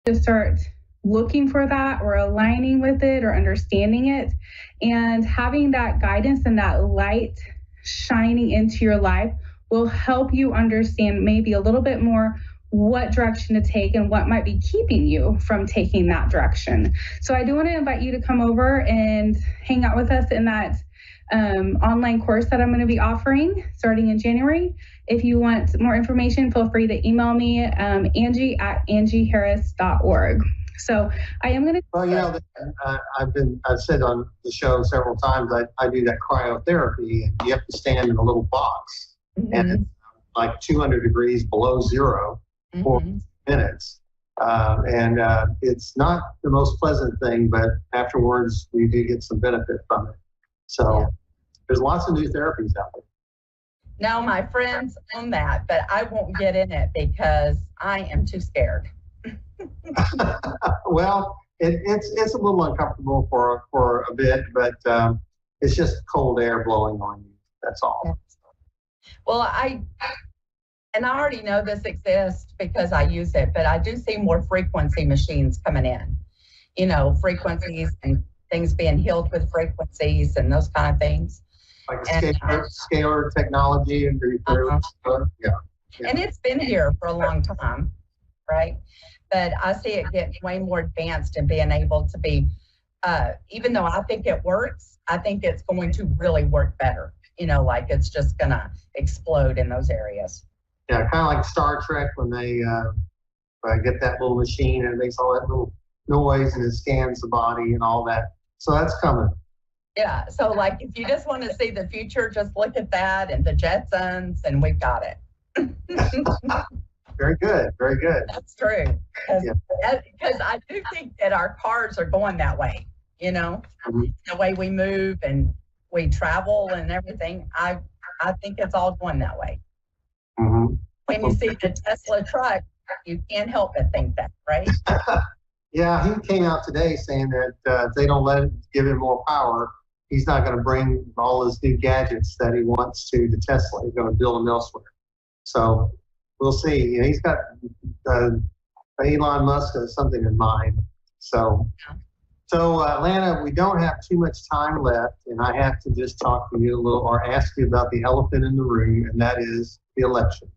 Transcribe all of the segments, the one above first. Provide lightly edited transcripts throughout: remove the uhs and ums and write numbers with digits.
to start looking for that or aligning with it or understanding it, and having that guidance and that light shining into your life will help you understand maybe a little bit more what direction to take and what might be keeping you from taking that direction. So I do want to invite you to come over and hang out with us in that online course that I'm going to be offering starting in January. If you want more information, feel free to email me, Angie@angieharris.org. So I am going to. Well, I've said on the show several times, I do that cryotherapy, and you have to stand in a little box, and it's like 200 degrees below zero for minutes. It's not the most pleasant thing, but afterwards you do get some benefit from it. So there's lots of new therapies out there. Now, my friends own that, but I won't get in it because I am too scared. Well, it's a little uncomfortable for a bit, but it's just cold air blowing on you. That's all. Well, I already know this exists because I use it, but I do see more frequency machines coming in. You know, frequencies and things being healed with frequencies and those kind of things. Like scalar technology and And it's been here for a long time, right? But I see it getting way more advanced and being able to be, even though I think it works, I think it's going to really work better. You know, like it's just going to explode in those areas. Yeah, kind of like Star Trek when they get that little machine and it makes all that little noise and it scans the body and all that. So that's coming. Yeah, so like if you just want to see the future, just look at that and the Jetsons and we've got it. Very good, very good. That's true. Because I do think that our cars are going that way, you know, the way we move and we travel and everything. I think it's all going that way. When you see the Tesla truck, you can't help but think that, right? Yeah, he came out today saying that if they don't give him more power, he's not going to bring all his new gadgets that he wants to Tesla. He's going to build them elsewhere. So we'll see. You know, he's got Elon Musk has something in mind. So Lana, we don't have too much time left, and I have to just talk to you a little or ask you about the elephant in the room, and that is the election.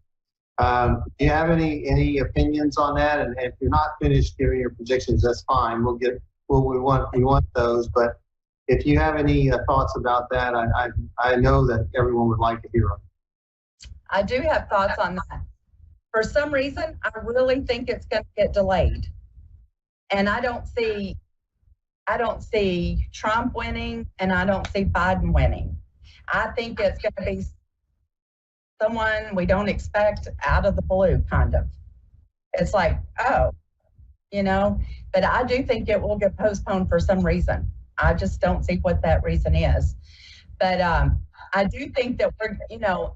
Do you have any opinions on that? And if you're not finished giving your predictions, that's fine. We want those. But if you have any thoughts about that, I know that everyone would like to hear them. I do have thoughts on that. For some reason, I really think it's going to get delayed, and I don't see Trump winning, and I don't see Biden winning. I think it's going to be someone we don't expect out of the blue, kind of. It's like, oh, you know, but I do think it will get postponed for some reason. I just don't see what that reason is. But I do think that we're, you know,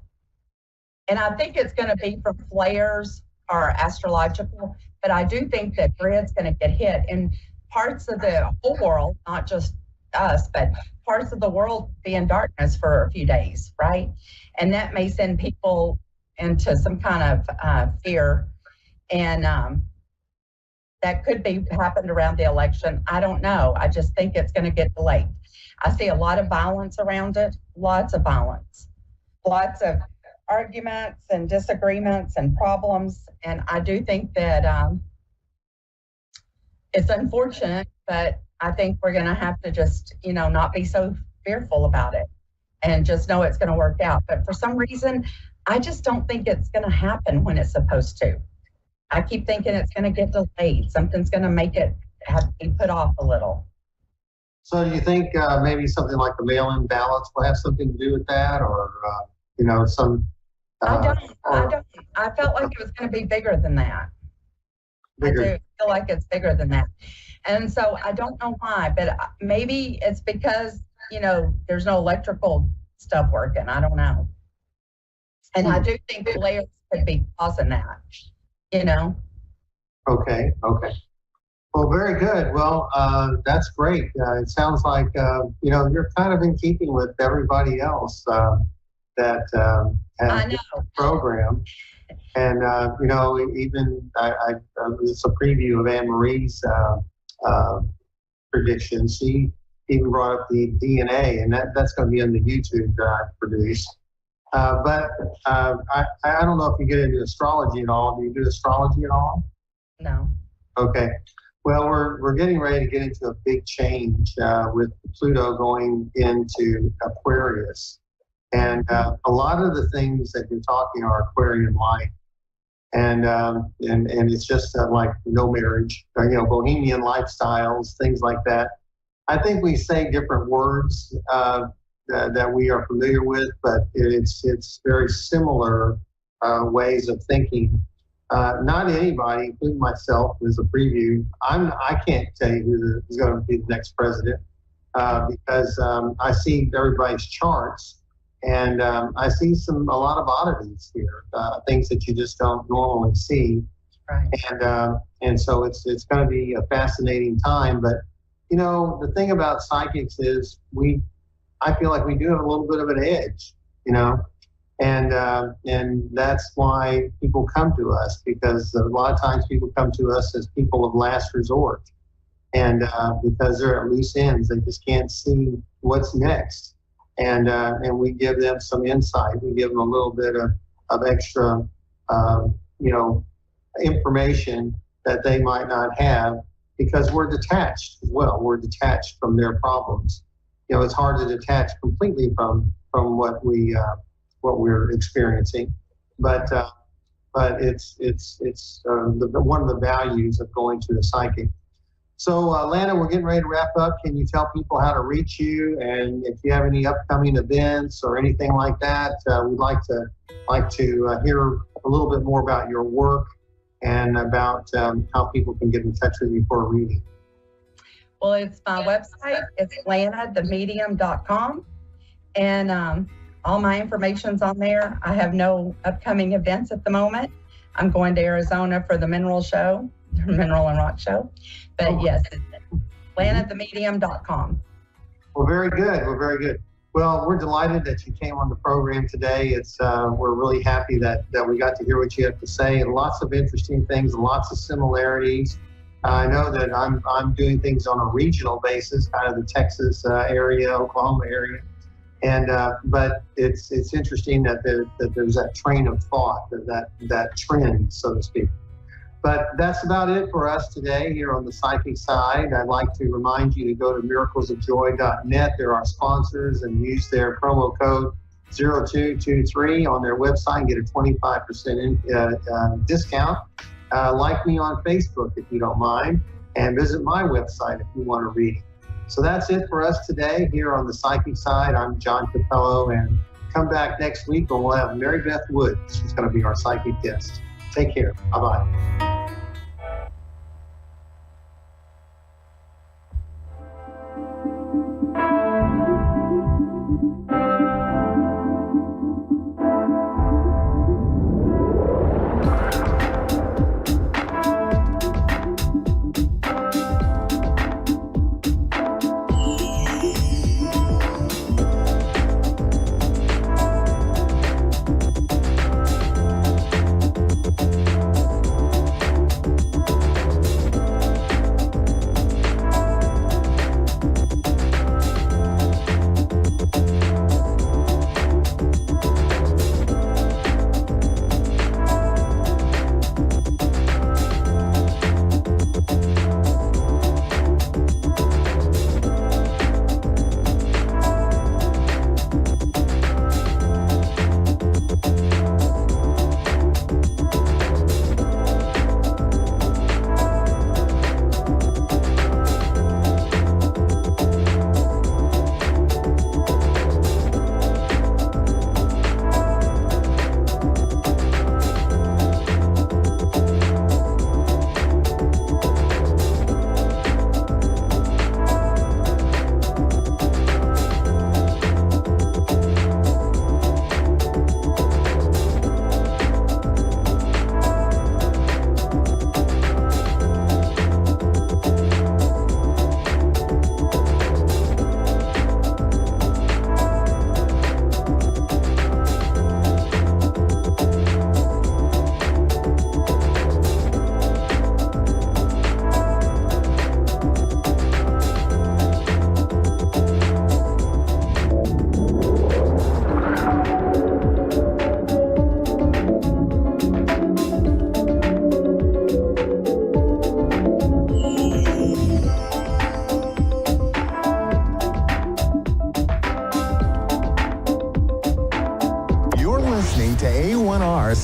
and I think it's going to be from flares or astrological, but I do think that grid's going to get hit in parts of the whole world, not just us, but parts of the world be in darkness for a few days, right? And that may send people into some kind of fear. And that could be happened around the election. I don't know. I just think it's going to get delayed. I see a lot of violence around it, lots of violence, lots of arguments and disagreements and problems. And I do think that it's unfortunate, but I think we're going to have to just, you know, not be so fearful about it and just know it's going to work out. But for some reason, I just don't think it's going to happen when it's supposed to. I keep thinking it's going to get delayed. Something's going to make it have to be put off a little. So do you think maybe something like the mail-in ballots will have something to do with that, or you know, some? I don't. I felt like it was going to be bigger than that. Bigger. I do feel like it's bigger than that, and so I don't know why, but maybe it's because, you know, there's no electrical stuff working. I don't know, and I do think flares could be causing that. You know. Okay. Well, very good. Well, that's great. It sounds like, you know, you're kind of in keeping with everybody else that has I know. the program. And even it's a preview of Anne Marie's prediction. She even brought up the DNA, and that's going to be on the YouTube that I produce. But I don't know if you get into astrology at all. Do you do astrology at all? No. Okay. Well, we're getting ready to get into a big change with Pluto going into Aquarius, and a lot of the things that you're talking are Aquarian-like, and it's just like no marriage, bohemian lifestyles, things like that. I think we say different words that we are familiar with, but it's very similar ways of thinking. Not anybody, including myself, is a preview. I can't tell you who's going to be the next president because I see everybody's charts, and I see a lot of oddities here, things that you just don't normally see. Right. And so it's going to be a fascinating time. But the thing about psychics is I feel like we do have a little bit of an edge, and that's why people come to us, because a lot of times people come to us as people of last resort, and because they're at loose ends, they just can't see what's next, and we give them some insight. We give them a little bit of extra, information that they might not have, because we're detached as well. We're detached from their problems. It's hard to detach completely from what we're experiencing, but it's one of the values of going to the psychic. So, Lana, we're getting ready to wrap up. Can you tell people how to reach you, and if you have any upcoming events or anything like that? We'd like to hear a little bit more about your work and about how people can get in touch with you for a reading. Well, it's my website. It's lanathemedium.com, and all my information's on there. I have no upcoming events at the moment. I'm going to Arizona for the Mineral and Rock Show. But yes, it's lanathemedium.com. Well, very good. Very good. Well, we're delighted that you came on the program today. We're really happy that we got to hear what you have to say, and lots of interesting things, and lots of similarities. I know that I'm doing things on a regional basis, kind of the Texas area, Oklahoma area, and but it's interesting that there's that train of thought, that trend, so to speak. But that's about it for us today here on the Psychic Side. I'd like to remind you to go to miraclesofjoy.net. They're our sponsors, and use their promo code 0223 on their website and get a 25% discount. Like me on Facebook if you don't mind, and visit my website if you want to read it. So that's it for us today here on the Psychic Side. I'm John Capello, and come back next week when we'll have Mary Beth Wood. She's going to be our psychic guest. Take care. Bye-bye.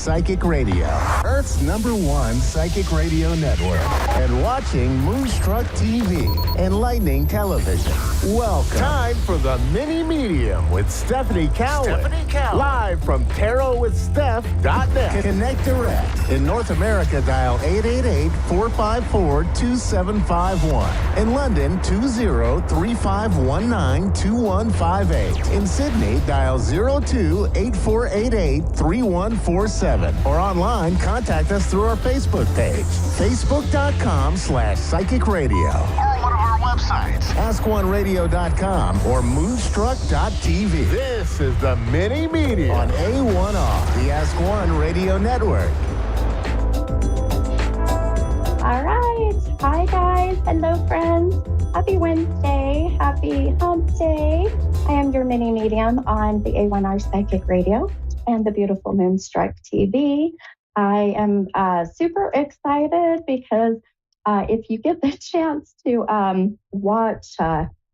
Psychic Radio, Earth's #1 psychic radio network, and watching Moonstruck TV, enlightening television. Welcome. Time for the Mini Medium with Stephanie Cowan. Live from tarotwithsteph.net. Connect direct. In North America, dial 888-454-2751. In London, 20-3519-2158. In Sydney, dial 02-8488-3147. Or online, contact us through our Facebook page, facebook.com/psychic radio. Or one of our websites, askoneradio.com or moonstruck.tv. This is the Mini Media on A1R, the Ask One Radio Network. All right. Hi, guys. Hello, friends. Happy Wednesday. Happy hump day. I am your mini medium on the A1R Psychic Radio and the beautiful Moonstruck TV. I am super excited because if you get the chance to watch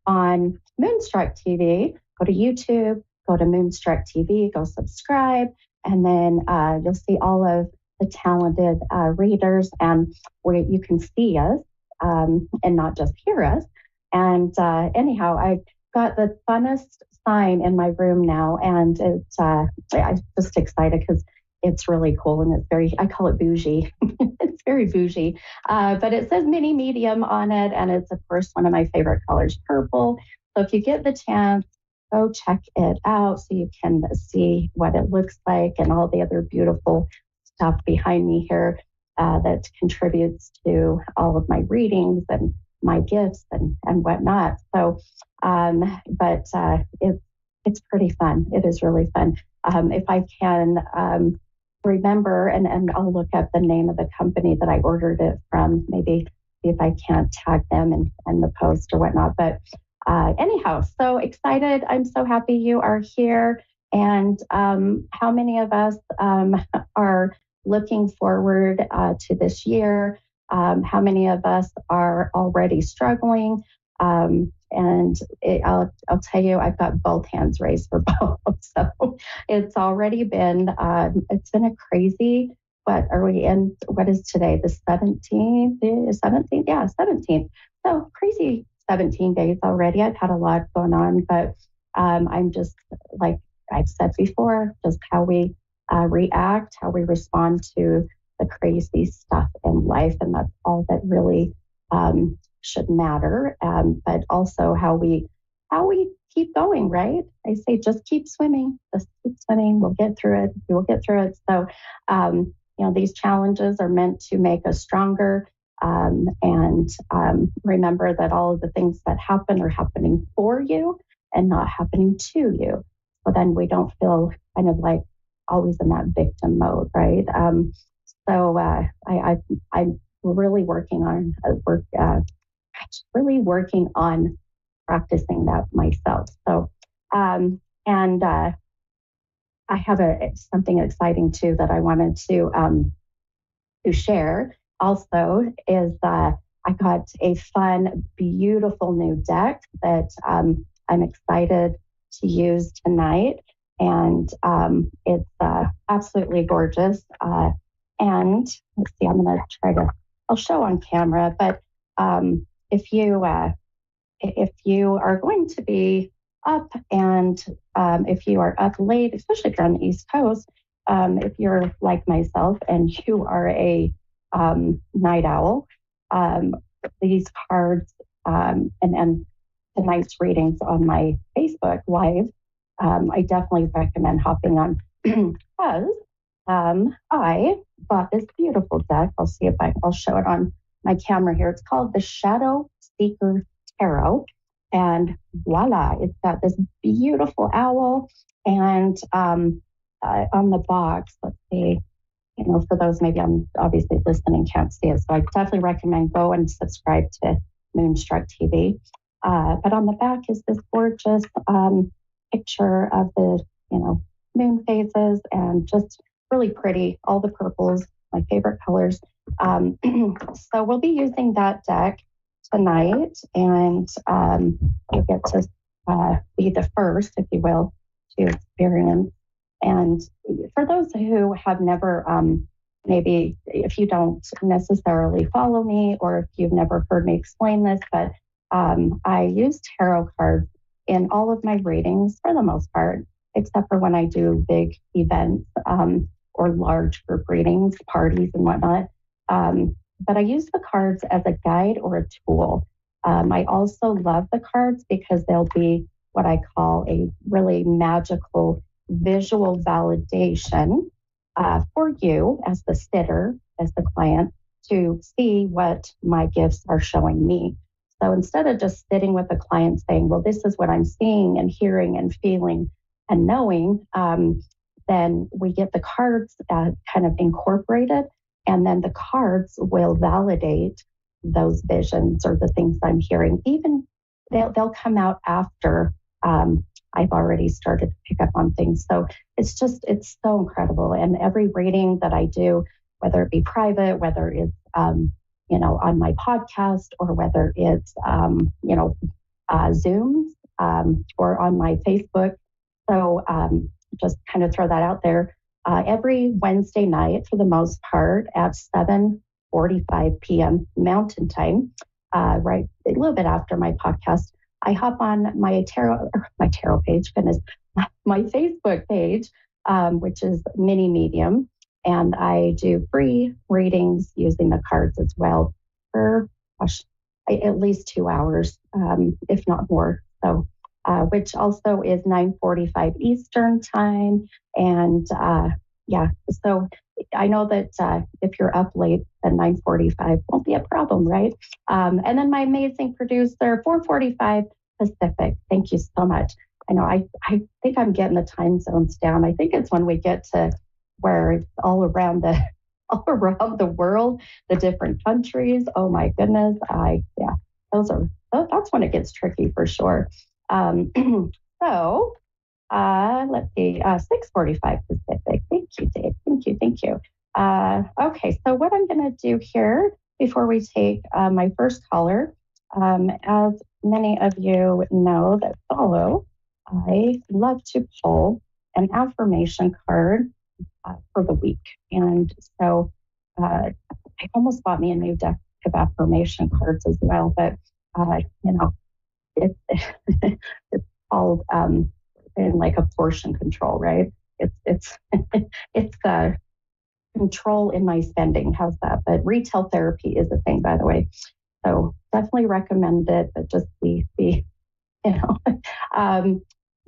on Moonstruck TV, go to YouTube, go to Moonstruck TV, go subscribe, and then you'll see all of the talented readers and where you can see us and not just hear us. And anyhow, I've got the funnest sign in my room now, and it's I'm just excited because it's really cool and it's very, I call it bougie. It's very bougie, but it says mini medium on it, and it's of course one of my favorite colors, purple. So if you get the chance, go check it out so you can see what it looks like and all the other beautiful stuff behind me here that contributes to all of my readings and my gifts and whatnot. So, but it's pretty fun. It is really fun. If I can remember, and I'll look up the name of the company that I ordered it from, maybe see if I can't tag them in the post or whatnot. But anyhow, so excited. I'm so happy you are here. And how many of us are looking forward to this year? How many of us are already struggling? And I'll tell you, I've got both hands raised for both. So it's already been, it's been a crazy, what are we in? What is today? The 17th? 17th? Yeah, 17th. So crazy 17 days already. I've had a lot going on, but I'm just, like I've said before, just how we react, how we respond to the crazy stuff in life. And that's all that really should matter. But also how we keep going, right? I say, just keep swimming, We'll get through it. We will get through it. So, these challenges are meant to make us stronger. And remember that all of the things that happen are happening for you and not happening to you. So then we don't feel kind of like always in that victim mode, right? So I'm really working on practicing that myself. So I have something exciting too that I wanted to share. Also, is I got a fun, beautiful new deck that I'm excited to use tonight. And it's absolutely gorgeous. And let's see, I'm going to I'll show on camera, but if you are going to be up and if you are up late, especially if you're on the East Coast, if you're like myself and you are a night owl, these cards and tonight's readings on my Facebook Live, I definitely recommend hopping on because I bought this beautiful deck. I'll see if I'll show it on my camera here. It's called the Shadow Seeker Tarot. And voila, it's got this beautiful owl. And on the box, let's see, for those maybe I'm obviously listening, can't see it. So I definitely recommend go and subscribe to Moonstruck TV. But on the back is this gorgeous picture of the, moon phases and just really pretty, all the purples, my favorite colors. So we'll be using that deck tonight, and you'll get to be the first, if you will, to experience And for those who have never, maybe if you don't necessarily follow me or if you've never heard me explain this, but I use tarot cards in all of my readings for the most part, except for when I do big events or large group readings, parties and whatnot. But I use the cards as a guide or a tool. I also love the cards because they'll be what I call a really magical visual validation for you as the sitter, as the client, to see what my gifts are showing me. So instead of just sitting with the client saying, well, this is what I'm seeing and hearing and feeling and knowing, then we get the cards kind of incorporated, and then the cards will validate those visions or the things I'm hearing. Even they'll come out after I've already started to pick up on things. So it's so incredible. And every reading that I do, whether it be private, whether it's, on my podcast or whether it's, Zooms or on my Facebook. So just kind of throw that out there. Every Wednesday night, for the most part, at 7:45 p.m. Mountain Time, right a little bit after my podcast, I hop on my tarot page, my Facebook page, which is Mini Medium, and I do free readings using the cards as well for at least 2 hours, if not more. So, which also is 9:45 Eastern time, and so I know that if you're up late, then 9:45 won't be a problem, right? And then my amazing producer, 4:45 Pacific. Thank you so much. I know I think I'm getting the time zones down. I think it's when we get to where it's all around the world, the different countries. Oh my goodness. That's when it gets tricky for sure. So let's see, 6:45 Pacific. Thank you, Dave. Thank you. Okay, so what I'm going to do here before we take my first caller, as many of you know that follow, I love to pull an affirmation card for the week. And so I almost bought me a new deck of affirmation cards as well, but it's called in like a portion control, right? It's control in my spending. How's that? But retail therapy is a thing, by the way. So definitely recommend it, but just be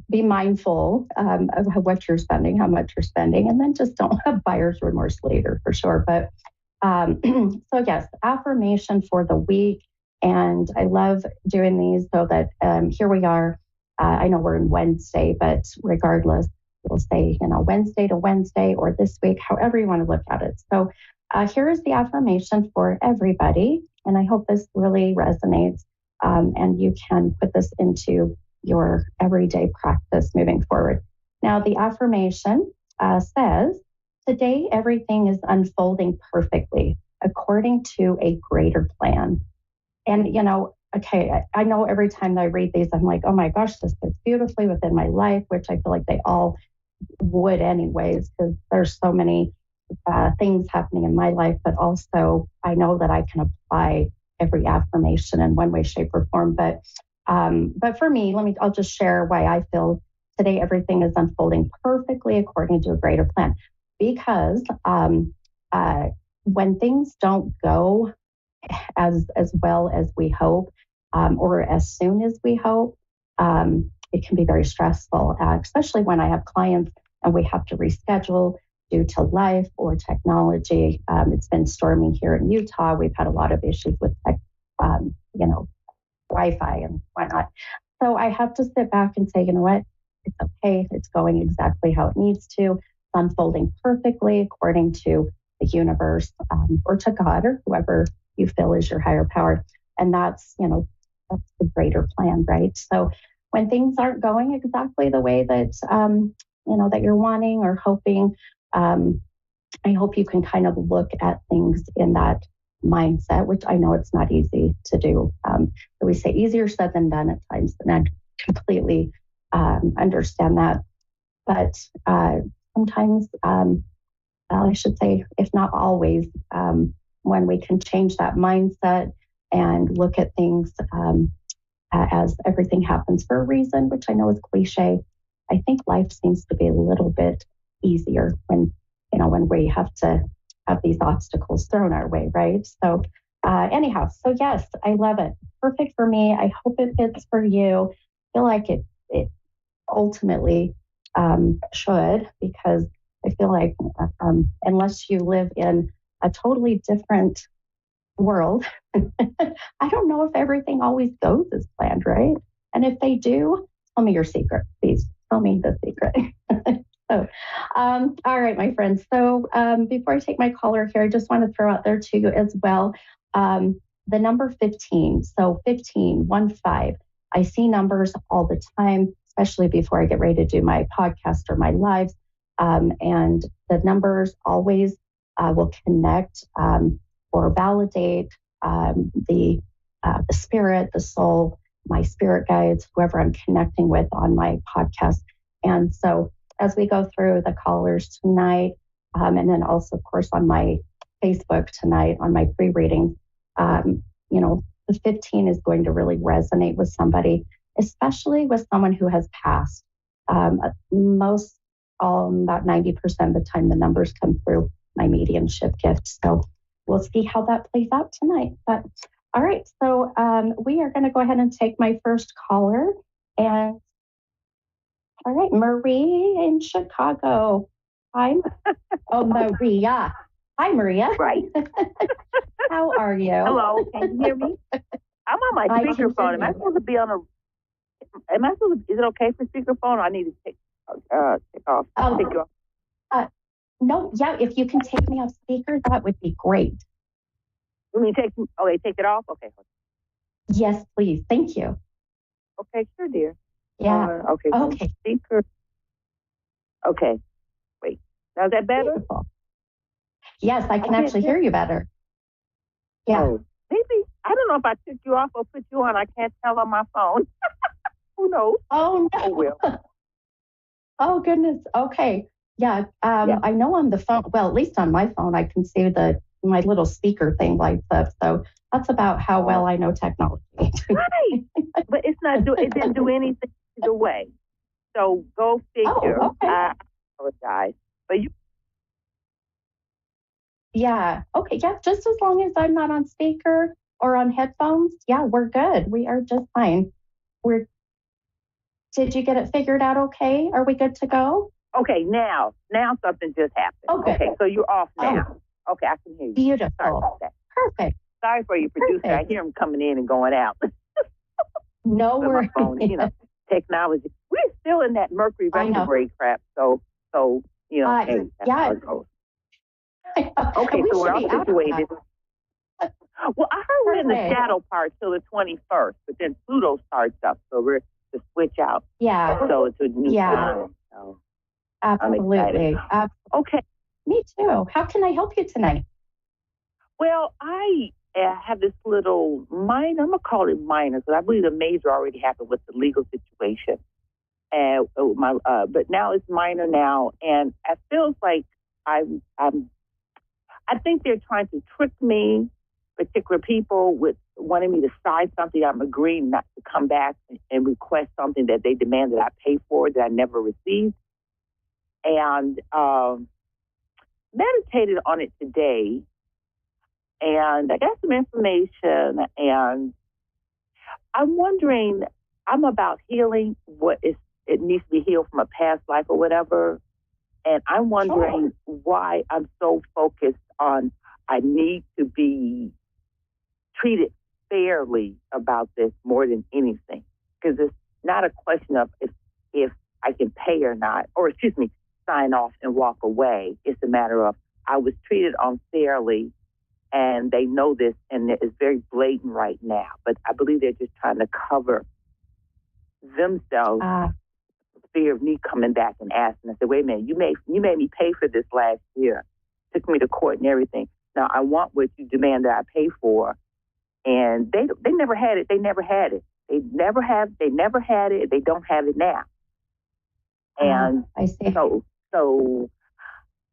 mindful of what you're spending, how much you're spending, and then just don't have buyer's remorse later for sure. But so yes, affirmation for the week. And I love doing these so that here we are. I know we're in Wednesday, but regardless, we'll say, Wednesday to Wednesday or this week, however you want to look at it. So here is the affirmation for everybody. And I hope this really resonates and you can put this into your everyday practice moving forward. Now, the affirmation says, today everything is unfolding perfectly according to a greater plan. And, okay, I know every time I read these, I'm like, oh my gosh, this fits beautifully within my life, which I feel like they all would anyways, because there's so many things happening in my life, but also I know that I can apply every affirmation in one way, shape, or form. But for me, I'll just share why I feel today everything is unfolding perfectly according to a greater plan. Because when things don't go as well as we hope, or as soon as we hope, it can be very stressful, especially when I have clients and we have to reschedule due to life or technology. It's been storming here in Utah. We've had a lot of issues with Wi-Fi and whatnot. So I have to sit back and say, you know what? It's okay. It's going exactly how it needs to. It's unfolding perfectly according to the universe, or to God, or whoever you feel is your higher power. And that's the greater plan, right? So when things aren't going exactly the way that, that you're wanting or hoping, I hope you can kind of look at things in that mindset, which I know it's not easy to do. So we say easier said than done at times, and I completely understand that. But sometimes, I should say, if not always, when we can change that mindset and look at things as everything happens for a reason, which I know is cliche, I think life seems to be a little bit easier when we have to have these obstacles thrown our way, right? So anyhow, so yes, I love it. Perfect for me. I hope it fits for you. I feel like it ultimately should, because I feel like unless you live in a totally different world, I don't know if everything always goes as planned, right? And if they do, tell me your secret, please. Tell me the secret. So, all right, my friends. So before I take my caller here, I just want to throw out there to you as well the number 15. So 15, 1-5. I see numbers all the time, especially before I get ready to do my podcast or my lives. And the numbers always will connect or validate the spirit, the soul, my spirit guides, whoever I'm connecting with on my podcast. And so as we go through the callers tonight, and then also, of course, on my Facebook tonight, on my free reading, the 15 is going to really resonate with somebody, especially with someone who has passed. About 90% of the time, the numbers come through my mediumship gift. So we'll see how that plays out tonight. But all right, so we are going to go ahead and take my first caller. And all right, Marie in Chicago. Hi. Oh, Maria. Hi, Maria. Right. How are you? Hello. Can you hear me? I'm on my speakerphone. Am I supposed to be on a? Is it okay for speakerphone? Or I need to take off. Take you off. No. Yeah. If you can take me off speaker, that would be great. You mean take it off? Okay. Yes, please. Thank you. Okay, sure, dear. Yeah. Okay. Okay. Speaker. Okay. Wait. Now is that better? Beautiful. Yes, I can actually hear you better. Yeah. Oh, maybe. I don't know if I took you off or put you on. I can't tell on my phone. Who knows? Oh, no. Oh, well. Oh, goodness. Okay. Yeah. I know on the phone, well, at least on my phone, I can see my little speaker thing lights up. So that's about how well I know technology. Right. But it didn't do anything either way. So go figure. Oh, okay. I apologize. But you. Yeah. Okay. Yeah. Just as long as I'm not on speaker or on headphones. Yeah, we're good. We are just fine. Did you get it figured out okay? Are we good to go? Okay. Now something just happened. Okay. So you're off now. Oh. Okay. I can hear you. Beautiful. Sorry about that. Perfect. Sorry for your producer. Perfect. I hear him coming in and going out. No worries. My phone, technology. We're still in that Mercury retrograde crap. So hey, that's how it goes. Okay, so we're all situated. Well, I heard we're in the shadow part till the 21st, but then Pluto starts up, so we're to switch out. Yeah. So it's a new time. So absolutely. Okay. Me too. How can I help you tonight? Well, I have this little minor. I'm gonna call it minor because I believe the major already happened with the legal situation. But now it's minor now, and it feels like I think they're trying to trick me, particular people, with wanting me to sign something. I'm agreeing not to come back and request something that they demand that I pay for that I never received. And meditated on it today, and I got some information, and I'm wondering, I'm about healing it needs to be healed from a past life or whatever. And I'm wondering why I'm so focused on I need to be treated fairly about this more than anything. Because it's not a question of if I can pay or not, or sign off and walk away. It's a matter of I was treated unfairly, and they know this, and it's very blatant right now. But I believe they're just trying to cover themselves. Fear of me coming back and asking. I said, wait a minute, you made me pay for this last year. Took me to court and everything. Now I want what you demand that I pay for. And they never had it. They never had it. They never had it. They don't have it now. And I see. So So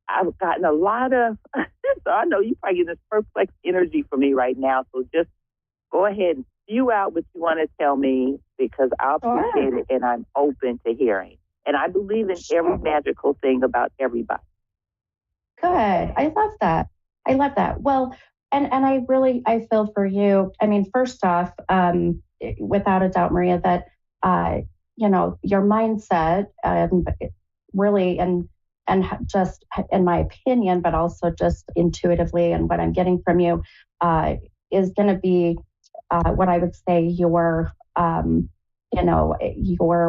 I've gotten a lot of, so I know you probably get this perplexed energy from me right now. So just go ahead and spew out what you want to tell me, because I appreciate it and I'm open to hearing. And I believe in every magical thing about everybody. Good. I love that. I love that. Well, and I feel for you. I mean, first off, without a doubt, Maria, that, your mindset, really, and just in my opinion, but also just intuitively and what I'm getting from you, is going to be what I would say your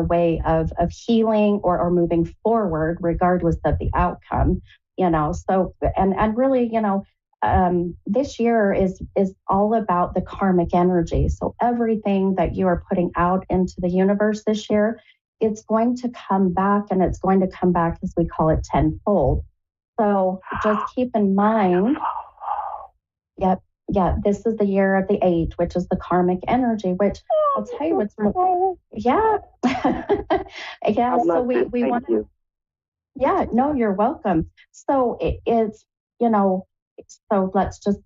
way of healing or moving forward, regardless of the outcome. So and really, this year is all about the karmic energy. So everything that you are putting out into the universe this year, it's going to come back, and it's going to come back, as we call it, tenfold. So just keep in mind, this is the year of the 8, which is the karmic energy, which I'll tell you what's, yeah. So we want to, yeah, no, you're welcome. So it's, so let's just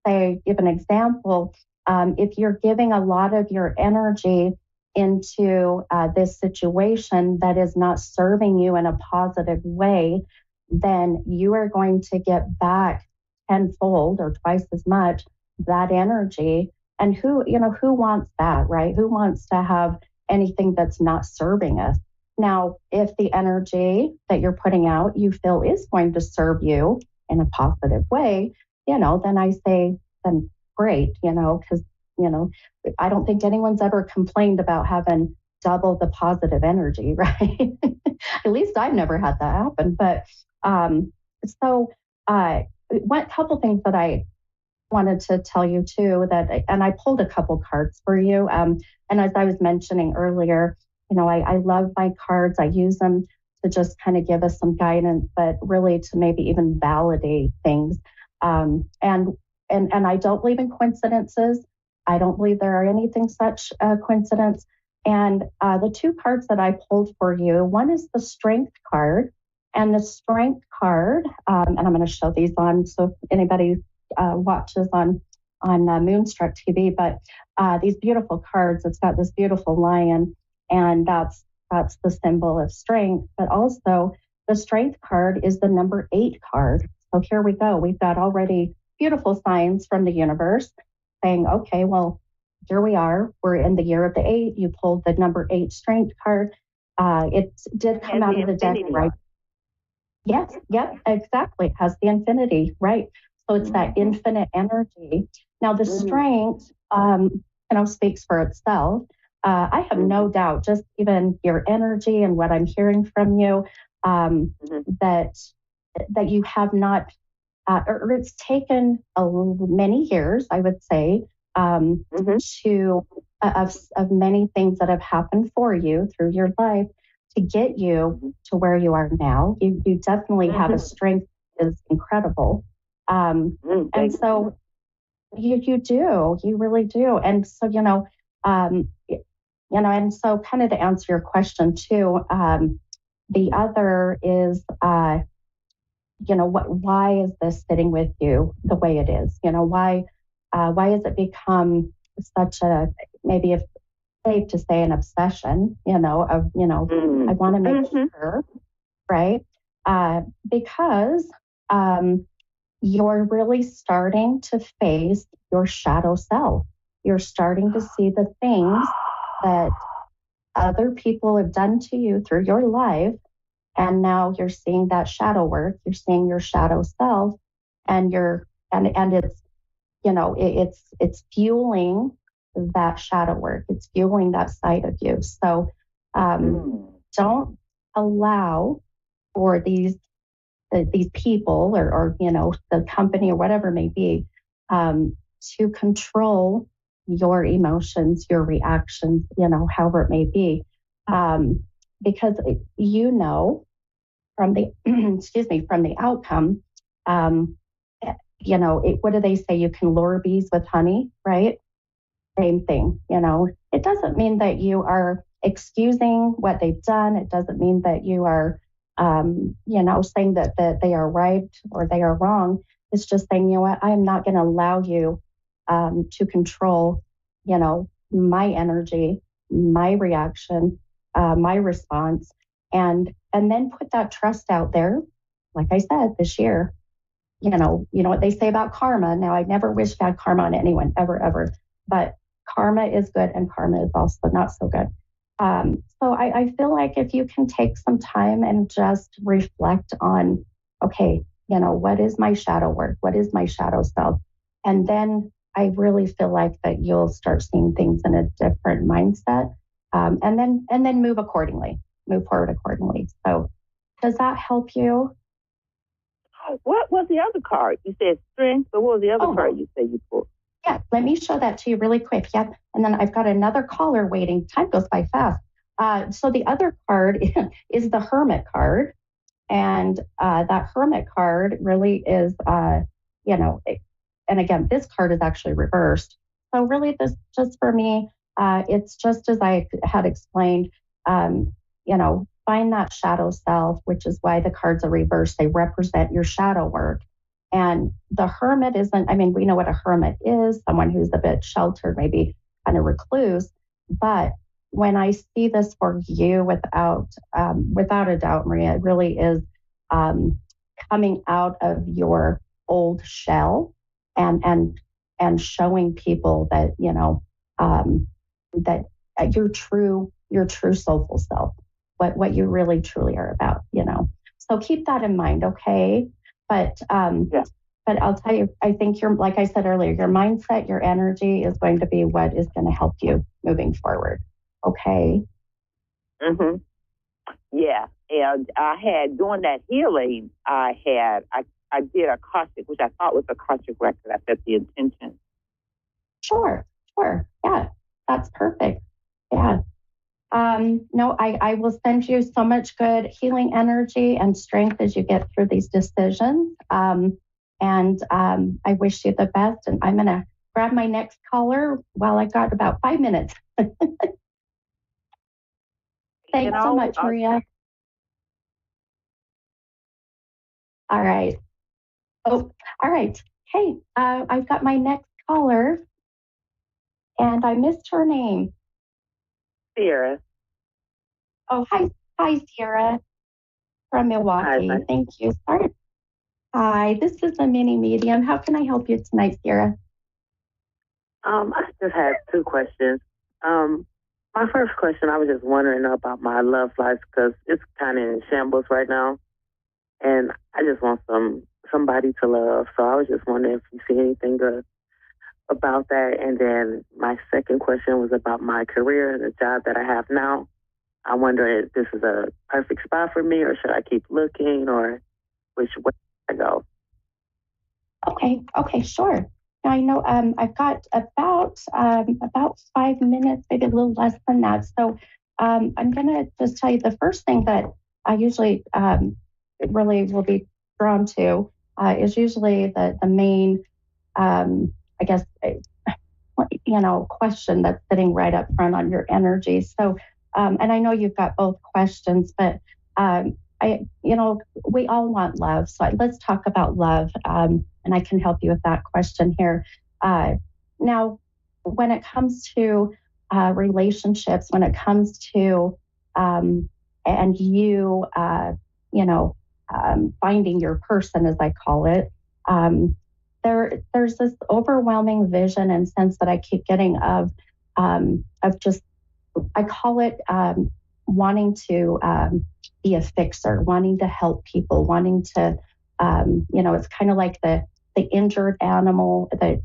say, give an example. If you're giving a lot of your energy into this situation that is not serving you in a positive way, then you are going to get back tenfold or twice as much that energy. And who wants that, right? Who wants to have anything that's not serving us? Now, if the energy that you're putting out you feel is going to serve you in a positive way, then I say, then great, because, I don't think anyone's ever complained about having double the positive energy, right? At least I've never had that happen. But one couple things that I wanted to tell you too, and I pulled a couple cards for you. And as I was mentioning earlier, I love my cards. I use them to just kind of give us some guidance, but really to maybe even validate things. And I don't believe in coincidences. I don't believe there are anything such coincidence. And the 2 cards that I pulled for you, one is the Strength card. And the Strength card, and I'm going to show these on, so if anybody watches on Moonstruck TV, but these beautiful cards, it's got this beautiful lion, and that's the symbol of strength. But also the Strength card is the number 8 card. So here we go. We've got already beautiful signs from the universe saying, okay, well, here we are. We're in the year of the 8. You pulled the number 8 Strength card. It did come out of the deck, right? Yes, exactly. It has the infinity, right? So it's that infinite energy. Now the strength, speaks for itself. I have no doubt, just even your energy and what I'm hearing from you, that you have not, or it's taken many years, I would say, to of many things that have happened for you through your life to get you to where you are now. You definitely have a strength that is incredible. And so you do, you really do. And so, and so kind of to answer your question too, the other is, why is this sitting with you the way it is? Why has it become such a, maybe if safe to say, an obsession, I want to make sure, right? Because you're really starting to face your shadow self. You're starting to see the things that other people have done to you through your life. And now you're seeing that shadow work. You're seeing your shadow self, and it's fueling that shadow work. It's fueling that side of you. So don't allow for these people or the company or whatever it may be to control your emotions, your reactions, however it may be, because from the from the outcome, what do they say? You can lure bees with honey, right? Same thing. It doesn't mean that you are excusing what they've done. It doesn't mean that you are saying that they are right or they are wrong. It's just saying, you know what, I am not going to allow you to control, my energy, my reaction, my response, and then put that trust out there. Like I said, this year, you know what they say about karma. Now, I never wish bad karma on anyone, ever, but karma is good and karma is also not so good. So I feel like if you can take some time and just reflect on, okay, what is my shadow work? What is my shadow self? And then I really feel like that you'll start seeing things in a different mindset, and then move forward accordingly. So does that help you? What was the other card? You said strength, but what was the other card you said you pulled? Yeah, let me show that to you really quick. Yep. And then I've got another caller waiting. Time goes by fast. So the other card is the Hermit card. And that Hermit card really is, and again, this card is actually reversed. So really this just for me, it's just as I had explained, find that shadow self, which is why the cards are reversed. They represent your shadow work. And the hermit we know what a hermit is, someone who's a bit sheltered, maybe kind of recluse. But when I see this for you, without a doubt, Maria, it really is coming out of your old shell and showing people that, that your true soulful self, what you really truly are about, So keep that in mind, okay? But but I'll tell you, I think like I said earlier, your mindset, your energy is going to be what is going to help you moving forward. Okay. Mm-hmm. Yeah. And I had, during that healing, I did a Akashic, which I thought was a Akashic record. I set the intention. Sure. Yeah, that's perfect. Yeah. No, I will send you so much good healing energy and strength as you get through these decisions. And I wish you the best. And I'm going to grab my next caller while I've got about 5 minutes. Thanks so much, Maria. All right. Oh, all right. Hey, I've got my next caller, and I missed her name. Sierra. Oh, hi, Sierra from Milwaukee. Hi. Thank you. Sorry. Hi, this is the mini medium. How can I help you tonight, Sierra? I just had 2 questions. My first question, I was just wondering about my love life because it's kind of in shambles right now, and I just want somebody to love. So I was just wondering if you see anything good about that. And then my second question was about my career and the job that I have now. I wonder if this is a perfect spot for me, or should I keep looking, or which way I go? Okay, sure. Now I know I've got about 5 minutes, maybe a little less than that. So I'm going to just tell you the first thing that I usually really will be drawn to is usually the main, question that's sitting right up front on your energy. So, and I know you've got both questions, but we all want love. So let's talk about love. And I can help you with that question here. Now, when it comes to relationships, when it comes to and you, finding your person, as I call it, there's this overwhelming vision and sense that I keep getting of just, I call it wanting to be a fixer, wanting to help people, wanting to, it's kind of like the injured animal that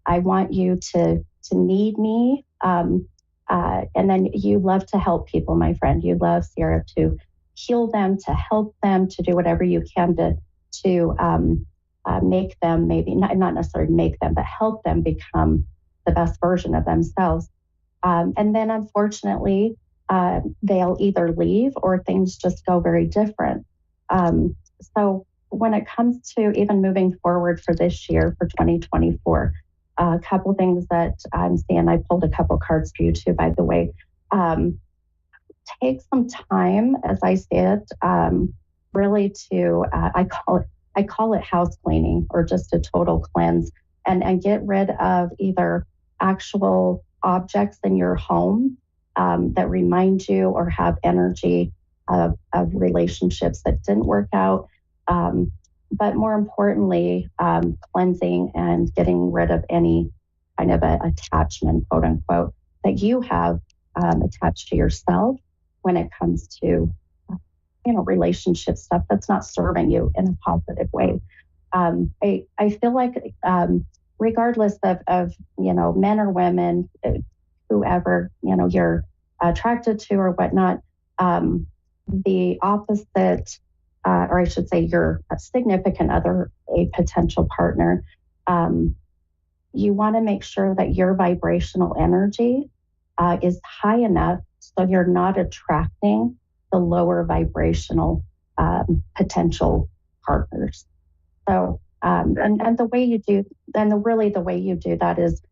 I want you to need me. And then you love to help people, my friend. You love, Sierra, to heal them, to help them, to do whatever you can to make them, maybe not necessarily make them, but help them become the best version of themselves. And then unfortunately, they'll either leave or things just go very different. So when it comes to even moving forward for this year, for 2024, a couple things that I'm seeing, I pulled a couple cards for you too, by the way. take some time, as I say it, really to, I call it house cleaning, or just a total cleanse, and get rid of either actual objects in your home that remind you or have energy of relationships that didn't work out. But more importantly, cleansing and getting rid of any kind of attachment, quote unquote, that you have attached to yourself when it comes to, relationship stuff that's not serving you in a positive way. I feel like regardless of men or women, whoever you're attracted to or whatnot, the opposite, or I should say your significant other, a potential partner, you want to make sure that your vibrational energy is high enough so you're not attracting the lower vibrational potential partners. So, and the way you do, really the way you do that is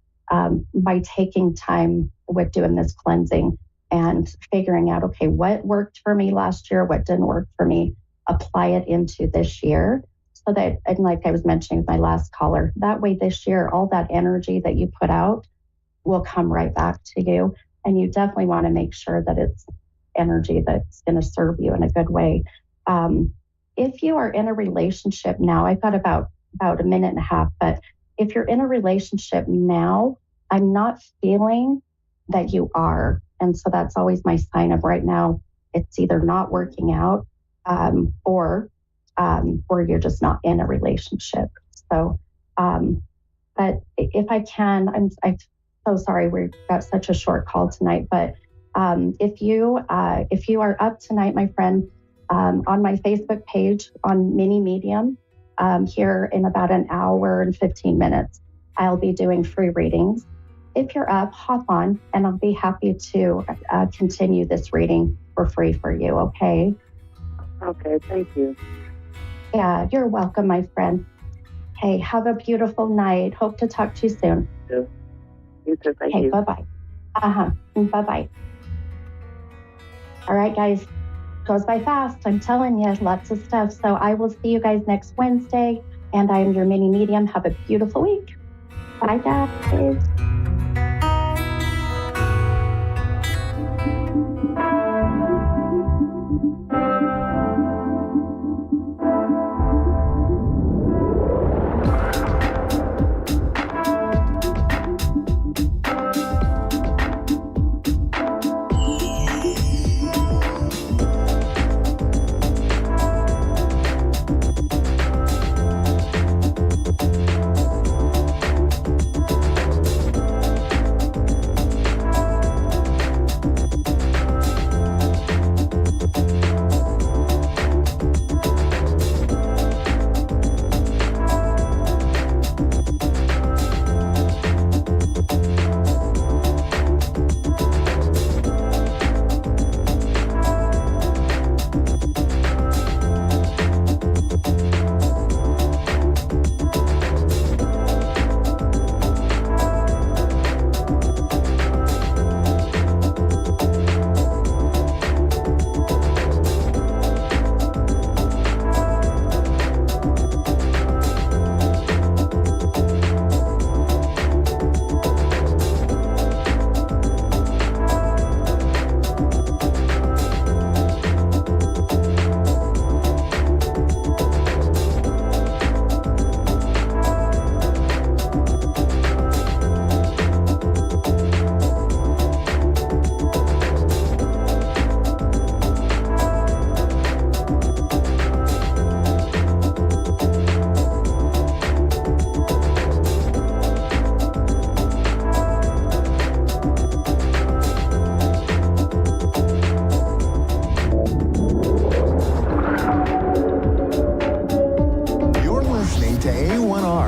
by taking time with doing this cleansing and figuring out, okay, what worked for me last year, what didn't work for me, apply it into this year. So that, and like I was mentioning with my last caller, that way this year, all that energy that you put out will come right back to you. And you definitely want to make sure that it's energy that's going to serve you in a good way. If you are in a relationship now, I've got about a minute and a half, but if you're in a relationship now, I'm not feeling that you are. And so that's always my sign of right now, it's either not working out or you're just not in a relationship. So, but if I can, I'm so sorry we've got such a short call tonight, but if you are up tonight, my friend, on my Facebook page on Mini Medium, here in about an hour and 15 minutes, I'll be doing free readings. If you're up, hop on and I'll be happy to continue this reading for free for you, okay? Okay, thank you. Yeah, you're welcome, my friend. Hey, have a beautiful night. Hope to talk to you soon. You too, thank you. Okay, bye-bye. Bye-bye. All right, guys. Goes by fast. I'm telling you, lots of stuff. So I will see you guys next Wednesday. And I am your Mini Medium. Have a beautiful week. Bye, guys.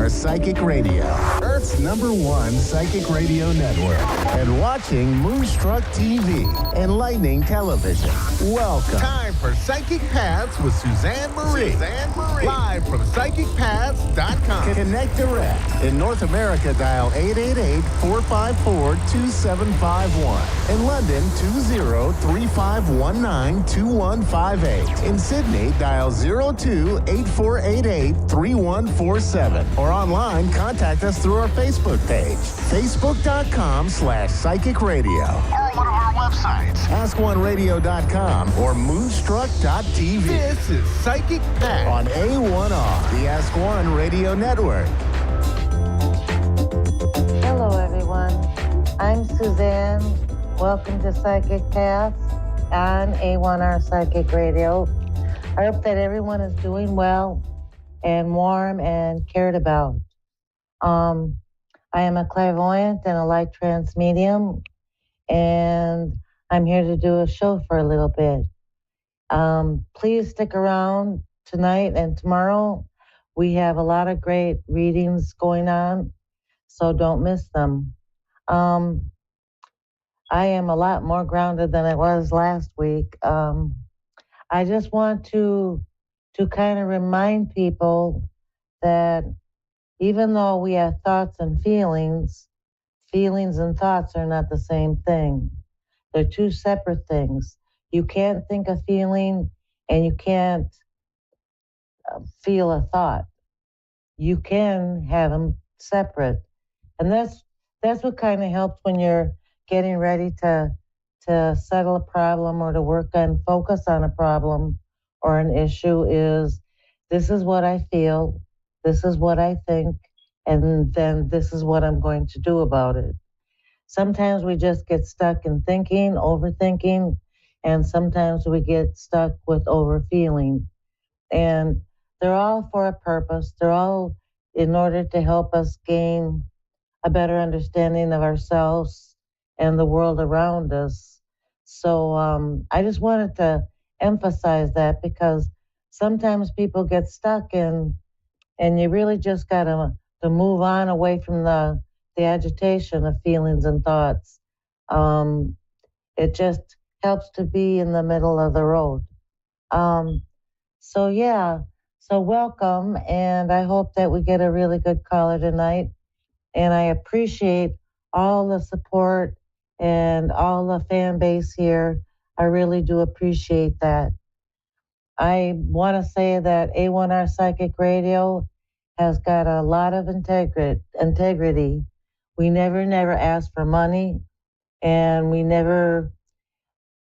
Psychic Radio, Earth's #1 psychic radio network and watching Moonstruck TV, enlightening television. Welcome. Time for Psychic Paths with Suzanne Marie. Live from PsychicPaths.com. Connect direct. In North America, dial 888-454-2751. In London, 20-3519-2158. In Sydney, dial 02-8488-3147. Or online, contact us through our Facebook page, facebook.com/Psychic Radio. Or one of our websites, AskOneRadio.com or Moonstruck.tv. This is Psychic Path on A1R, the Ask One Radio Network. Hello, everyone. I'm Suzanne. Welcome to Psychic Paths on A1R Psychic Radio. I hope that everyone is doing well and warm and cared about. I am a clairvoyant and a light trance medium, and I'm here to do a show for a little bit. Please stick around tonight and tomorrow. We have a lot of great readings going on, so don't miss them. I am a lot more grounded than I was last week. I just want to kind of remind people that even though we have thoughts and feelings and thoughts are not the same thing. They're two separate things. You can't think a feeling and you can't feel a thought. You can have them separate. And that's what kind of helps when you're getting ready to settle a problem or to focus on a problem or an issue is, this is what I feel, this is what I think, and then this is what I'm going to do about it. Sometimes we just get stuck in thinking, overthinking, and sometimes we get stuck with overfeeling. And they're all for a purpose. They're all in order to help us gain a better understanding of ourselves and the world around us. So I just wanted to emphasize that because sometimes people get stuck and you really just got to move on away from the agitation of feelings and thoughts. It just helps to be in the middle of the road. So welcome, and I hope that we get a really good caller tonight. And I appreciate all the support and all the fan base here. I really do appreciate that. I want to say that A1R Psychic Radio has got a lot of integrity. We never ask for money, and we never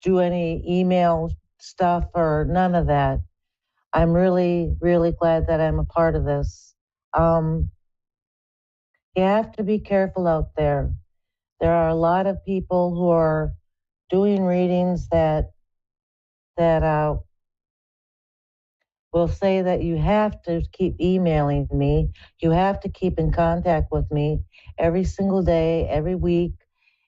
do any email stuff or none of that. I'm really, really glad that I'm a part of this. You have to be careful out there. There are a lot of people who are doing readings that will say that you have to keep emailing me. You have to keep in contact with me every single day, every week.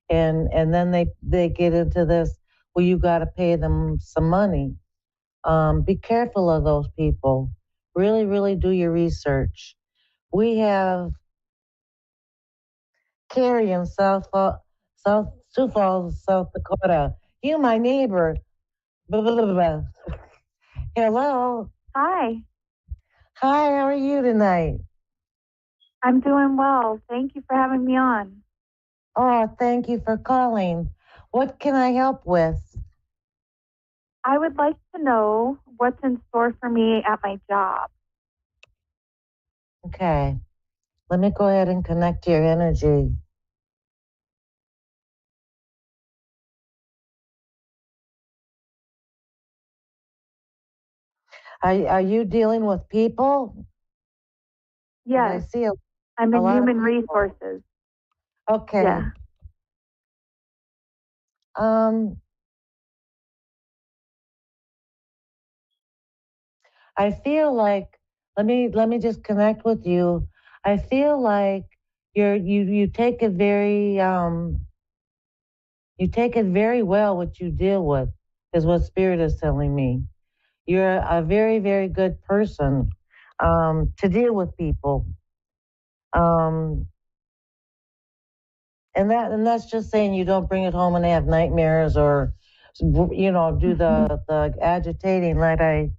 And then they get into this, well, you got to pay them some money. Be careful of those people. Really, really do your research. We have Carrie in Sioux Falls, South Dakota. You, my neighbor. Blah, blah, blah, blah. Hello. Hi. Hi, how are you tonight? I'm doing well. Thank you for having me on. Oh, thank you for calling. What can I help with? I would like to know what's in store for me at my job. Okay. Let me go ahead and connect to your energy. Are you dealing with people? Yes. I see I'm in human resources. Okay. Yeah. I feel like, let me just connect with you. I feel like you take it very well what you deal with, is what Spirit is telling me. You're a very, very good person to deal with people. And that's just saying you don't bring it home and have nightmares or, do the agitating like I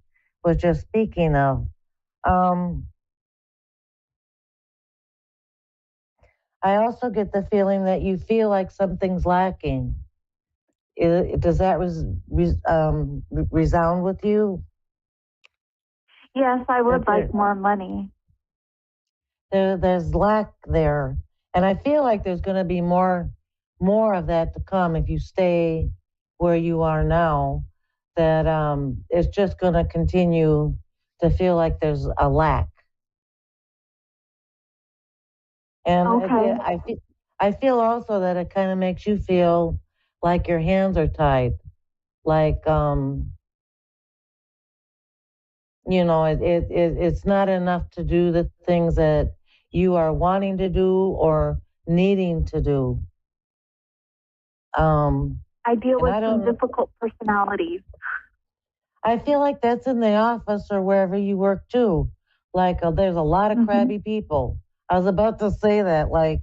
was just speaking of. I also get the feeling that you feel like something's lacking. Does that resound with you? Yes, I would like more money. There's lack there, and I feel like there's going to be more of that to come if you stay where you are now. That it's just going to continue to feel like there's a lack. And Okay. I feel also that it kind of makes you feel like your hands are tied, like it's not enough to do the things that you are wanting to do or needing to do. I deal with some difficult personalities. I feel like that's in the office or wherever you work too. Like there's a lot of crabby people. I was about to say that. Like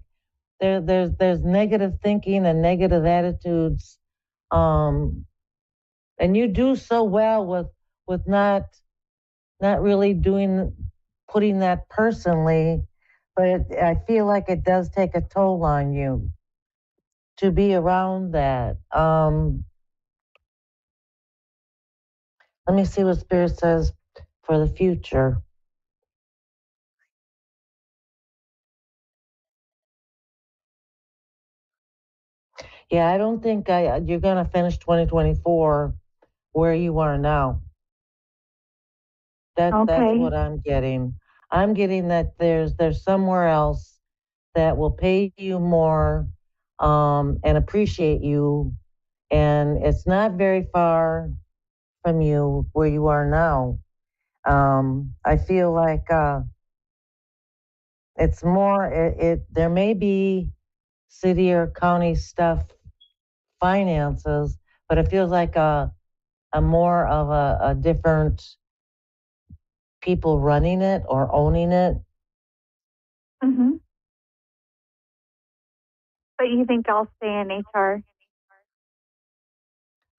there's negative thinking and negative attitudes. And you do so well with not really putting that personally, but I feel like it does take a toll on you to be around that. Let me see what Spirit says for the future. Yeah, I don't think you're going to finish 2024 where you are now. That's what I'm getting. I'm getting that there's somewhere else that will pay you more and appreciate you, and it's not very far from you where you are now. I feel like it's more. There may be city or county stuff, finances, but it feels like a more of a different people running it or owning it. Mm-hmm. But you think I'll stay in HR?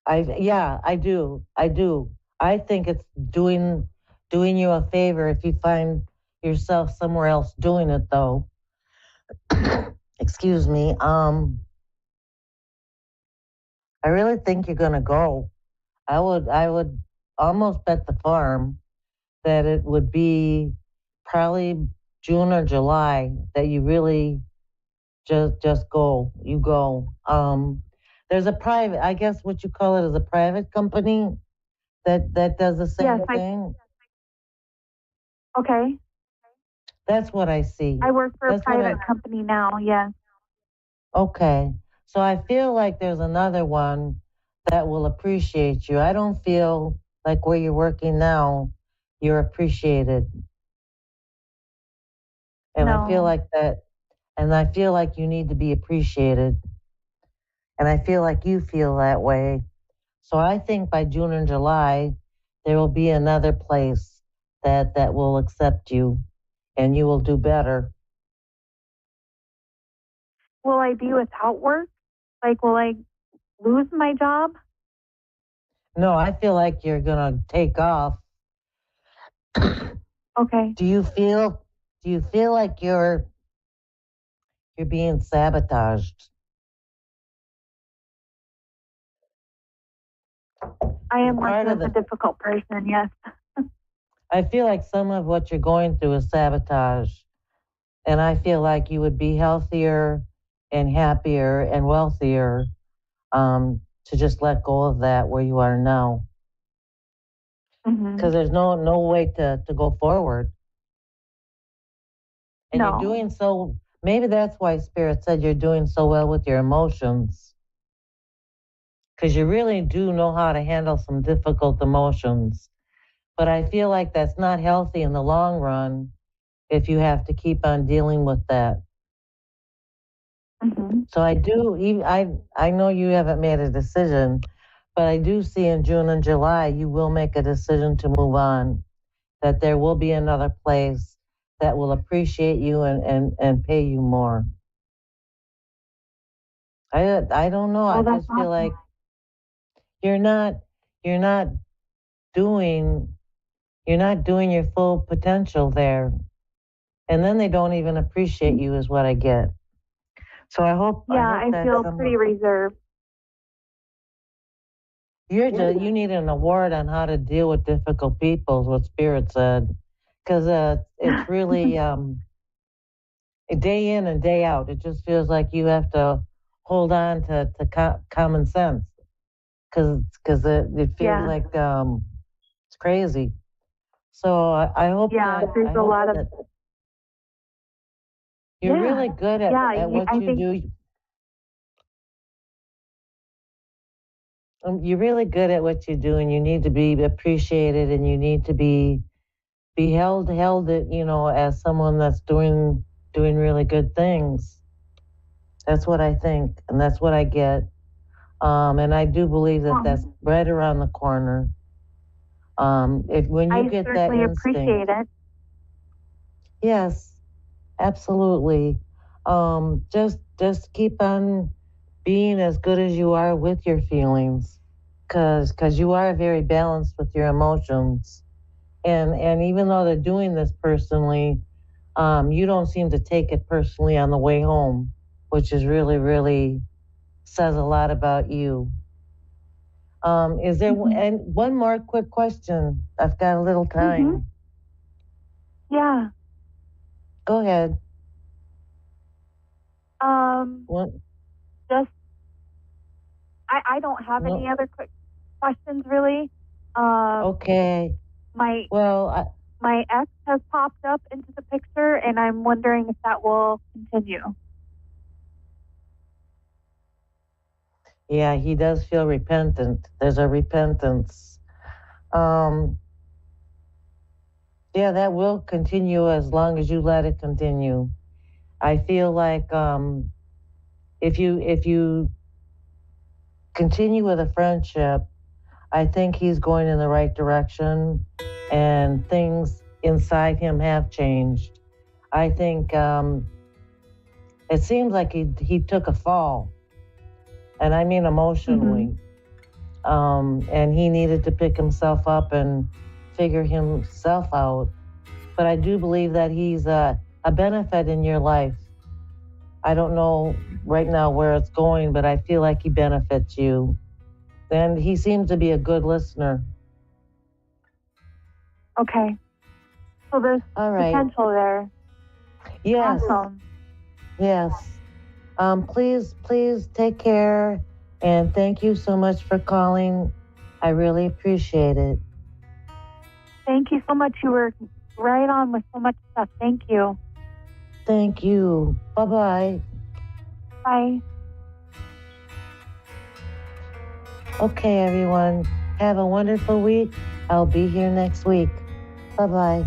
I do. I think it's doing you a favor if you find yourself somewhere else doing it though. Excuse me. I really think you're gonna go. I would almost bet the farm that it would be probably June or July that you really just go. You go. There's a private, I guess what you call it is a private company that does the same thing. Okay. That's what I see. I work for a private company now, yes. Okay. So I feel like there's another one that will appreciate you. I don't feel like where you're working now, you're appreciated. And I feel like that, and I feel like you need to be appreciated. And I feel like you feel that way. So I think by June and July, there will be another place that will accept you and you will do better. Will I be without work? Like, will I lose my job? No, I feel like you're going to take off. Okay. Do you feel like you're being sabotaged? I am working with a difficult person, yes. I feel like some of what you're going through is sabotage. And I feel like you would be healthier and happier and wealthier to just let go of that where you are now. Because there's no way to go forward. And you're doing so, maybe that's why Spirit said you're doing so well with your emotions. Because you really do know how to handle some difficult emotions. But I feel like that's not healthy in the long run if you have to keep on dealing with that. So I know you haven't made a decision, but I do see in June and July you will make a decision to move on, that there will be another place that will appreciate you and pay you more. I don't know. I that's just feel awesome. like you're not doing your full potential there. And then they don't even appreciate you is what I get. So I hope I that's feel someone, pretty reserved. you need an award on how to deal with difficult people, is what Spirit said. Because it's really day in and day out. It just feels like you have to hold on to common sense. Because it feels like it's crazy. So I hope that There's a lot of. that you're really good at what I you think. do. You're really good at what you do, and you need to be appreciated, and you need to be held, as someone that's doing really good things. That's what I think, and that's what I get. And I do believe that that's right around the corner. When you get that certainly instinct, appreciate it. yes, absolutely. Just keep on being as good as you are with your feelings, because you are very balanced with your emotions, and even though they're doing this personally, you don't seem to take it personally on the way home, which is really, really says a lot about you. Is there and one more quick question? I've got a little time. Yeah. Go ahead. Just I don't have any other quick questions really. Okay. My ex has popped up into the picture, and I'm wondering if that will continue. Yeah, he does feel repentant. There's a repentance. Yeah, that will continue as long as you let it continue. I feel like if you continue with a friendship, I think he's going in the right direction, and things inside him have changed. I think it seems like he took a fall, and I mean emotionally. And he needed to pick himself up and figure himself out. But I do believe that he's a benefit in your life. I don't know right now where it's going, but I feel like he benefits you. And he seems to be a good listener. Okay. So there's potential there. Yes. Awesome. Yes. Please take care. And thank you so much for calling. I really appreciate it. Thank you so much. You were right on with so much stuff. Thank you. Thank you. Bye-bye. Bye. Okay, everyone. Have a wonderful week. I'll be here next week. Bye-bye.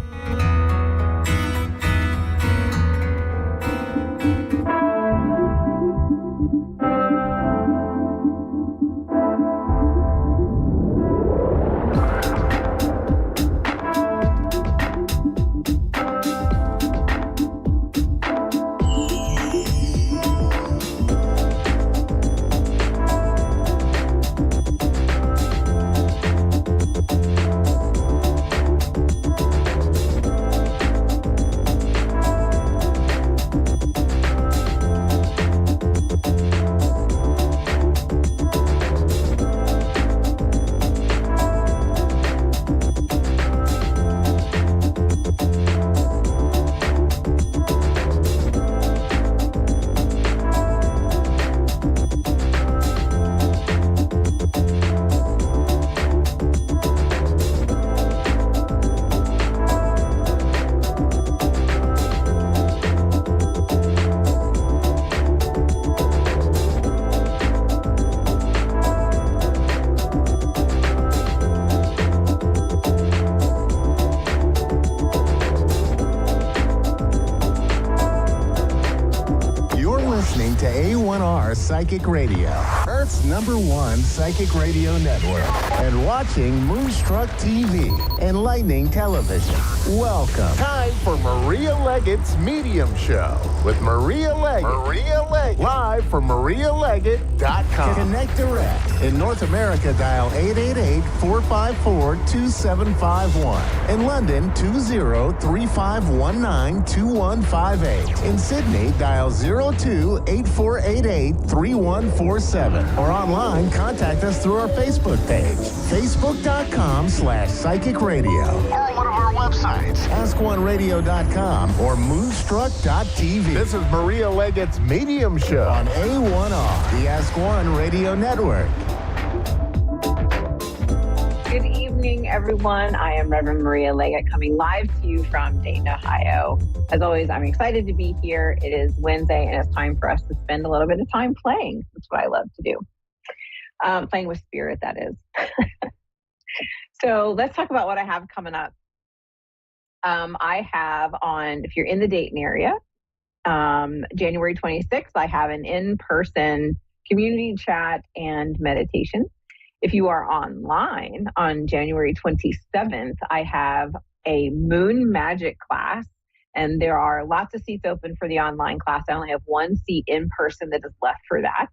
To A1R Psychic Radio, Earth Earth's #1 psychic radio network, and watching Moonstruck TV, enlightening television. Welcome. Time for Maria Leggett's Medium Show with Maria Leggett. Live from MariaLeggett.com. Connect direct. In North America, dial 888-454-2751. In London, 20-3519-2158. In Sydney, dial 02-8488-3147. Or online, contact us through our Facebook page, facebook.com/psychic radio. Or one of our websites, ask1radio.com or moonstruck.tv. This is Maria Leggett's Medium Show on A1R, the Ask One Radio Network. Good evening, everyone. I am Reverend Maria Leggett coming live to you from Dayton, Ohio. As always, I'm excited to be here. It is Wednesday, and it's time for us to spend a little bit of time playing. That's what I love to do. Playing with spirit, that is. So let's talk about what I have coming up. I have on, if you're in the Dayton area, January 26th, I have an in-person community chat and meditation. If you are online on January 27th, I have a moon magic class, and there are lots of seats open for the online class. I only have one seat in person that is left for that.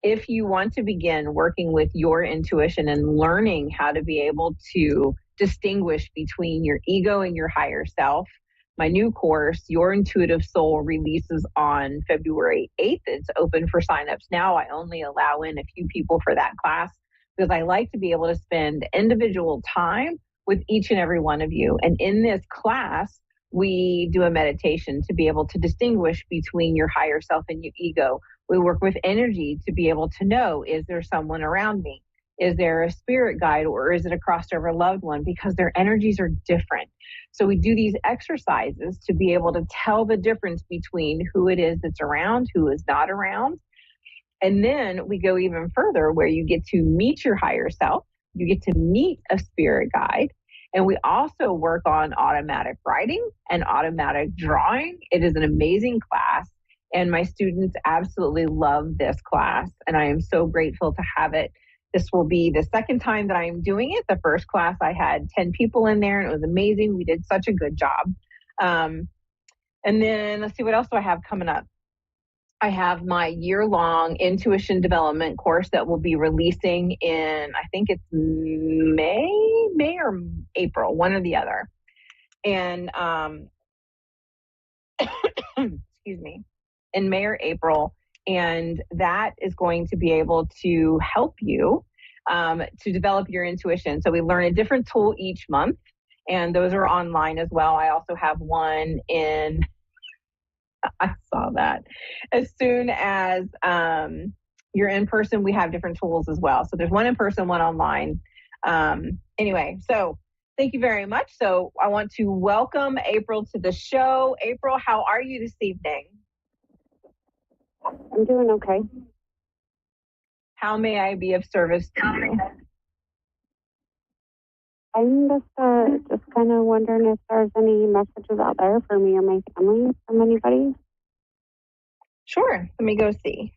If you want to begin working with your intuition and learning how to be able to distinguish between your ego and your higher self, my new course, Your Intuitive Soul, releases on February 8th. It's open for signups now. I only allow in a few people for that class because I like to be able to spend individual time with each and every one of you. And in this class, we do a meditation to be able to distinguish between your higher self and your ego. We work with energy to be able to know, is there someone around me? Is there a spirit guide, or is it a crossover loved one? Because their energies are different. So we do these exercises to be able to tell the difference between who it is that's around, who is not around. And then we go even further where you get to meet your higher self. You get to meet a spirit guide. And we also work on automatic writing and automatic drawing. It is an amazing class. And my students absolutely love this class. And I am so grateful to have it. This will be the second time that I am doing it. The first class, I had 10 people in there, and it was amazing. We did such a good job. And then let's see, what else do I have coming up? I have my year-long intuition development course that will be releasing in, I think it's May or April, one or the other. And excuse me, in May or April. And that is going to be able to help you to develop your intuition. So we learn a different tool each month, and those are online as well. I also have one in, I saw that. As soon as you're in person, we have different tools as well. So there's one in person, one online. Anyway, so thank you very much. So I want to welcome April to the show. April, how are you this evening? I'm doing okay. How may I be of service to you? I'm just kind of wondering if there's any messages out there for me or my family from anybody. Sure. Let me go see.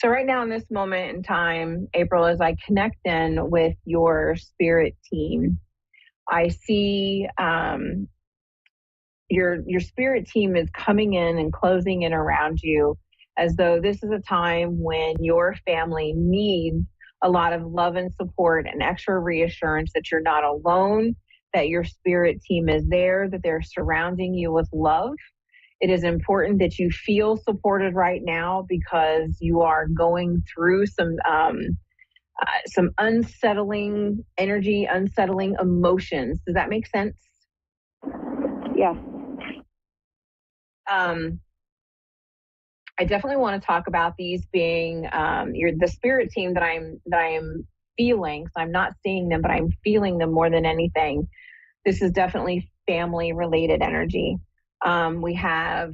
So right now in this moment in time, April, as I connect in with your spirit team, I see your spirit team is coming in and closing in around you as though this is a time when your family needs a lot of love and support and extra reassurance that you're not alone, that your spirit team is there, that they're surrounding you with love. It is important that you feel supported right now because you are going through some unsettling energy, unsettling emotions. Does that make sense? Yes. I definitely want to talk about these being the spirit team that I am feeling. So I'm not seeing them, but I'm feeling them more than anything. This is definitely family related energy. We have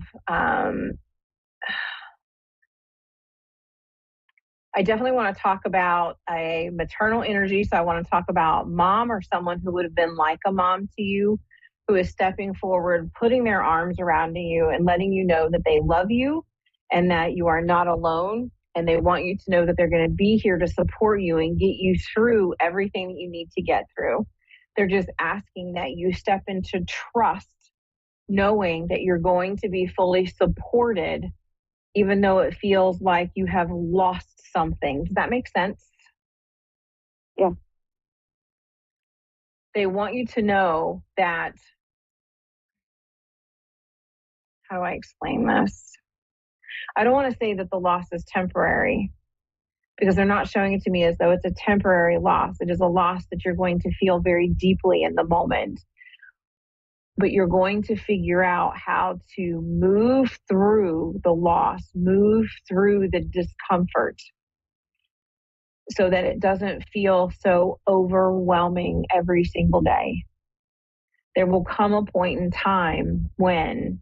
I definitely want to talk about a maternal energy. So I want to talk about mom or someone who would have been like a mom to you, who is stepping forward, putting their arms around you and letting you know that they love you and that you are not alone. And they want you to know that they're going to be here to support you and get you through everything that you need to get through. They're just asking that you step into trust, knowing that you're going to be fully supported, even though it feels like you have lost something. Does that make sense? Yeah. They want you to know that, how do I explain this? I don't want to say that the loss is temporary, because they're not showing it to me as though it's a temporary loss. It is a loss that you're going to feel very deeply in the moment. But you're going to figure out how to move through the loss, move through the discomfort, so that it doesn't feel so overwhelming every single day. There will come a point in time when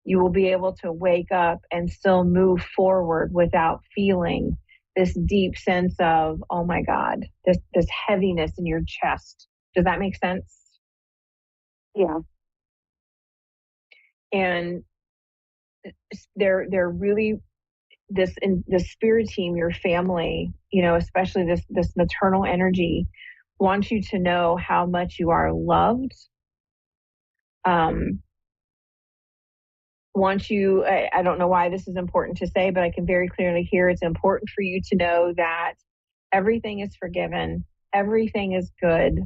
you will be able to wake up and still move forward without feeling this deep sense of, oh my God, this heaviness in your chest. Does that make sense? Yeah. And they're really, this in the spirit team, your family, especially this maternal energy, wants you to know how much you are loved. Want you, I don't know why this is important to say, but I can very clearly hear it's important for you to know that everything is forgiven, everything is good.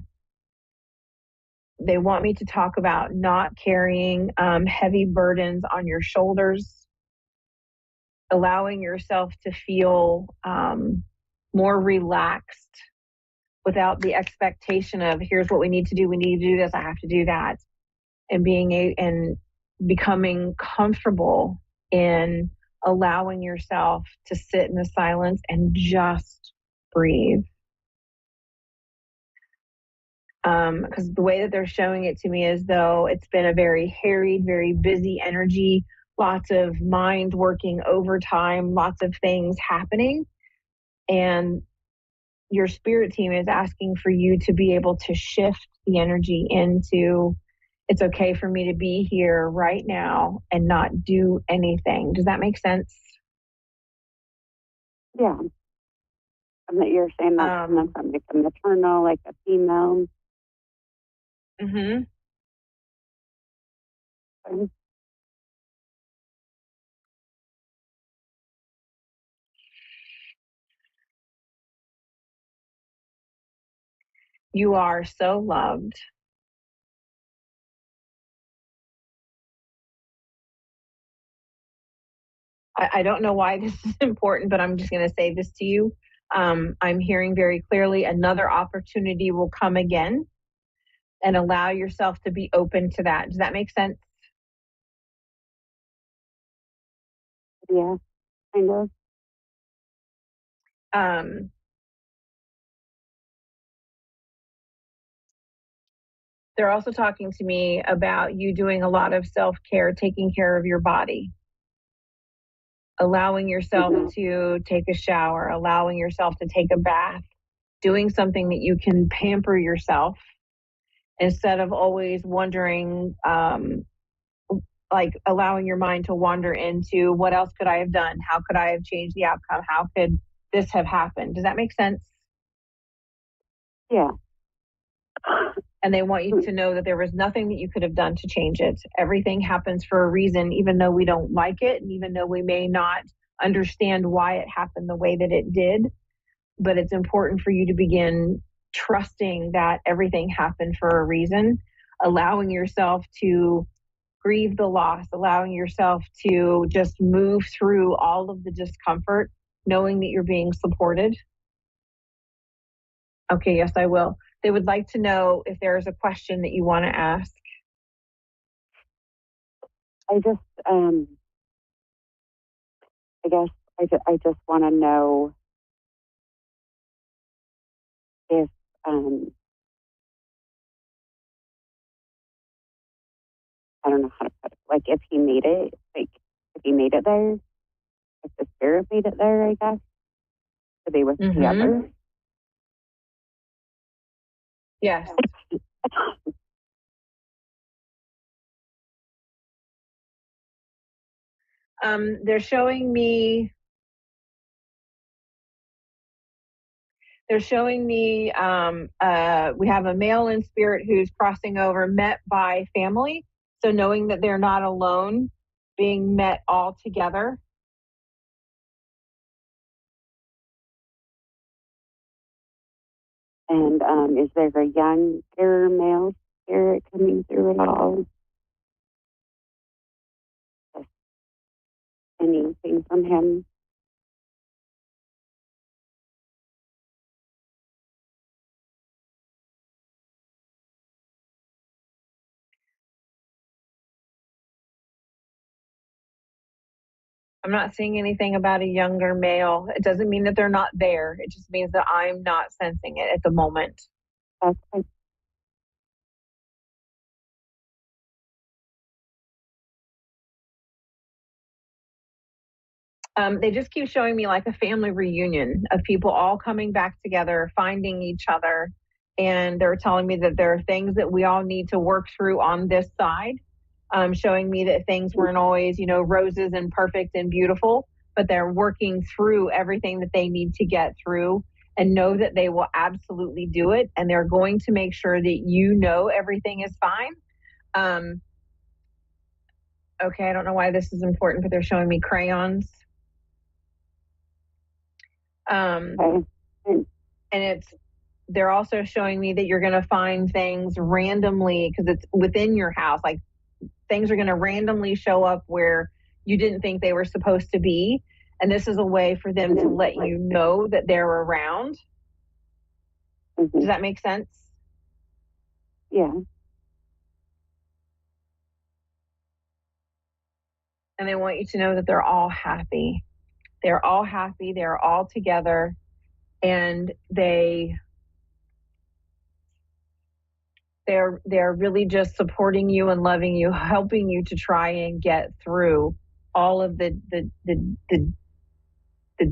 They want me to talk about not carrying heavy burdens on your shoulders, allowing yourself to feel more relaxed without the expectation of, here's what we need to do. We need to do this. I have to do that. And becoming comfortable in allowing yourself to sit in the silence and just breathe. Because the way that they're showing it to me is though it's been a very harried, very busy energy, lots of mind working overtime, lots of things happening. And your spirit team is asking for you to be able to shift the energy into, it's okay for me to be here right now and not do anything. Does that make sense? Yeah. And that you're saying that's coming from like a maternal, like a female. Mm-hmm. Okay. You are so loved. I don't know why this is important, but I'm just going to say this to you. I'm hearing very clearly another opportunity will come again, and allow yourself to be open to that. Does that make sense? Yeah, kind of. They're also talking to me about you doing a lot of self-care, taking care of your body, allowing yourself to take a shower, allowing yourself to take a bath, doing something that you can pamper yourself instead of always wondering, like allowing your mind to wander into what else could I have done? How could I have changed the outcome? How could this have happened? Does that make sense? Yeah. And they want you to know that there was nothing that you could have done to change it. Everything happens for a reason, even though we don't like it, and even though we may not understand why it happened the way that it did. But it's important for you to begin trusting that everything happened for a reason, allowing yourself to grieve the loss, allowing yourself to just move through all of the discomfort, knowing that you're being supported. Okay, yes, I will. They would like to know if there's a question that you want to ask. I just, I guess I just want to know if, I don't know how to put it, like if he made it, like if he made it there, if the spirit made it there, I guess. to be with the Mm-hmm. other. Yes. They're showing me we have a male in spirit who's crossing over, met by family. So knowing that they're not alone, being met all together. And is there a younger male spirit coming through at all? Just anything from him? I'm not seeing anything about a younger male. It doesn't mean that they're not there. It just means that I'm not sensing it at the moment. Okay. They just keep showing me like a family reunion of people all coming back together, finding each other. And they're telling me that there are things that we all need to work through on this side, showing me that things weren't always, roses and perfect and beautiful, but they're working through everything that they need to get through and know that they will absolutely do it. And they're going to make sure that everything is fine. Okay, I don't know why this is important, but they're showing me crayons. And they're also showing me that you're going to find things randomly because it's within your house. Like things are going to randomly show up where you didn't think they were supposed to be. And this is a way for them to let you know that they're around. Mm-hmm. Does that make sense? Yeah. And they want you to know that they're all happy. They're all happy. They're all together. And they're really just supporting you and loving you, helping you to try and get through all of the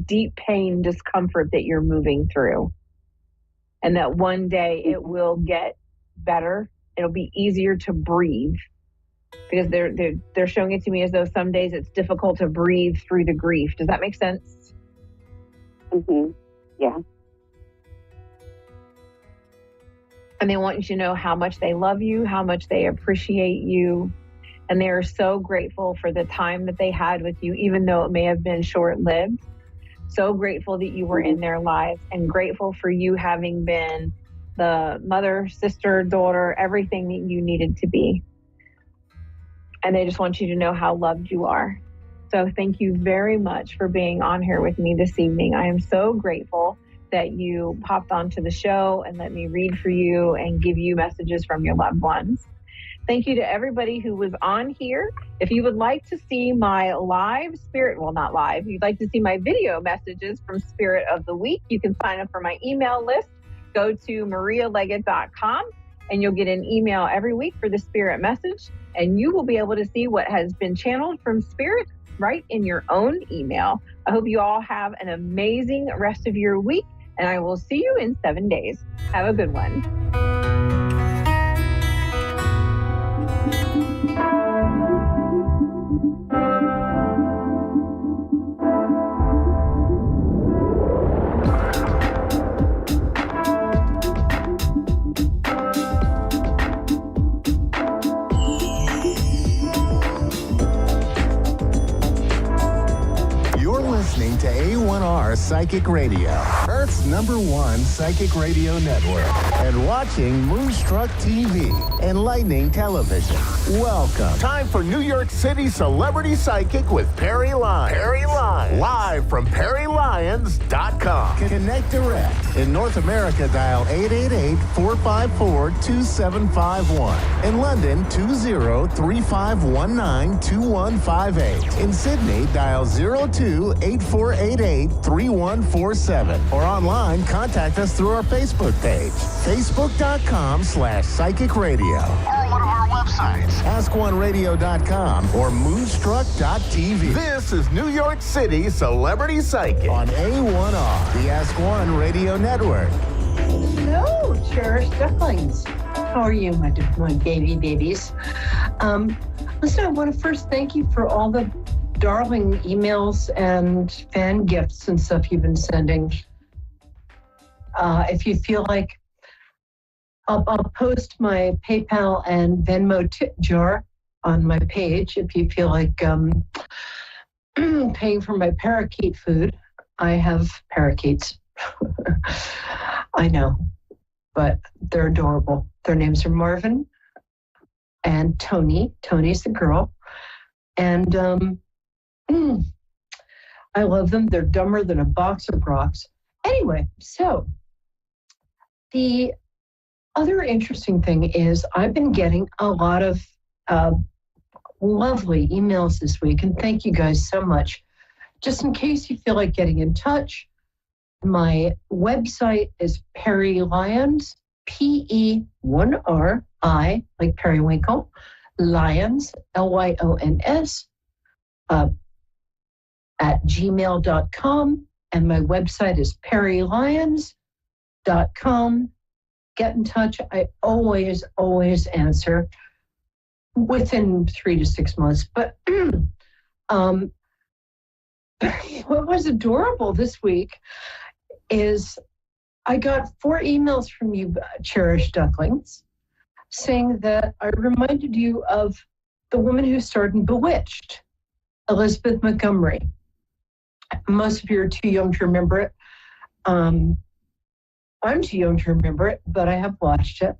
deep pain, discomfort that you're moving through. And that one day it will get better. It'll be easier to breathe. Because they're showing it to me as though some days it's difficult to breathe through the grief. Does that make sense? Mm-hmm. Yeah. And they want you to know how much they love you, how much they appreciate you. And they are so grateful for the time that they had with you, even though it may have been short-lived. So grateful that you were in their lives and grateful for you having been the mother, sister, daughter, everything that you needed to be. And they just want you to know how loved you are. So thank you very much for being on here with me this evening. I am so grateful that you popped onto the show and let me read for you and give you messages from your loved ones. Thank you to everybody who was on here. If you would like to see my live spirit, well, not live, you'd like to see my video messages from Spirit of the Week, you can sign up for my email list. Go to marialeggett.com and you'll get an email every week for the Spirit message. And you will be able to see what has been channeled from Spirit right in your own email. I hope you all have an amazing rest of your week, and I will see you in 7 days. Have a good one. Listening to A1R Psychic Radio, Earth's #1 psychic radio network, and watching Moonstruck TV, Enlightening Television. Welcome. Time for New York City Celebrity Psychic with Perry Lyons. Perry Lyons. Live from PerryLyons.com. Connect direct. In North America, dial 888-454-2751. In London, 20-3519-2158. In Sydney, dial 02-8488-3147 or online online, contact us through our Facebook page, facebook.com/Psychic Radio. Or one of our websites, askoneradio.com or moonstruck.tv. This is New York City Celebrity Psychic on A1R, the Ask One Radio Network. Hello, cherished ducklings. How are you, my babies? Listen, I want to first thank you for all the darling emails and fan gifts and stuff you've been sending. If you feel like, I'll post my PayPal and Venmo tip jar on my page if you feel like paying for my parakeet food. I have parakeets. I know, but they're adorable. Their names are Marvin and Tony. Tony's the girl. And I love them. They're dumber than a box of rocks. Anyway, so the other interesting thing is I've been getting a lot of lovely emails this week, and thank you guys so much. Just in case you feel like getting in touch, my website is Perry Lyons, P-E-1-R-I, like periwinkle, Lyons, Lyons, at gmail.com. And my website is perrylyons.com. Get in touch. I always answer within 3 to 6 months. But what was adorable this week is I got 4 emails from you, cherished ducklings, saying that I reminded you of the woman who starred in Bewitched, Elizabeth Montgomery. Most of you are too young to remember it. I'm too young to remember it, but I have watched it.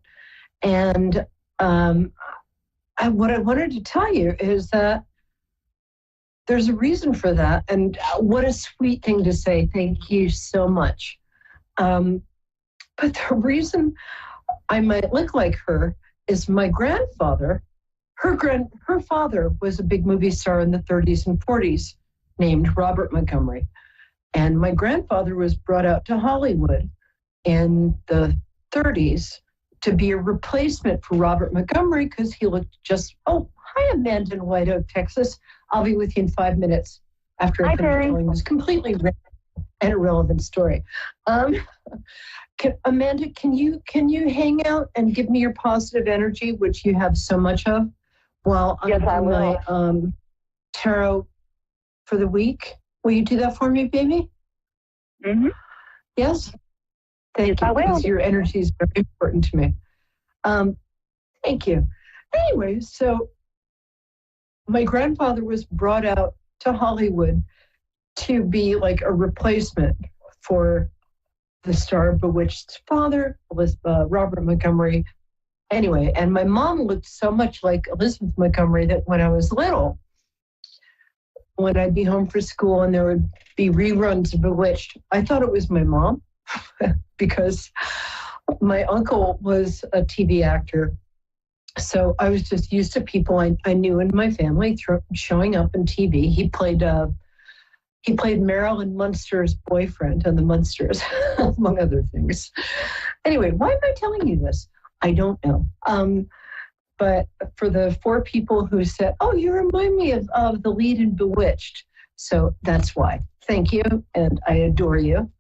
And what I wanted to tell you is that there's a reason for that. And what a sweet thing to say. Thank you so much. But the reason I might look like her is my grandfather. Her father was a big movie star in the 30s and 40s named Robert Montgomery. And my grandfather was brought out to Hollywood in the 30s to be a replacement for Robert Montgomery because he looked just, hi, Amanda in White Oak, Texas. I'll be with you in 5 minutes after I finish telling this completely random and irrelevant story. Amanda, can you hang out and give me your positive energy, which you have so much of, while I do my tarot for the week? Will you do that for me, baby? Mm-hmm. Yes? Thank you, because your energy is very important to me. Thank you. Anyway, so my grandfather was brought out to Hollywood to be like a replacement for the star Bewitched's father, Robert Montgomery. Anyway, and my mom looked so much like Elizabeth Montgomery that when I was little, when I'd be home for school and there would be reruns of Bewitched, I thought it was my mom because my uncle was a TV actor. So I was just used to people I knew in my family showing up in TV. He played Marilyn Munster's boyfriend on the Munsters, among other things. Anyway, why am I telling you this? I don't know. But for the 4 people who said, you remind me of the lead in Bewitched. So that's why. Thank you, and I adore you.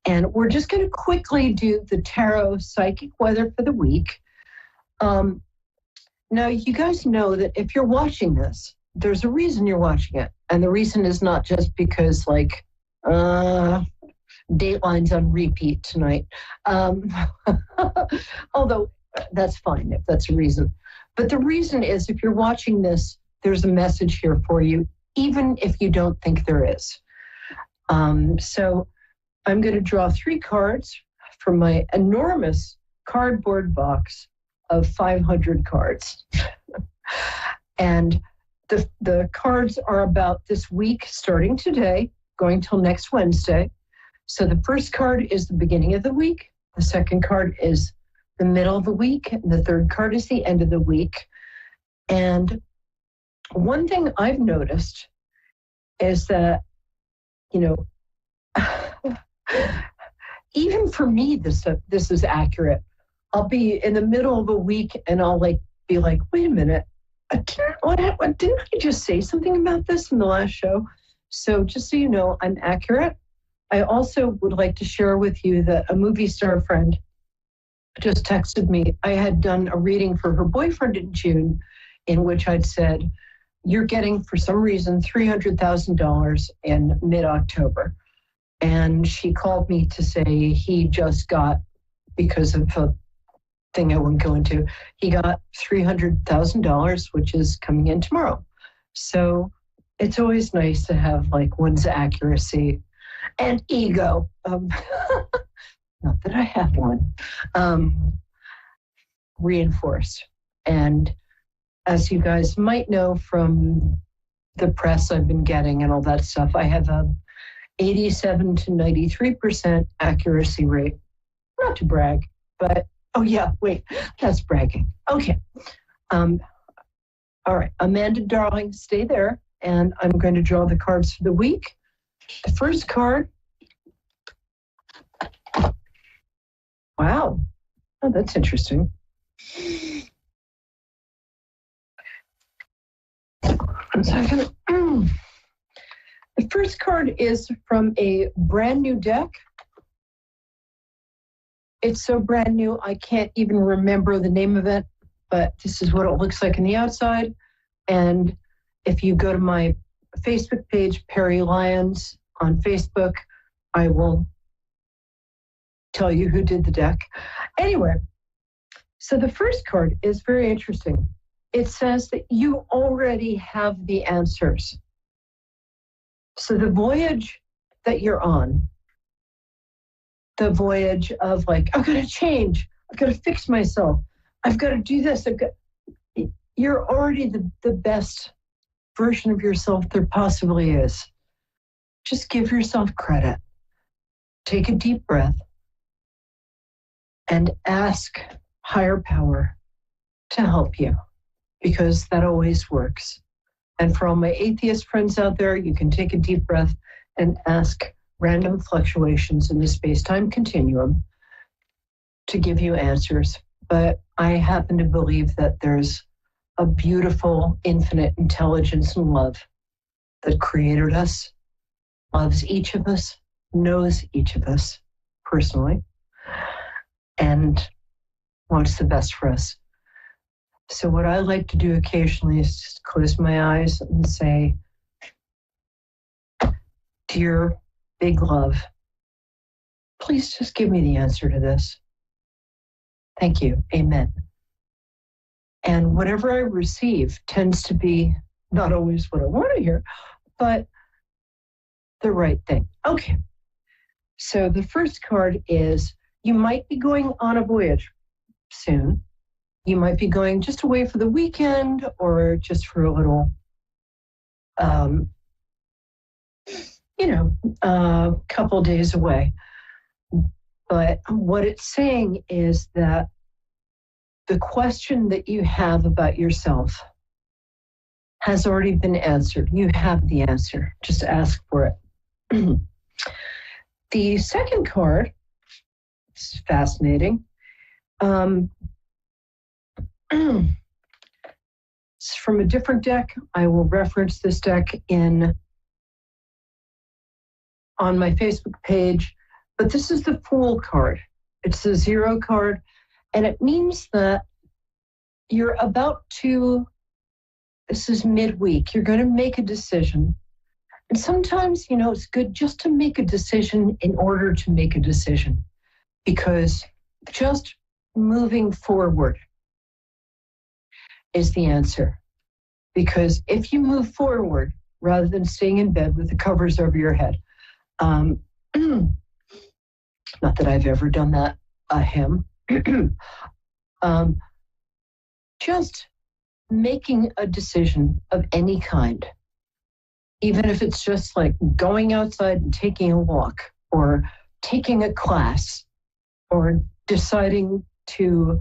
And we're just going to quickly do the tarot psychic weather for the week. Now, you guys know that if you're watching this, there's a reason you're watching it. And the reason is not just because, Dateline's on repeat tonight. Although that's fine if that's a reason. But the reason is if you're watching this, there's a message here for you, even if you don't think there is. So I'm going to draw 3 cards from my enormous cardboard box of 500 cards. And the cards are about this week, starting today, going till next Wednesday. So the first card is the beginning of the week. The second card is the middle of the week. And the third card is the end of the week. And one thing I've noticed is that, even for me, this is accurate. I'll be in the middle of a week and I'll be like, wait a minute, didn't I just say something about this in the last show? So just so you know, I'm accurate. I also would like to share with you that a movie star friend just texted me. I had done a reading for her boyfriend in June, in which I'd said, you're getting, for some reason, $300,000 in mid-October. And she called me to say he just got, because of a thing I won't go into, he got $300,000, which is coming in tomorrow. So it's always nice to have one's accuracy and ego. Not that I have one. Reinforced. And as you guys might know from the press I've been getting and all that stuff, I have a 87 to 93% accuracy rate. Not to brag, but, oh yeah, wait, that's bragging. Okay. All right, Amanda, darling, stay there. And I'm going to draw the cards for the week. The first card. Wow. Oh, that's interesting. The first card is from a brand new deck. It's so brand new, I can't even remember the name of it, but this is what it looks like on the outside. And if you go to my Facebook page, Perry Lyons on Facebook, I will tell you who did the deck. Anyway, so the first card is very interesting. It says that you already have the answers. So the voyage that you're on, the voyage of I've got to change, I've got to fix myself, I've got to do this, you're already the best version of yourself there possibly is. Just give yourself credit. Take a deep breath and ask higher power to help you, because that always works. And for all my atheist friends out there, you can take a deep breath and ask random fluctuations in the space-time continuum to give you answers. But I happen to believe that there's a beautiful, infinite intelligence and love that created us, loves each of us, knows each of us personally, and wants the best for us. So what I like to do occasionally is just close my eyes and say, dear big love, please just give me the answer to this. Thank you. Amen. And whatever I receive tends to be not always what I want to hear, but the right thing. Okay. So the first card is, you might be going on a voyage soon. You might be going just away for the weekend or just for a little, couple days away. But what it's saying is that the question that you have about yourself has already been answered. You have the answer. Just ask for it. The second card is fascinating. It's from a different deck. I will reference this deck on my Facebook page, but this is the Fool card. It's a 0 card, and it means that you're about to, this is midweek, you're going to make a decision. And sometimes, it's good just to make a decision in order to make a decision, because just moving forward is the answer. Because if you move forward rather than staying in bed with the covers over your head, not that I've ever done that, him, just making a decision of any kind, even if it's just like going outside and taking a walk, or taking a class, or deciding to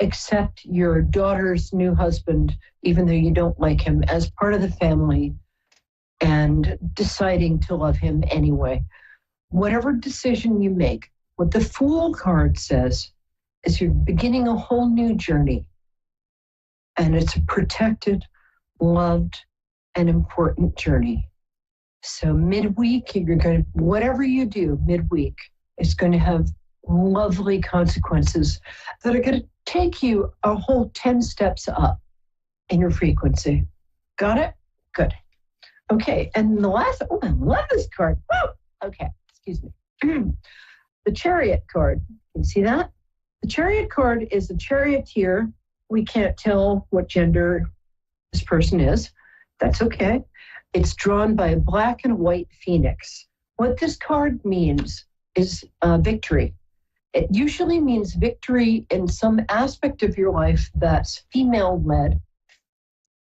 accept your daughter's new husband, even though you don't like him, as part of the family, and deciding to love him anyway. Whatever decision you make, What the Fool card says is you're beginning a whole new journey. And it's a protected, loved, and important journey. So midweek, you're going to, whatever you do midweek, it's going to have lovely consequences that are going to take you a whole 10 steps up in your frequency. Got it? Good. Okay, and the last, oh, I love this card. Woo! Okay, excuse me. The Chariot card. Can you see that? The Chariot card is a charioteer. We can't tell what gender this person is. That's okay. It's drawn by a black and white phoenix. What this card means is victory. It usually means victory in some aspect of your life that's female-led.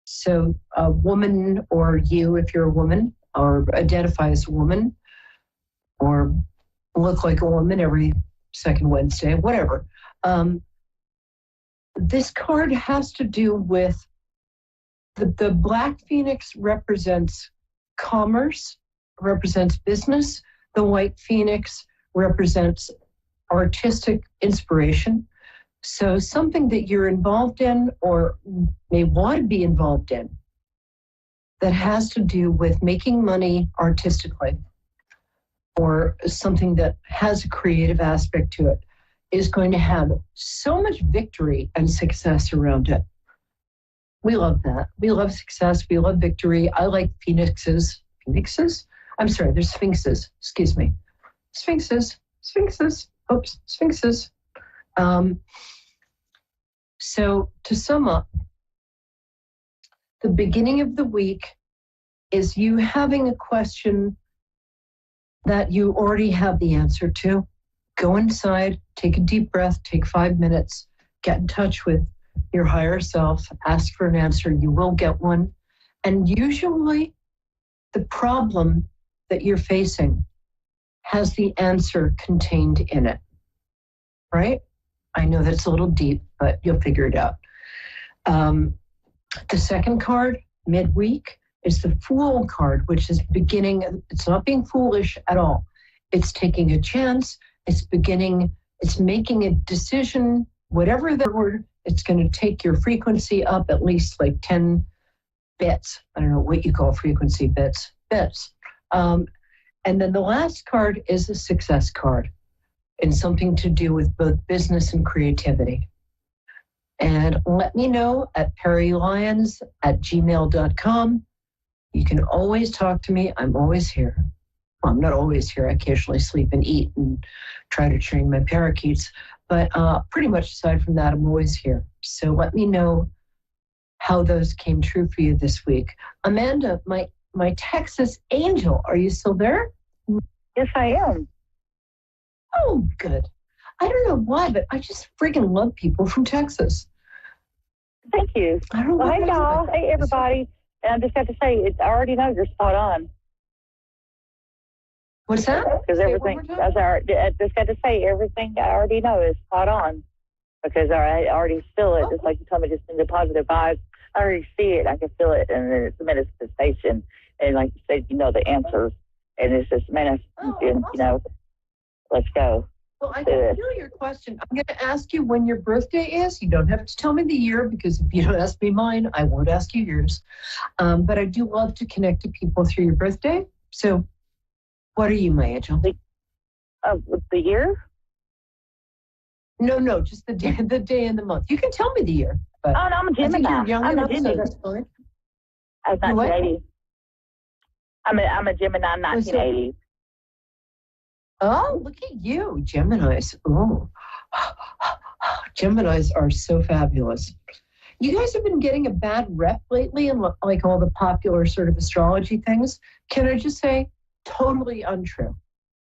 So a woman, or you, if you're a woman, or identify as a woman, or look like a woman every second Wednesday, whatever. This card has to do with the Black Phoenix represents commerce, represents business. The White Phoenix represents artistic inspiration. So something that you're involved in or may want to be involved in that has to do with making money artistically, or something that has a creative aspect to it, is going to have so much victory and success around it. We love that. We love success. We love victory. I like phoenixes. Phoenixes? I'm sorry, there's sphinxes. Excuse me. Sphinxes. Sphinxes. Oops, sphinxes. So to sum up, the beginning of the week is you having a question that you already have the answer to. Go inside, take a deep breath, take 5 minutes, get in touch with your higher self, ask for an answer, you will get one. And usually the problem that you're facing has the answer contained in it, right? I know that's a little deep, but you'll figure it out. The second card, midweek, is the Fool card, which is beginning. It's not being foolish at all. It's taking a chance. It's beginning. It's making a decision, whatever the word, it's going to take your frequency up at least like 10 bits. I don't know what you call frequency bits. And then the last card is a success card, and something to do with both business and creativity. And let me know at perrylyons@gmail.com. You can always talk to me. I'm always here. Well, I'm not always here. I occasionally sleep and eat and try to train my parakeets. But pretty much aside from that, I'm always here. So let me know how those came true for you this week. Amanda, my Texas angel, are you still there? Yes, I am. Oh, good. I don't know why, but I just friggin' love people from Texas. Thank you. I don't know Well, what hey, it is y'all. about Hey, everybody. And I just got to say, I already know you're spot on. What's that? Because everything, I just got to say, everything I already know is spot on. Because I already feel it, just like you told me, just in the positive vibes. I already see it. I can feel it. And then it's a manifestation. And like you said, you know the answers. And it's just manifestation, you know, let's go. Well, I can hear your question. I'm going to ask you when your birthday is. You don't have to tell me the year, because if you don't ask me mine, I won't ask you yours. But I do love to connect to people through your birthday. So what are you, my angel? The year? No, just the day and the month. You can tell me the year. But oh, no, I'm a Gemini. I think you're young I'm enough, a Gemini. so that's fine. I'm 1980. I'm a Gemini 1980. Oh, look at you, Geminis. Oh, Geminis are so fabulous. You guys have been getting a bad rep lately in like all the popular sort of astrology things. Can I just say, totally untrue.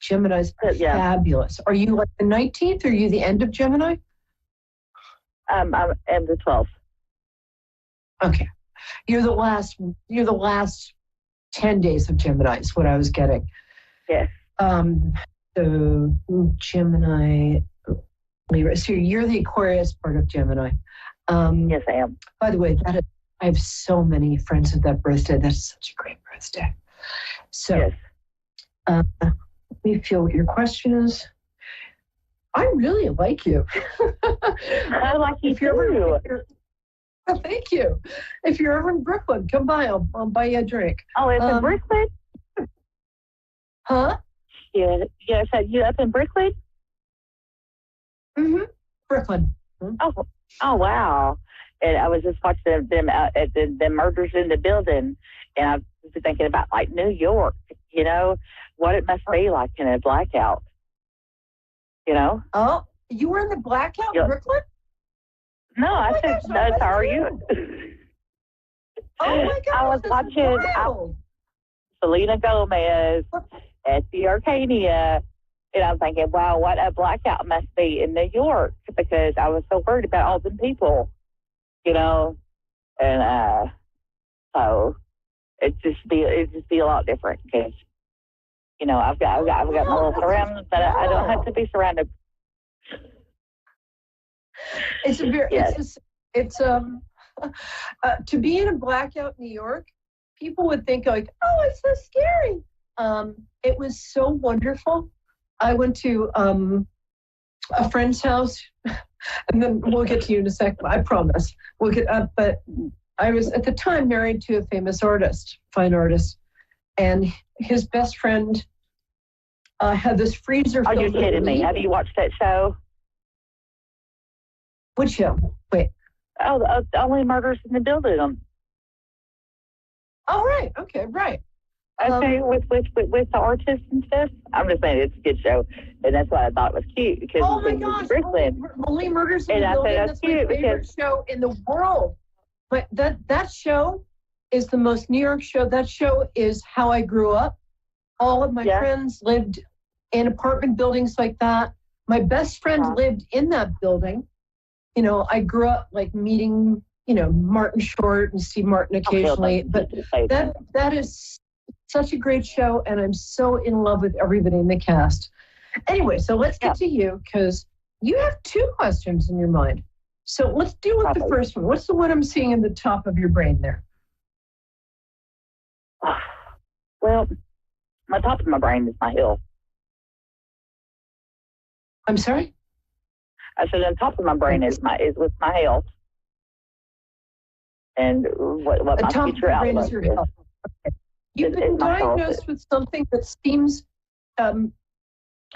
Geminis are fabulous. Are you like the 19th? Or are you the end of Gemini? I'm the 12th. Okay. You're the last 10 days of Gemini is what I was getting. Yes. So Gemini, Libra. So you're the Aquarius part of Gemini. Yes, I am. By the way, I have so many friends with that birthday. That's such a great birthday. So yes. Let me feel what your question is. I really like you. I like you too. Thank you. If you're ever in Brooklyn, come by. I'll buy you a drink. Oh, it's in Brooklyn? Huh? Yeah, so you up in Brooklyn? Mm-hmm. Brooklyn. Mm-hmm. Oh, wow. And I was just watching them at the murders in the building, and I was thinking about like New York, you know, what it must be like in a blackout, you know? Oh, you were in the blackout in Brooklyn? No, I said, no, are you? Oh my gosh, I was watching Selena Gomez at the Arcadia, and I'm thinking, wow, what a blackout must be in New York, because I was so worried about all the people, you know, and so it'd just be a lot different because, you know, I've got my little surroundings, but I don't have to be surrounded. It's to be in a blackout in New York, people would think like, oh, it's so scary. It was so wonderful. I went to a friend's house, and then we'll get to you in a second. I promise. We'll get up, but I was at the time married to a famous artist, fine artist, and his best friend had this freezer. Are you kidding me? Have you watched that show? Which show? Wait. Oh, the Only Murders in the Building. Oh, right. Okay, right. Okay, with the artists and stuff. I'm just saying it's a good show, and that's why I thought it was cute because oh my gosh, Only Murders in the Building. That's my favorite show in the world. But that show is the most New York show. That show is how I grew up. All of my friends lived in apartment buildings like that. My best friend lived in that building. You know, I grew up like meeting, you know, Martin Short and Steve Martin occasionally. But that is such a great show, and I'm so in love with everybody in the cast. Anyway, so let's get to you, because you have 2 questions in your mind. So let's deal with the first one. What's the one I'm seeing in the top of your brain there? Well, my top of my brain is my health. I'm sorry? I said on top of my brain is with my health. And what my future outlook is. Okay. You've been diagnosed with something that seems,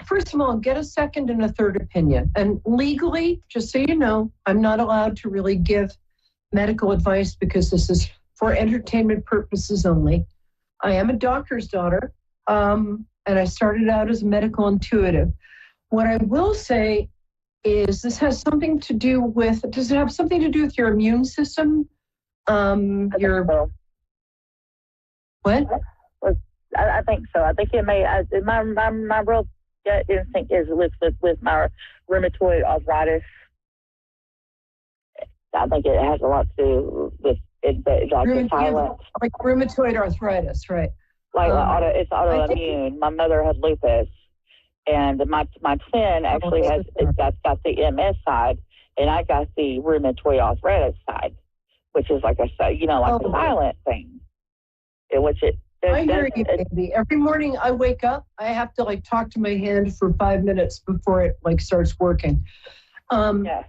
first of all, get a second and a third opinion. And legally, just so you know, I'm not allowed to really give medical advice because this is for entertainment purposes only. I am a doctor's daughter, and I started out as a medical intuitive. What I will say is this has something to do with, does it have something to do with your immune system? What? I think so. I think it may. My real instinct is with my rheumatoid arthritis. I think it has a lot to do with it, like silence. Like rheumatoid arthritis, right? Like it's autoimmune. My mother had lupus, and my twin actually got the MS side, and I got the rheumatoid arthritis side, which is like a the silent thing. I hear you, baby. Every morning I wake up, I have to like talk to my hand for 5 minutes before it like starts working. Yes.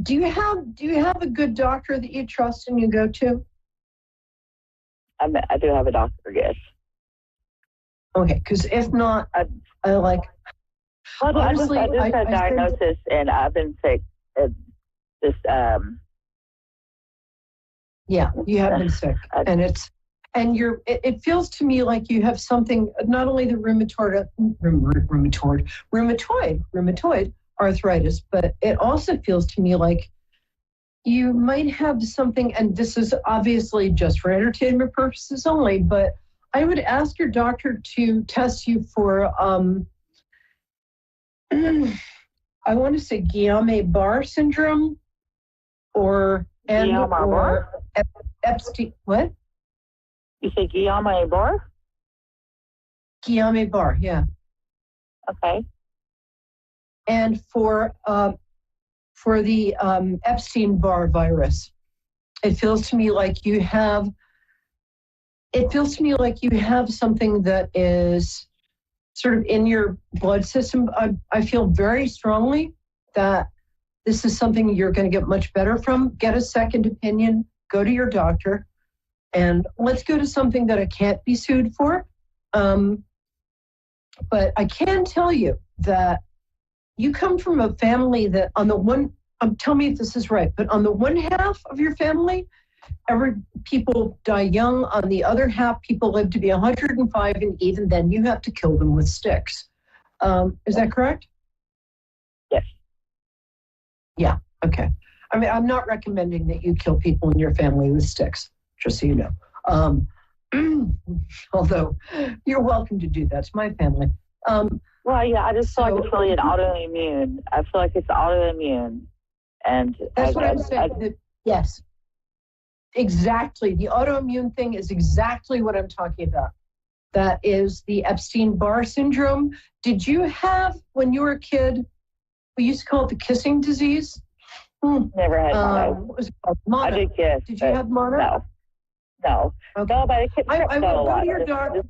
Do you have a good doctor that you trust and you go to? I do have a doctor, yes. Okay, because if not, I like. Well, honestly, I just had a diagnosis, and I've been sick. Yeah, you have been sick, it feels to me like you have something, not only the rheumatoid arthritis, but it also feels to me like you might have something, and this is obviously just for entertainment purposes only, but I would ask your doctor to test you for, I want to say Guillain-Barré syndrome or Epstein. What? You say Guillain-Barré? Guillain-Barré, yeah. Okay. And for the Epstein-Barr virus, it feels to me like you have something that is sort of in your blood system, I feel very strongly that this is something you're going to get much better from. Get a second opinion, go to your doctor, and let's go to something that I can't be sued for. But I can tell you that you come from a family that on the one, tell me if this is right, but on the one half of your family, people die young. On the other half, people live to be 105, and even then you have to kill them with sticks. Is that correct? Yes. Yeah, okay. I mean, I'm not recommending that you kill people in your family with sticks, just so you know. Although you're welcome to do that. It's my family. Well, yeah, I just feel like it's really an autoimmune. I feel like it's autoimmune. And that's what I'm saying. Yes, exactly. The autoimmune thing is exactly what I'm talking about. That is the Epstein-Barr syndrome. Did you have, when you were a kid, we used to call it the kissing disease? Never had mono. What was it called? Mono. I did kiss. Did you have mono? No. Okay. No, but I would go to your doctor.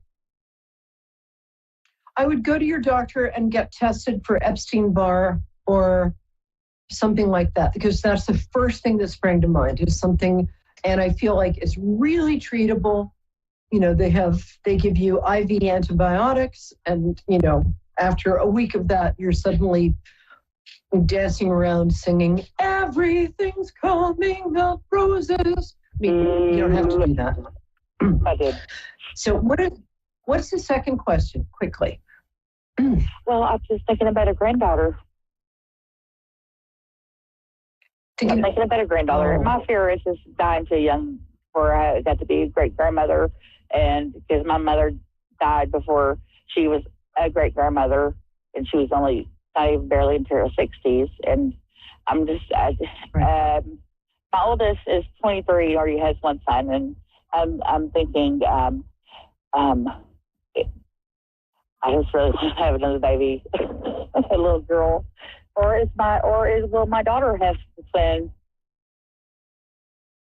I would go to your doctor and get tested for Epstein-Barr or something like that, because that's the first thing that sprang to mind is something, and I feel like it's really treatable. You know, they give you IV antibiotics, and, you know, after a week of that, you're suddenly dancing around singing, "Everything's coming up roses." I mean, you don't have to do that. I did. So what's the second question, quickly? Well, I'm just thinking about a granddaughter. I'm thinking about a granddaughter. Oh. My fear is just dying too young before I got to be a great-grandmother, and because my mother died before she was a great-grandmother, and she was only not even barely into her 60s, and I'm just, my oldest is 23, already has one son, and I'm thinking, I just really want to have another baby, a little girl, will my daughter have the twins?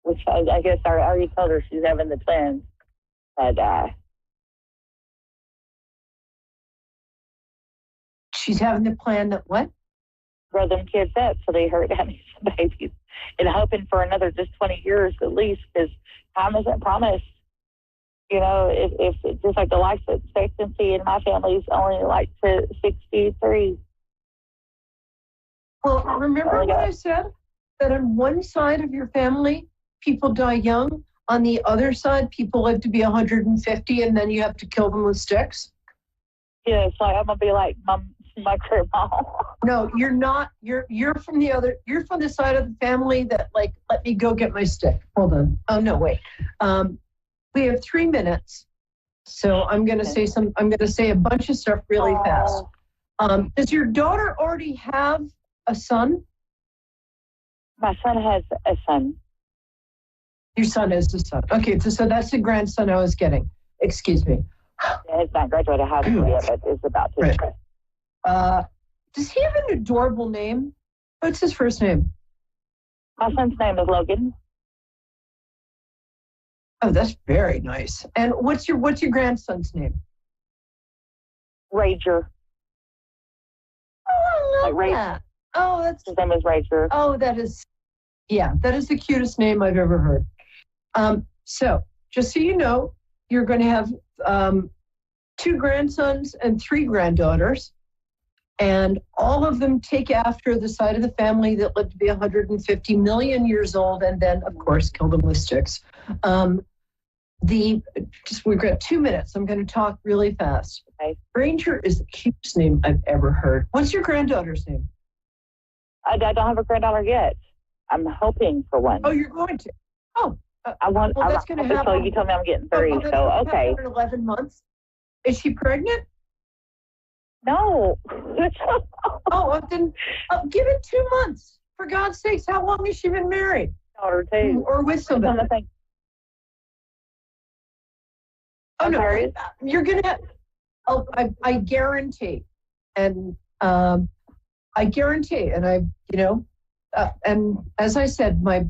Which I guess I already told her she's having the twins, but she's having the plan that what? Grow them kids up so they hurt having some babies, and hoping for another just 20 years at least, because time isn't promised. You know, if just like the life expectancy in my family is only like to 63. Well, remember what I said? That on one side of your family, people die young. On the other side, people live to be 150, and then you have to kill them with sticks. Yeah, it's like I'm gonna be like my grandma. No, you're not. You're from the other. You're from the side of the family that, like, let me go get my stick. Hold on. Oh no, wait. We have 3 minutes, so I'm going to say I'm going to say a bunch of stuff really fast. Does your daughter already have a son? My son has a son. Your son has a son. Okay, so that's the grandson I was getting. Excuse me. He's not graduated high school yet, but is about to. Right. Does he have an adorable name? What's his first name? My son's name is Logan. Oh, that's very nice. And what's your grandson's name? Rager. Oh, I love that. Oh, his name is Rager. Oh, that is the cutest name I've ever heard. So just so you know, you're going to have 2 grandsons and 3 granddaughters, and all of them take after the side of the family that lived to be 150 million years old, and then, of course, kill them with sticks. We've got 2 minutes. I'm going to talk really fast. Okay. Ranger is the cutest name I've ever heard. What's your granddaughter's name? I don't have a granddaughter yet. I'm hoping for one. Oh, you're going to? Oh. I want. Well, that's going to happen. So you told me I'm getting 3. So okay. In 11 months. Is she pregnant? No. Then give it 2 months. For God's sakes, how long has she been married? Or 2. Or with somebody? Oh, no, you're going to have, I guarantee. And I guarantee, and and as I said, my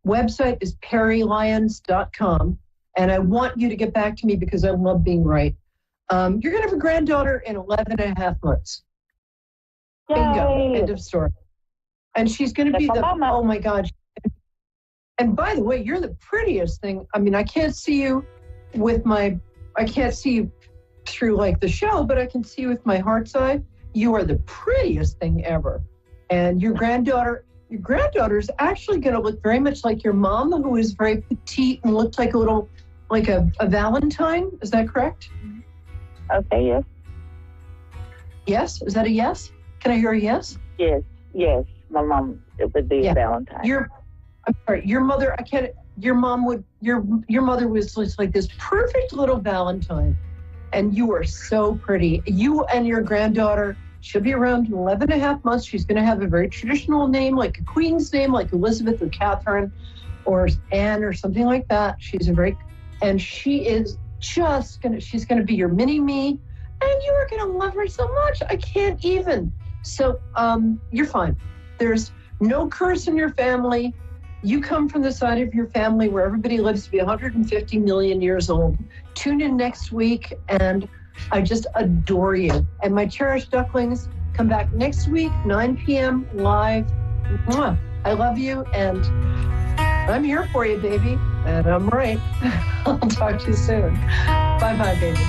website is perrylyons.com, and I want you to get back to me because I love being right. You're going to have a granddaughter in 11 and a half months. Bingo. Yay. End of story. And she's going to be the, oh my God. And by the way, you're the prettiest thing. I mean, I can't see you through like the show, but I can see you with my heart's eye. You are the prettiest thing ever. And your granddaughter's actually going to look very much like your mom, who is very petite and looked like a Valentine. Is that correct? Okay, yes. Yes? Is that a yes? Can I hear a yes? Yes. My mom, it would be Valentine. I'm sorry, your mother, your mother was just like this perfect little Valentine. And you are so pretty. You and your granddaughter, she'll be around 11 and a half months. She's going to have a very traditional name, like a queen's name, like Elizabeth or Catherine or Anne or something like that. She is she's going to be your mini-me, and you are going to love her so much. I can't even. So you're fine. There's no curse in your family. You come from the side of your family where everybody lives to be 150 million years old. Tune in next week, and I just adore you. And my cherished ducklings, come back next week, 9 p.m. live. Mwah. I love you, and I'm here for you, baby. And I'm right. I'll talk to you soon. Bye-bye, baby.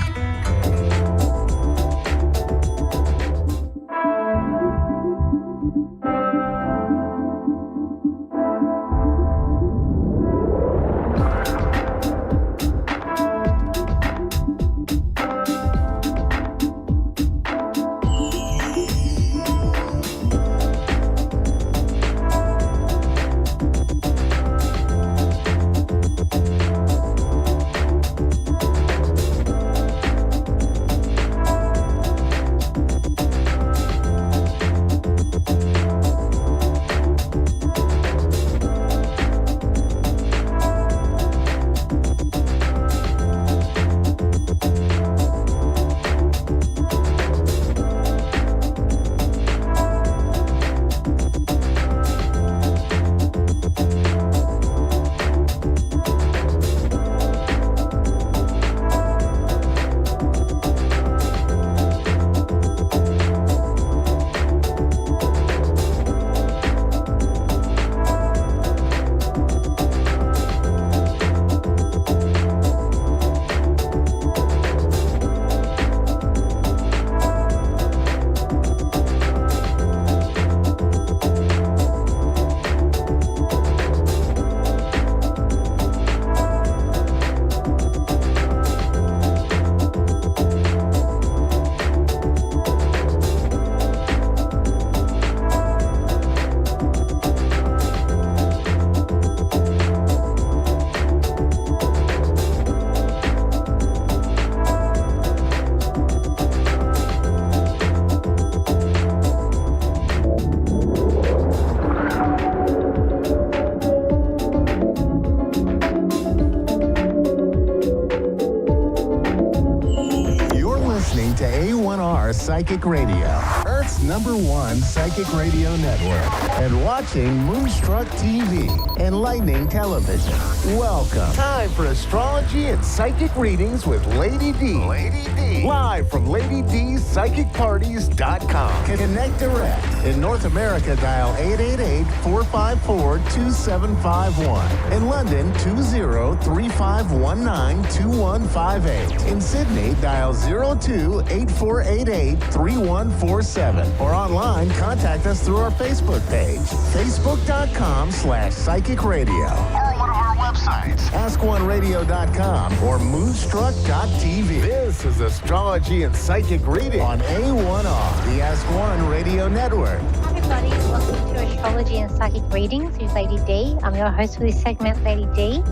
to A1R Psychic Radio, Earth's #1 psychic radio network, and watching Moonstruck TV and Lightning Television. Welcome. Time for astrology and psychic readings with Lady D. Lady D. Live from LadyDSPsychicParties.com. Connect direct. In North America, dial 888-454-2751. In London, 20-3519-2158. In Sydney, dial 02-8488-3147. Or online, contact us through our Facebook page, facebook.com/psychic radio. Or one of our websites, askoneradio.com or moonstruck.tv. This is Astrology and Psychic Reading on A1R, the Ask One Radio Network. Hi everybody, welcome to Astrology and Psychic Readings with Lady D. I'm your host for this segment, Lady D.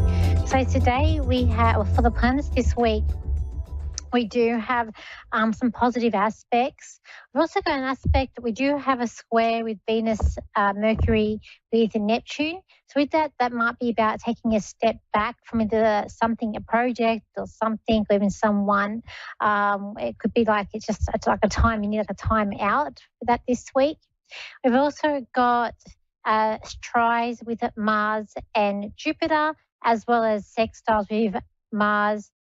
So today we have, for the planets this week, we do have some positive aspects. We've also got an aspect that we do have a square with Venus, Mercury with Neptune. So with that, that might be about taking a step back from either something, a project or something, or even someone. It could be like it's like a time, you need like a time out for that this week. We've also got strides with Mars and Jupiter, as well as sextiles with Mars,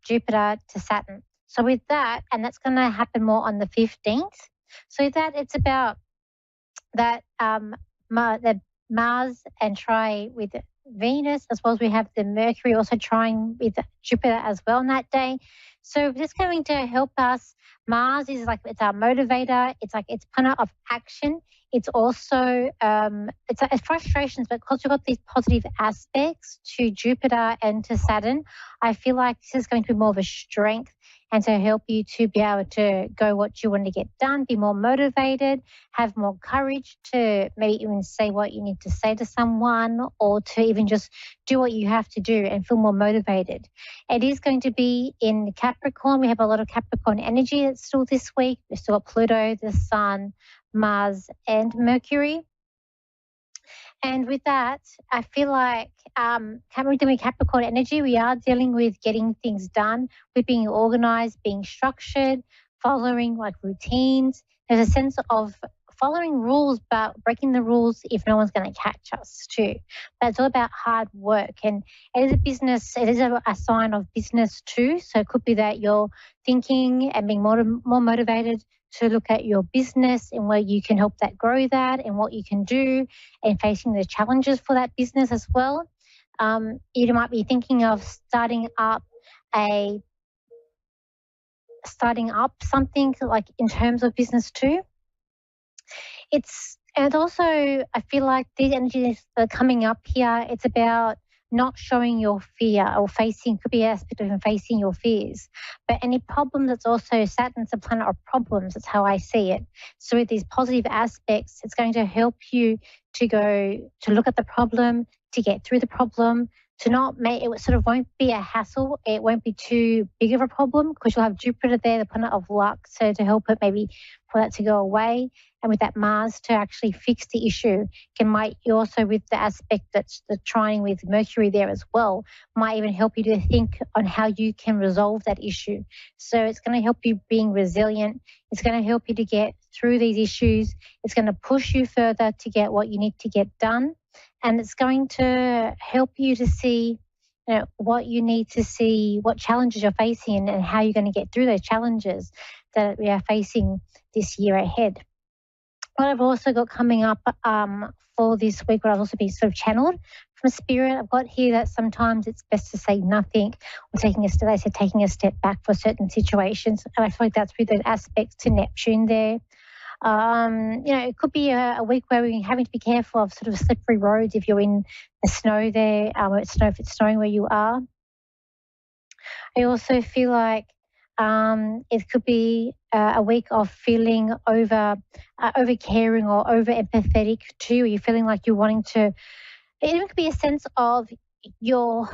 Jupiter to Saturn. So with that, and that's going to happen more on the 15th. So that it's about that the Mars and try with Venus, as well as we have the Mercury also trying with Jupiter as well on that day. So this is going to help us. Mars is like, it's our motivator. It's like, it's planet of action. It's also, it's frustrations, but because we've got these positive aspects to Jupiter and to Saturn, I feel like this is going to be more of a strength and to help you to be able to go what you want to get done, be more motivated, have more courage to maybe even say what you need to say to someone, or to even just do what you have to do and feel more motivated. It is going to be in Capricorn. We have a lot of Capricorn energy that's still this week. We've still got Pluto, the Sun, Mars, and Mercury. And with that, I feel like we're doing Capricorn energy. We are dealing with getting things done, with being organized, being structured, following like routines. There's a sense of following rules, but breaking the rules if no one's going to catch us too. But it's all about hard work. And it is a business, it is a sign of business too. So it could be that you're thinking and being more motivated to look at your business and where you can help that grow that and what you can do, and facing the challenges for that business as well. You might be thinking of starting up something like in terms of business too. And also I feel like these energies that are coming up here, it's about not showing your fear or facing, could be an aspect of facing your fears. But any problem that's also, Saturn's a planet of problems, that's how I see it. So with these positive aspects, it's going to help you to go to look at the problem, to get through the problem, to not make it sort of won't be a hassle. It won't be too big of a problem because you'll have Jupiter there, the planet of luck. So to help it maybe for that to go away. And with that Mars to actually fix the issue, you also with the aspect that's the trining with Mercury there as well, might even help you to think on how you can resolve that issue. So it's going to help you being resilient. It's going to help you to get through these issues. It's going to push you further to get what you need to get done. And it's going to help you to see what you need to see, what challenges you're facing and how you're going to get through those challenges that we are facing this year ahead. What I've also got coming up for this week, what I've also been sort of channeled from Spirit, I've got here that sometimes it's best to say nothing or taking a step back for certain situations. And I feel like that's with the aspects to Neptune there. It could be a week where we're having to be careful of sort of slippery roads if you're in the snow there, if it's snowing where you are. I also feel like it could be a week of feeling over caring or over empathetic too. You're feeling like you're wanting to. It even could be a sense of you're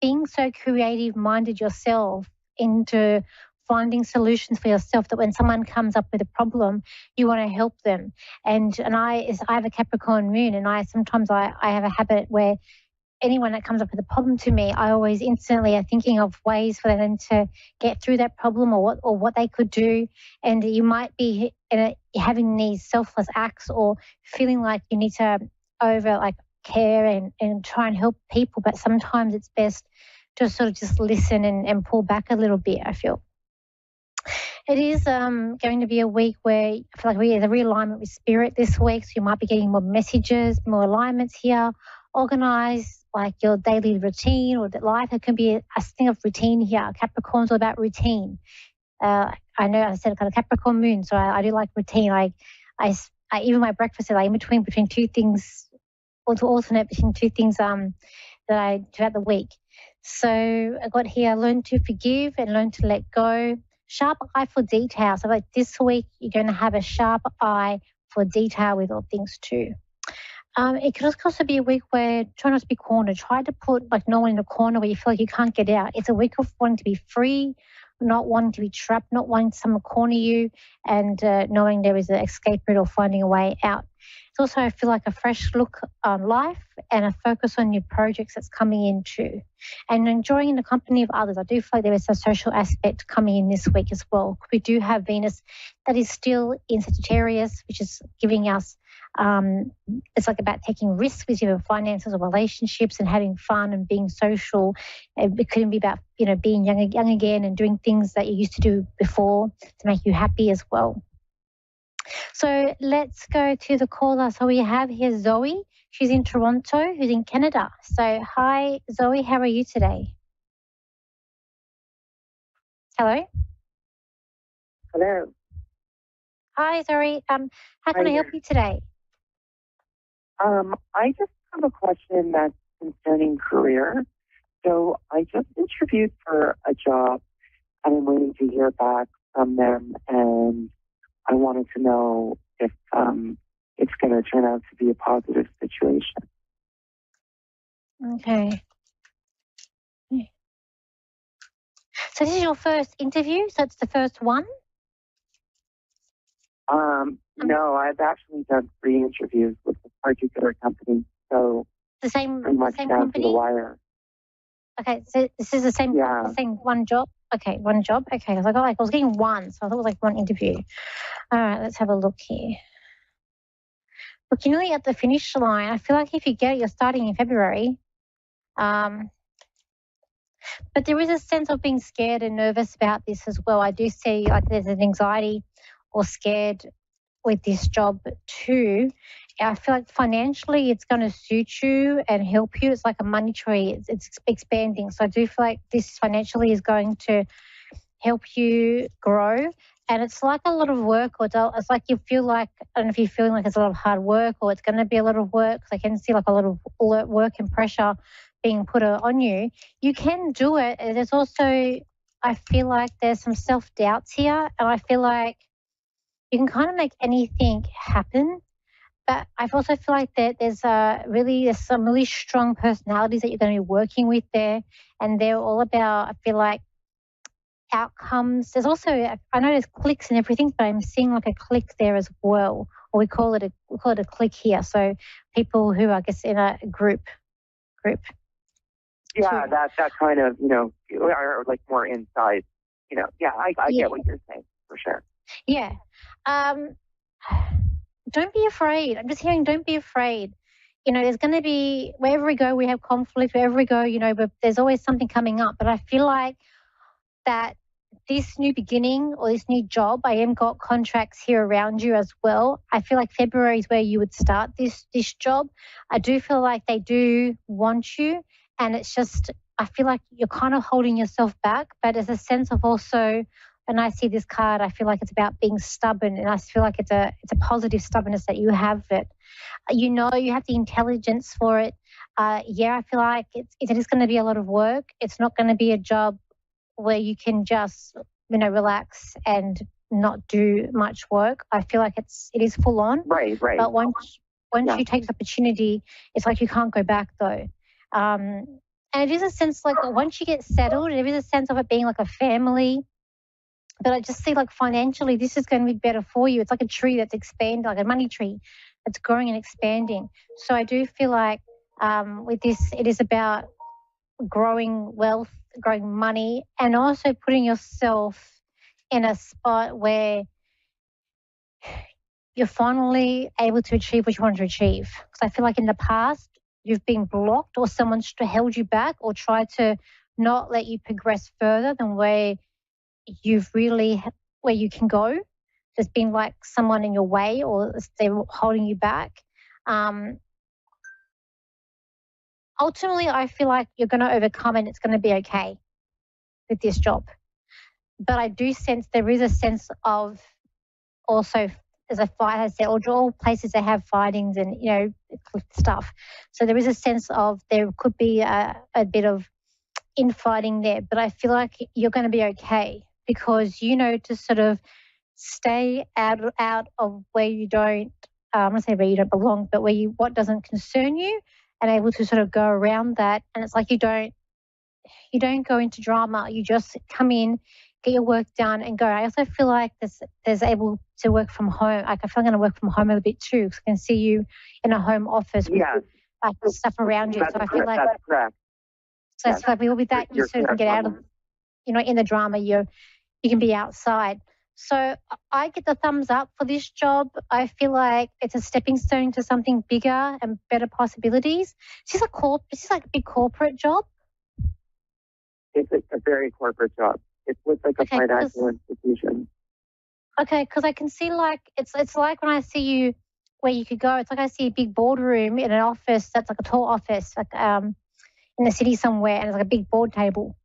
being so creative minded yourself into finding solutions for yourself, that when someone comes up with a problem, you want to help them. And I have a Capricorn moon, and I have a habit where anyone that comes up with a problem to me, I always instantly are thinking of ways for them to get through that problem or what they could do. And you might be having these selfless acts or feeling like you need to care and try and help people. But sometimes it's best to sort of just listen and pull back a little bit, I feel. It is going to be a week where I feel like we have a realignment with Spirit this week. So you might be getting more messages, more alignments here. Organize like your daily routine or life. It can be a thing of routine here. Capricorn's all about routine. I know I said I've got a Capricorn moon, so I do like routine. I even my breakfast is like in between two things, or to alternate between two things that I do throughout the week. So I got here, learn to forgive and learn to let go. Sharp eye for detail. So like this week, you're going to have a sharp eye for detail with all things too. It could also be a week where try not to be cornered. Try to put like no one in a corner where you feel like you can't get out. It's a week of wanting to be free, not wanting to be trapped, not wanting someone to corner you, and knowing there is an escape route or finding a way out. It's also, I feel like, a fresh look on life and a focus on new projects that's coming in too. And enjoying the company of others. I do feel like there is a social aspect coming in this week as well. We do have Venus that is still in Sagittarius, which is giving us It's like about taking risks with your finances or relationships and having fun and being social. It could be about, being young again and doing things that you used to do before to make you happy as well. So let's go to the caller. So we have here Zoe. She's in Toronto, who's in Canada. So hi, Zoe. How are you today? Hello? Hello. Hi, Zoe. How can I help you today? I just have a question that's concerning career. So I just interviewed for a job and I'm waiting to hear back from them, and I wanted to know if it's going to turn out to be a positive situation. Okay. So this is your first interview? So it's the first one? No, I've actually done 3 interviews with a particular company. So the same down company? to the wire. Okay, so this is the same one job? Okay, one job. Okay, because I was getting one, so I thought it was like one interview. All right, let's have a look here. Look, you're nearly at the finish line. I feel like if you get it, you're starting in February. But there is a sense of being scared and nervous about this as well. I do see like there's an anxiety or scared with this job too. I feel like financially it's going to suit you and help you. It's like a money tree. It's expanding. So I do feel like this financially is going to help you grow. And it's like a lot of work, or it's like you feel like, I don't know if you're feeling like it's a lot of hard work or it's going to be a lot of work. I can see like a lot of work and pressure being put on you. You can do it. There's also, I feel like there's some self-doubts here, and I feel like you can kind of make anything happen. But I also feel like that there's some really strong personalities that you're going to be working with there, and they're all about, I feel like, outcomes. There's also, I know there's clicks and everything, but I'm seeing like a click there as well, or we call it a click here. So people who I guess in a group. Yeah, that kind of, are like more inside, Yeah, I get what you're saying for sure. Yeah. Don't be afraid. I'm just hearing, don't be afraid. There's going to be, wherever we go, we have conflict. Wherever we go, but there's always something coming up. But I feel like that this new beginning or this new job, I am got contracts here around you as well. I feel like February is where you would start this job. I do feel like they do want you, and it's just, I feel like you're kind of holding yourself back, but there's a sense of also, when I see this card, I feel like it's about being stubborn, and I feel like it's a positive stubbornness that you have it. You have the intelligence for it. I feel like it is going to be a lot of work. It's not going to be a job where you can just, relax and not do much work. I feel like it is full on. Right. But once you take the opportunity, it's like you can't go back though. And it is a sense like once you get settled, there is a sense of it being like a family. But I just see like financially, this is going to be better for you. It's like a tree that's expanding, like a money tree that's growing and expanding. So I do feel like with this, it is about growing wealth, growing money, and also putting yourself in a spot where you're finally able to achieve what you want to achieve. Because I feel like in the past, you've been blocked or someone's held you back or tried to not let you progress further than where you can go. There's been like someone in your way or they're holding you back. Ultimately, I feel like you're going to overcome and it's going to be okay with this job. But I do sense there is a sense of also, as a fight has said, all places that have fightings and, stuff. So there is a sense of there could be a bit of infighting there. But I feel like you're going to be okay because, to sort of stay out of where you don't, I'm not saying where you don't belong, but what doesn't concern you, and able to sort of go around that. And it's like you don't go into drama. You just come in, get your work done and go. I also feel like there's able to work from home. Like I feel I'm going to work from home a bit too because I can see you in a home office with stuff around you. So I feel like that's correct. So I feel like with that, you sort of can get out of, in the drama, you can be outside. So I get the thumbs up for this job. I feel like it's a stepping stone to something bigger and better possibilities. Is this like a big corporate job? It's a very corporate job. It's with like a financial institution. Okay, because I can see like it's like when I see you where you could go. It's like I see a big boardroom in an office that's like a tall office, like in the city somewhere, and it's like a big board table.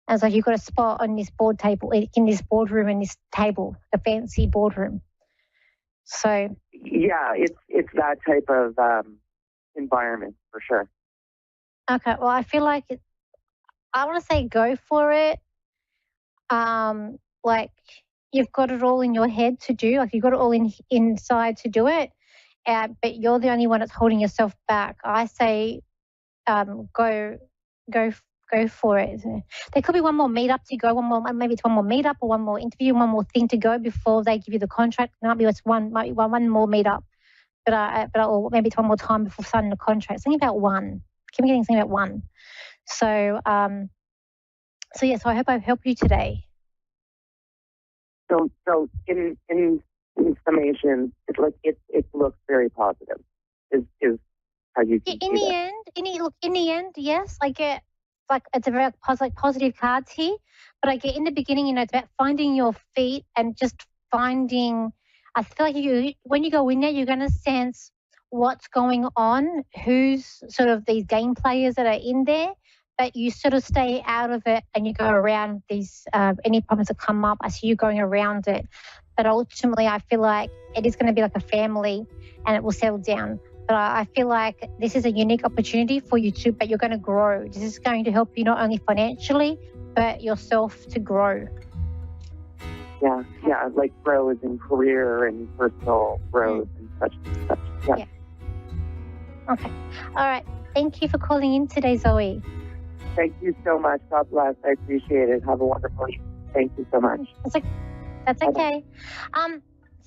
And it's like you've got a spot on this board table, in this boardroom, and this table, a fancy boardroom. So yeah, it's that type of environment for sure. Okay, well, I feel like I want to say go for it. Like you've got it all in your head to do, like you've got it all inside to do it, but you're the only one that's holding yourself back. I say go for it. There could be one more meetup to go, maybe it's one more meetup or one more interview, one more thing to go before they give you the contract. Might be one more meetup, or maybe it's one more time before signing the contract. Something about one. Keep getting something about one. So yeah. So I hope I've helped you today. So in summation, it looks very positive. Is how you in the end, yes, I get like it's a very positive cards here, but I get in the beginning, it's about finding your feet and just finding. I feel like when you go in there, you're going to sense what's going on, who's sort of these game players that are in there, but you sort of stay out of it and you go around these any problems that come up. I see you going around it, but ultimately I feel like it is going to be like a family and it will settle down. But I feel like this is a unique opportunity for you too, but you're going to grow. This is going to help you not only financially, but yourself to grow. Yeah, like grow as in career and personal growth and such. Yeah. Okay. All right. Thank you for calling in today, Zoe. Thank you so much. God bless. I appreciate it. Have a wonderful evening. Thank you so much. That's okay.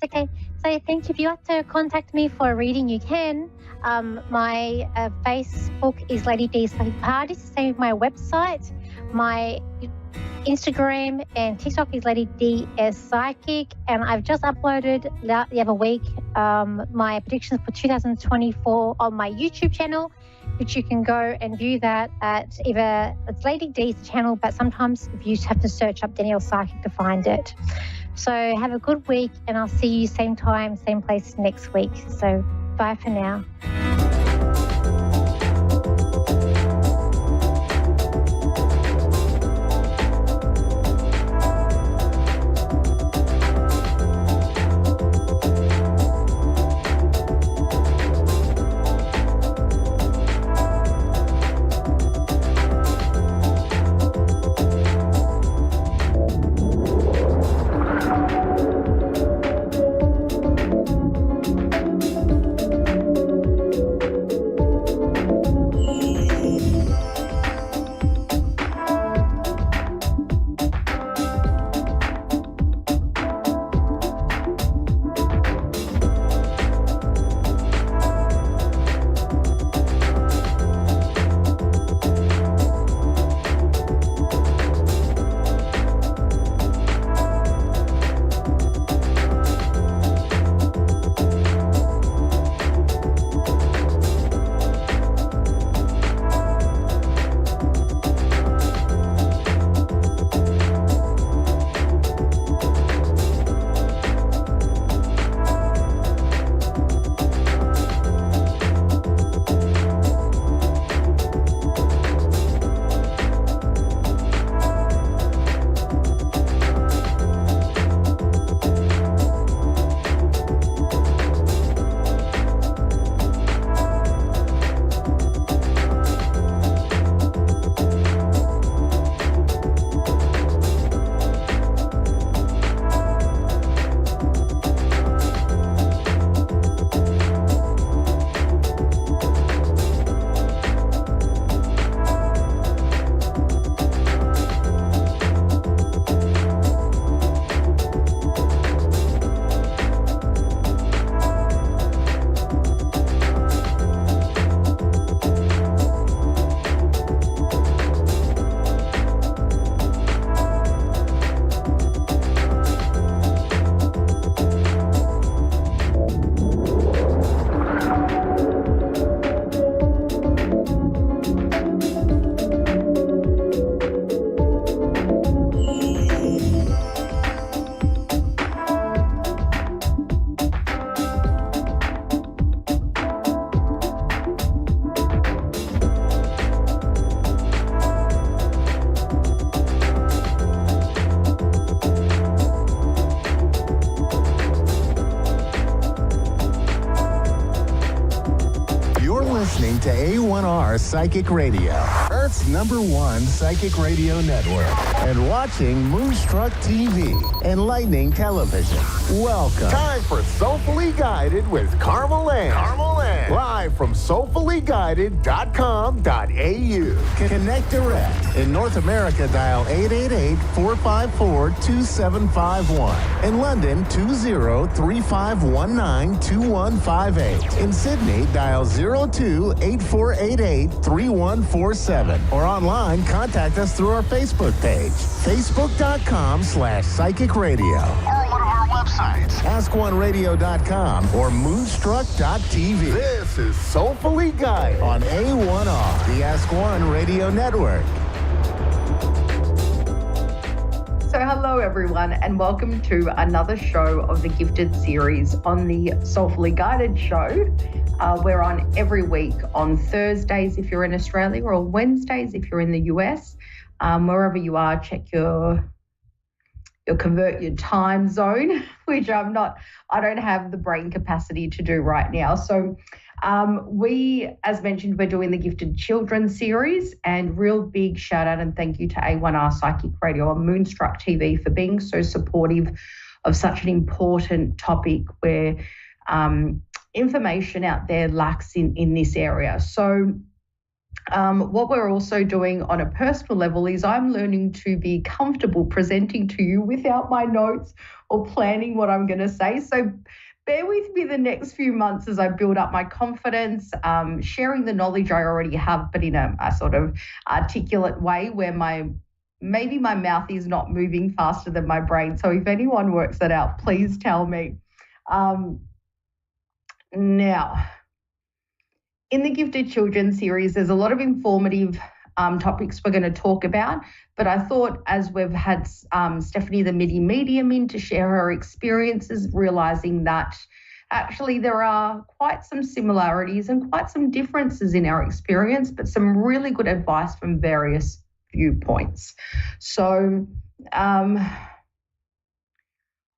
It's okay. So thank you. If you want to contact me for a reading, you can. My Facebook is Lady D Psychic Party. It's the same with my website. My Instagram and TikTok is Lady D S Psychic. And I've just uploaded the other week my predictions for 2024 on my YouTube channel, which you can go and view that at either it's Lady D's channel, but sometimes you have to search up Danielle Psychic to find it. So have a good week, and I'll see you same time, same place next week. So bye for now. to A1R Psychic Radio, Earth's #1 psychic radio network, and watching Moonstruck TV, enlightening television. Welcome. Time for Soulfully Guided with Carmel Ann. Live from soulfullyguided.com.au. Connect direct. In North America, dial 888-454-2751. In London, 20-3519-2158. In Sydney, dial 02-8488-3147. Or online, contact us through our Facebook page, facebook.com/psychic radio. Or one of our websites, askoneradio.com or moonstruck.tv. This is Soulfully Guided on A1R, the Ask One Radio Network. So hello everyone and welcome to another show of the Gifted series on the Soulfully Guided show. We're on every week on Thursdays if you're in Australia or Wednesdays if you're in the US. Wherever you are, check convert your time zone, which I don't have the brain capacity to do right now. So we, as mentioned, we're doing the Gifted Children series, and real big shout out and thank you to A1R Psychic Radio and Moonstruck TV for being so supportive of such an important topic where information out there lacks in this area. So what we're also doing on a personal level is I'm learning to be comfortable presenting to you without my notes or planning what I'm going to say. So bear with me the next few months as I build up my confidence, sharing the knowledge I already have, but in a sort of articulate way where maybe my mouth is not moving faster than my brain. So if anyone works that out, please tell me. Now, in the Gifted Children series, there's a lot of informative topics we're going to talk about, but I thought as we've had Stephanie, the MIDI medium, in to share her experiences, realising that actually there are quite some similarities and quite some differences in our experience, but some really good advice from various viewpoints. So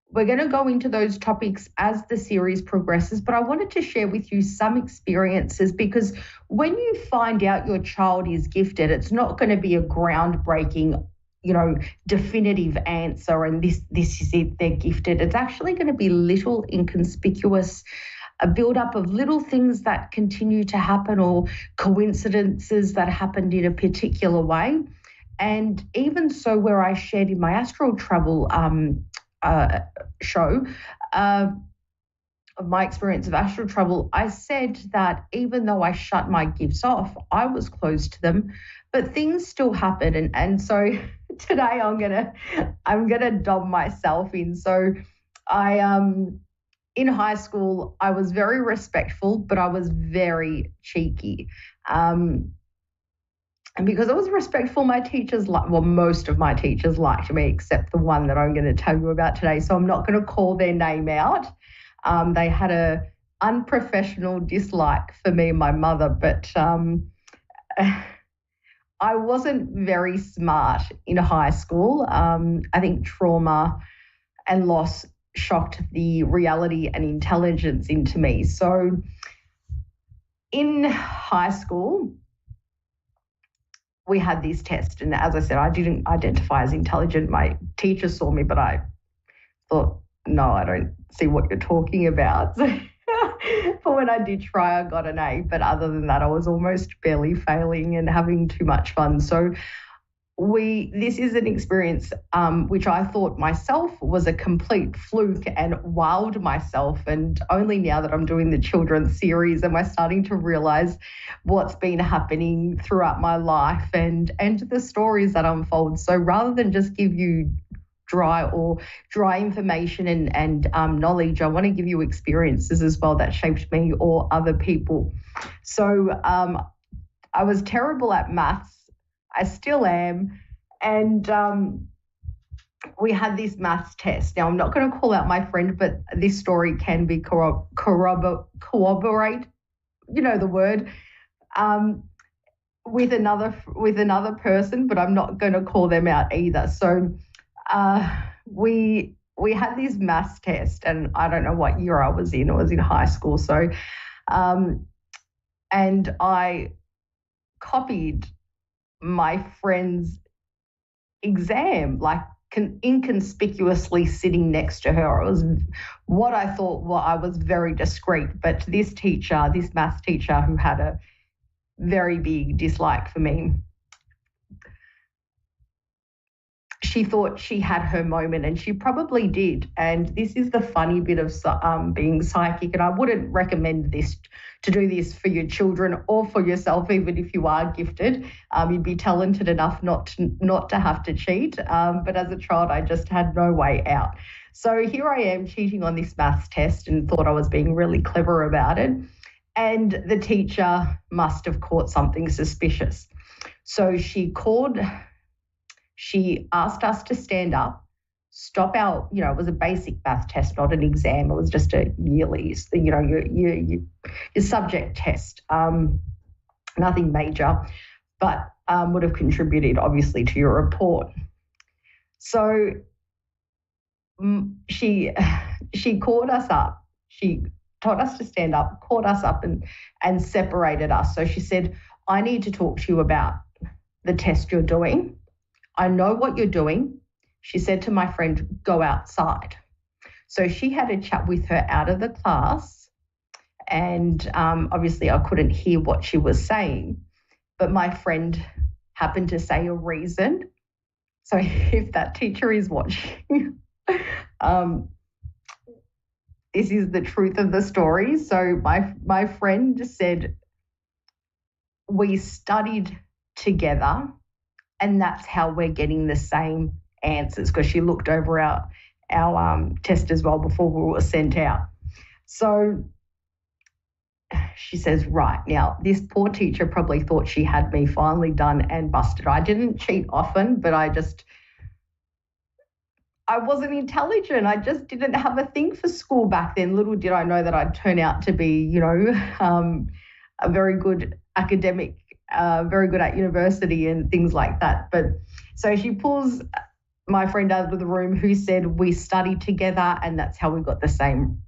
we're going to go into those topics as the series progresses, but I wanted to share with you some experiences because when you find out your child is gifted, it's not going to be a groundbreaking, definitive answer and this is it, they're gifted. It's actually going to be little inconspicuous, a build-up of little things that continue to happen or coincidences that happened in a particular way. And even so, where I shared in my astral travel show of my experience of astral travel, I said that even though I shut my gifts off, I was close to them, but things still happen. And so today I'm gonna dob myself in. So in high school, I was very respectful, but I was very cheeky. And because I was respectful, my teachers, most of my teachers liked me, except the one that I'm going to tell you about today. So I'm not going to call their name out. They had a unprofessional dislike for me and my mother, but I wasn't very smart in high school. I think trauma and loss shocked the reality and intelligence into me. So in high school, we had this test, and as I said, I didn't identify as intelligent. My teacher saw me, but I thought, no, I don't see what you're talking about. But when I did try, I got an A. But other than that, I was almost barely failing and having too much fun. So this is an experience which I thought myself was a complete fluke and wowed myself. And only now that I'm doing the children's series am I starting to realize what's been happening throughout my life and the stories that unfold. So rather than just give you dry information and knowledge, I want to give you experiences as well that shaped me or other people. So I was terrible at maths. I still am. And we had this maths test. Now, I'm not going to call out my friend, but this story can be corroborate, you know the word, with another person, but I'm not going to call them out either. So we had this maths test, and I don't know what year I was in. I was in high school. So And I copied my friend's exam, like inconspicuously sitting next to her. It was what I thought, well, I was very discreet. But this teacher, this maths teacher who had a very big dislike for me, she thought she had her moment, and she probably did. And this is the funny bit of being psychic, and I wouldn't recommend this to do this for your children or for yourself, even if you are gifted. You'd be talented enough not to have to cheat. But as a child, I just had no way out. So here I am cheating on this maths test and thought I was being really clever about it. And the teacher must have caught something suspicious. So she asked us to stand up, stop our, it was a basic math test, not an exam. It was just a yearly, your subject test, nothing major, but would have contributed obviously to your report. So she called us up. She told us to stand up, called us up and separated us. So she said, I need to talk to you about the test you're doing. I know what you're doing. She said to my friend, go outside. So she had a chat with her out of the class, and obviously I couldn't hear what she was saying, but my friend happened to say a reason. So if that teacher is watching, this is the truth of the story. So my friend said, we studied together, and that's how we're getting the same answers, because she looked over our test as well before we were sent out. So she says, right, now this poor teacher probably thought she had me finally done and busted. I didn't cheat often, but I wasn't intelligent. I just didn't have a thing for school back then. Little did I know that I'd turn out to be, a very good academic, very good at university and things like that. But so she pulls my friend out of the room who said, we studied together and that's how we got the same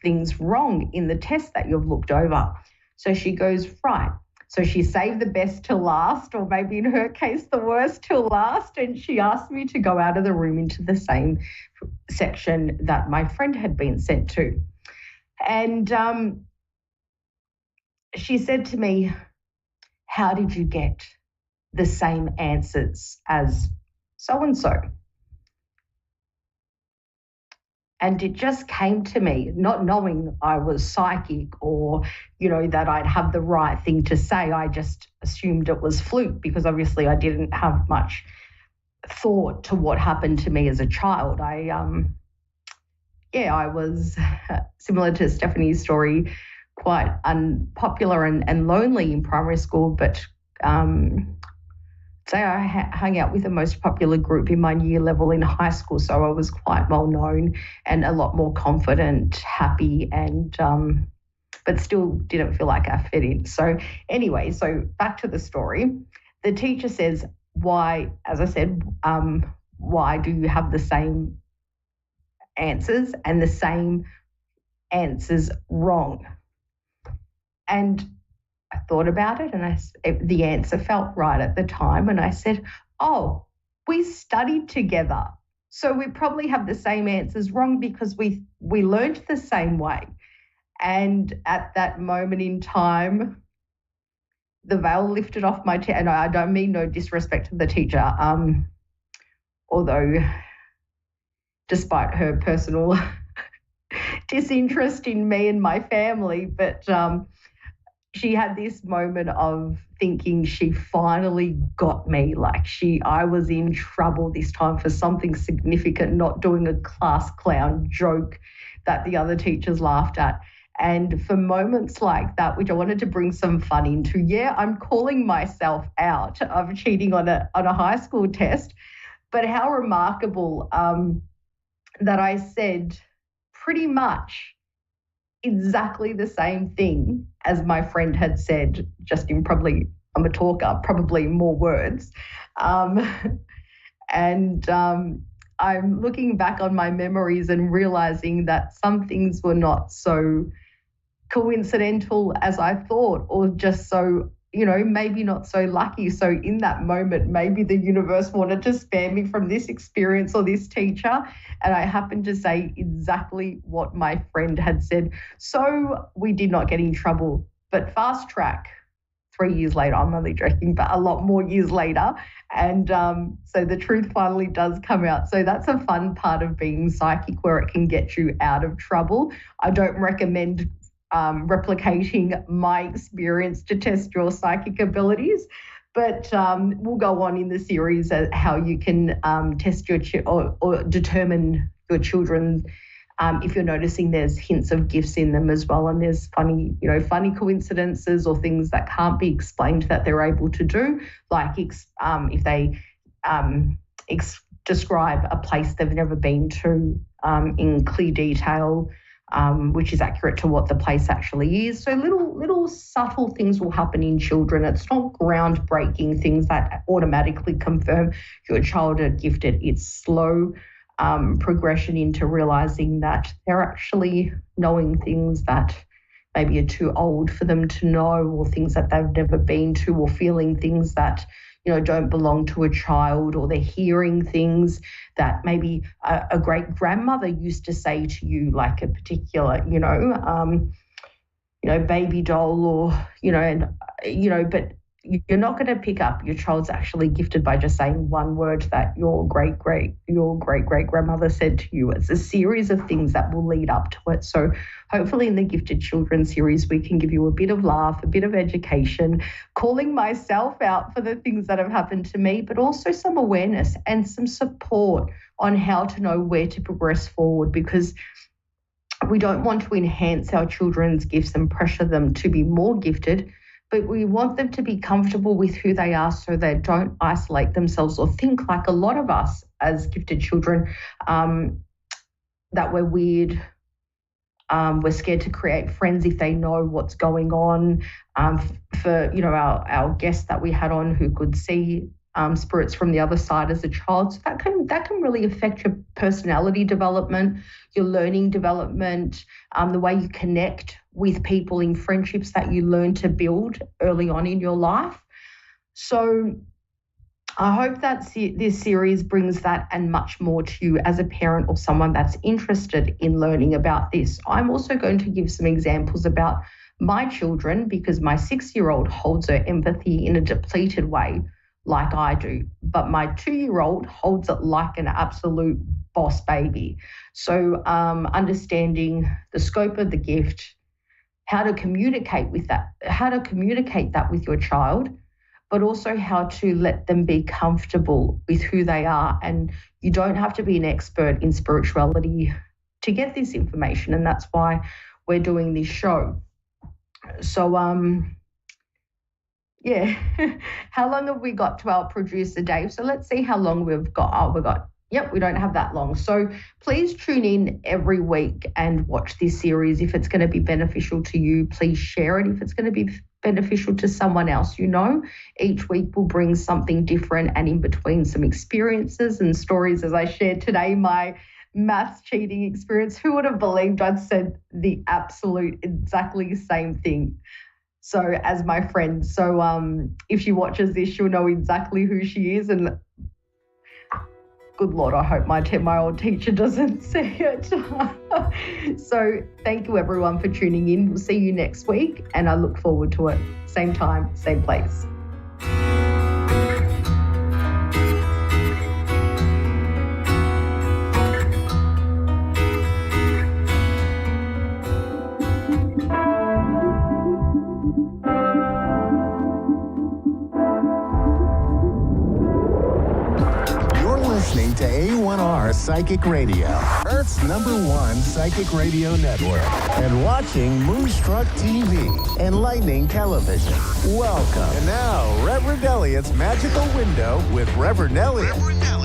things wrong in the test that you've looked over. So she goes, right. So she saved the best till last, or maybe in her case, the worst till last. And she asked me to go out of the room into the same section that my friend had been sent to. And she said to me, how did you get the same answers as so-and-so? And it just came to me, not knowing I was psychic or, that I'd have the right thing to say. I just assumed it was fluke, because obviously I didn't have much thought to what happened to me as a child. I was similar to Stephanie's story, quite unpopular and lonely in primary school, but say I hung out with the most popular group in my year level in high school, so I was quite well known and a lot more confident, happy, and but still didn't feel like I fit in. So anyway, so back to the story. The teacher says, why, as I said, why do you have the same answers and the same answers wrong? And I thought about it, and the answer felt right at the time. And I said, oh, we studied together, so we probably have the same answers wrong because we learned the same way. And at that moment in time, the veil lifted off my and I don't mean no disrespect to the teacher, although despite her personal disinterest in me and my family, but she had this moment of thinking she finally got me. Like I was in trouble this time for something significant, not doing a class clown joke that the other teachers laughed at. And for moments like that, which I wanted to bring some fun into, I'm calling myself out of cheating on a high school test, but how remarkable that I said pretty much exactly the same thing as my friend had said, just in probably, I'm a talker, probably more words. And I'm looking back on my memories and realizing that some things were not so coincidental as I thought, or just so, maybe not so lucky. So in that moment, maybe the universe wanted to spare me from this experience or this teacher. And I happened to say exactly what my friend had said. So we did not get in trouble. But fast track, 3 years later, I'm only joking, but a lot more years later. And so the truth finally does come out. So that's a fun part of being psychic, where it can get you out of trouble. I don't recommend replicating my experience to test your psychic abilities, but we'll go on in the series at how you can test your or determine your children if you're noticing there's hints of gifts in them as well, and there's funny coincidences or things that can't be explained that they're able to do, like if they describe a place they've never been to in clear detail, which is accurate to what the place actually is. So little subtle things will happen in children. It's not groundbreaking things that automatically confirm your child are gifted. It's slow progression into realizing that they're actually knowing things that maybe are too old for them to know, or things that they've never been to, or feeling things that don't belong to a child, or they're hearing things that maybe a great grandmother used to say to you, like a particular, baby doll, or, but you're not going to pick up your child's actually gifted by just saying one word that your great grandmother said to you. It's a series of things that will lead up to it. So hopefully in the Gifted Children series, we can give you a bit of laugh, a bit of education, calling myself out for the things that have happened to me, but also some awareness and some support on how to know where to progress forward, because we don't want to enhance our children's gifts and pressure them to be more gifted, but we want them to be comfortable with who they are, so they don't isolate themselves or think like a lot of us as gifted children, that we're weird. We're scared to create friends if they know what's going on. For our guest that we had on who could see spirits from the other side as a child, so that can really affect your personality development, your learning development, the way you connect with people in friendships that you learn to build early on in your life. So I hope that this series brings that and much more to you as a parent or someone that's interested in learning about this. I'm also going to give some examples about my children, because my 6-year-old holds her empathy in a depleted way, like I do, but my 2-year-old holds it like an absolute boss baby. So understanding the scope of the gift, how to communicate that with your child, but also how to let them be comfortable with who they are. And you don't have to be an expert in spirituality to get this information, and that's why we're doing this show. So yeah, how long have we got to our producer, Dave? So let's see how long we've got. We don't have that long. So please tune in every week and watch this series. If it's going to be beneficial to you, please share it. If it's going to be beneficial to someone else, each week will bring something different, and in between some experiences and stories. As I shared today, my maths cheating experience, who would have believed I'd said the absolute exactly same thing? So as my friend. So if she watches this, she'll know exactly who she is. And good Lord, I hope my old teacher doesn't see it. So thank you everyone for tuning in. We'll see you next week, and I look forward to it. Same time, same place. Listening to A1R Psychic Radio, Earth's #1 psychic radio network, and watching Moonstruck TV, Enlightening Television. Welcome. And now, Reverend Elliot's Magical Window with Reverend Elliot.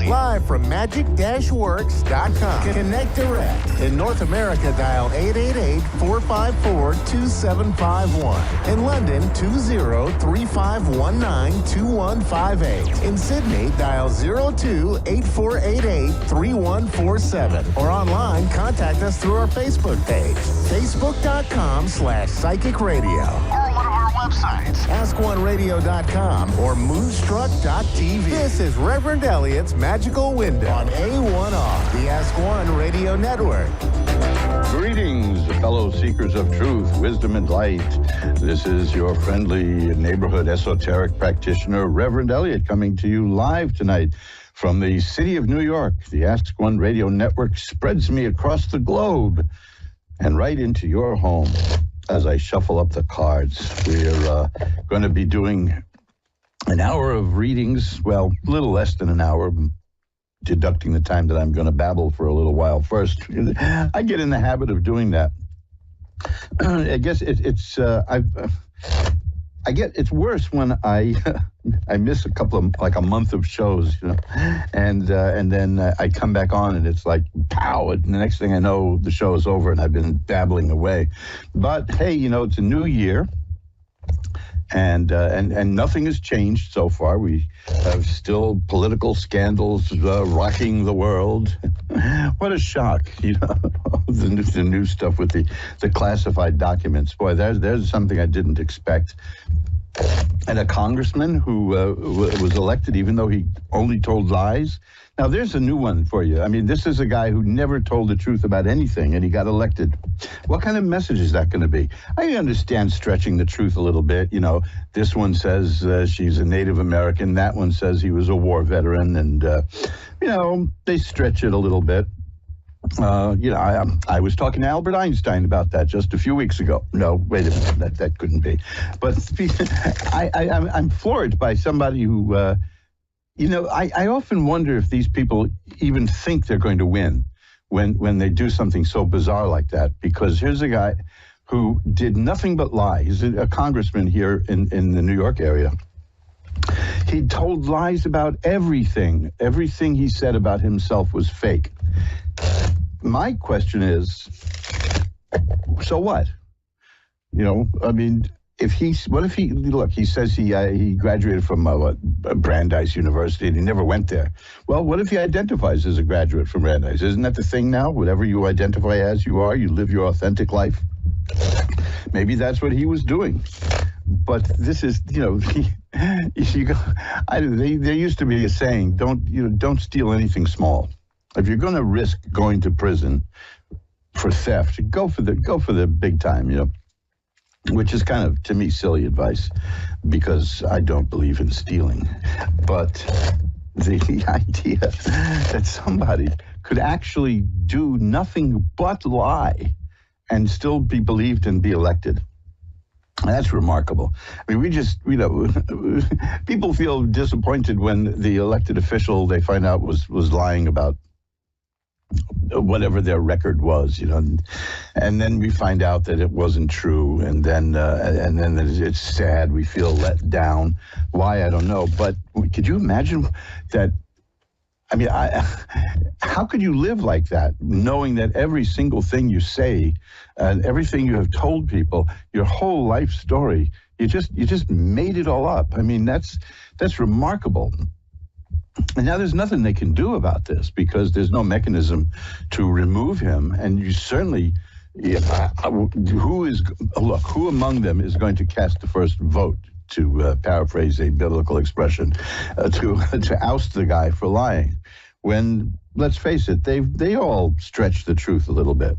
Live from magic-works.com. Connect direct. In North America, dial 888-454-2751. In London, 20-3519-2158. In Sydney, dial 02-848 488-3147. Or online, contact us through our Facebook page, facebook.com/Psychic Radio. Or one of our websites, askoneradio.com or moonstruck.tv. This is Reverend Elliot's Magical Window on A1R, the Ask One Radio Network. Greetings, fellow seekers of truth, wisdom, and light. This is your friendly neighborhood esoteric practitioner, Reverend Elliot, coming to you live tonight from the city of New York. The Ask One Radio Network spreads me across the globe and right into your home. As I shuffle up the cards, we're going to be doing an hour of readings, well, a little less than an hour, deducting the time that I'm going to babble for a little while first. I get in the habit of doing that. I guess it's worse when I miss a couple of, like a month of shows, you know, and then I come back on and it's like pow, and the next thing I know the show is over and I've been babbling away. But hey, you know, it's a new year. And nothing has changed so far. We have still political scandals rocking the world. What a shock, you know, the new stuff with the classified documents. Boy, there's something I didn't expect. And a congressman who was elected even though he only told lies. Now, there's a new one for you. I mean, this is a guy who never told the truth about anything, and he got elected. What kind of message is that going to be? I understand stretching the truth a little bit. You know, this one says she's a Native American. That one says he was a war veteran. And, you know, they stretch it a little bit. You know, I was talking to Albert Einstein about that just a few weeks ago. No, wait a minute, that couldn't be. But I'm floored by somebody who... you know, I often wonder if these people even think they're going to win when they do something so bizarre like that. Because here's a guy who did nothing but lie. He's a congressman here in the New York area. He told lies about everything. Everything he said about himself was fake. My question is, so what? You know, I mean... he says he graduated from Brandeis University and he never went there. Well, what if he identifies as a graduate from Brandeis? Isn't that the thing now? Whatever you identify as, you are, you live your authentic life. Maybe that's what he was doing. But this is, you know, there used to be a saying, don't steal anything small. If you're going to risk going to prison for theft, go for the big time, you know. Which is kind of, to me, silly advice, because I don't believe in stealing. But the idea that somebody could actually do nothing but lie and still be believed and be elected, that's remarkable. I mean, we just, you know, people feel disappointed when the elected official they find out was lying about whatever their record was, you know, and then we find out that it wasn't true, and then it's sad. We feel let down. Why, I don't know. But could you imagine that? I mean, how could you live like that, knowing that every single thing you say, and everything you have told people, your whole life story, you just made it all up? I mean, that's remarkable. And now there's nothing they can do about this because there's no mechanism to remove him. And you certainly, who among them is going to cast the first vote, to paraphrase a biblical expression, to oust the guy for lying? When, let's face it, they all stretch the truth a little bit.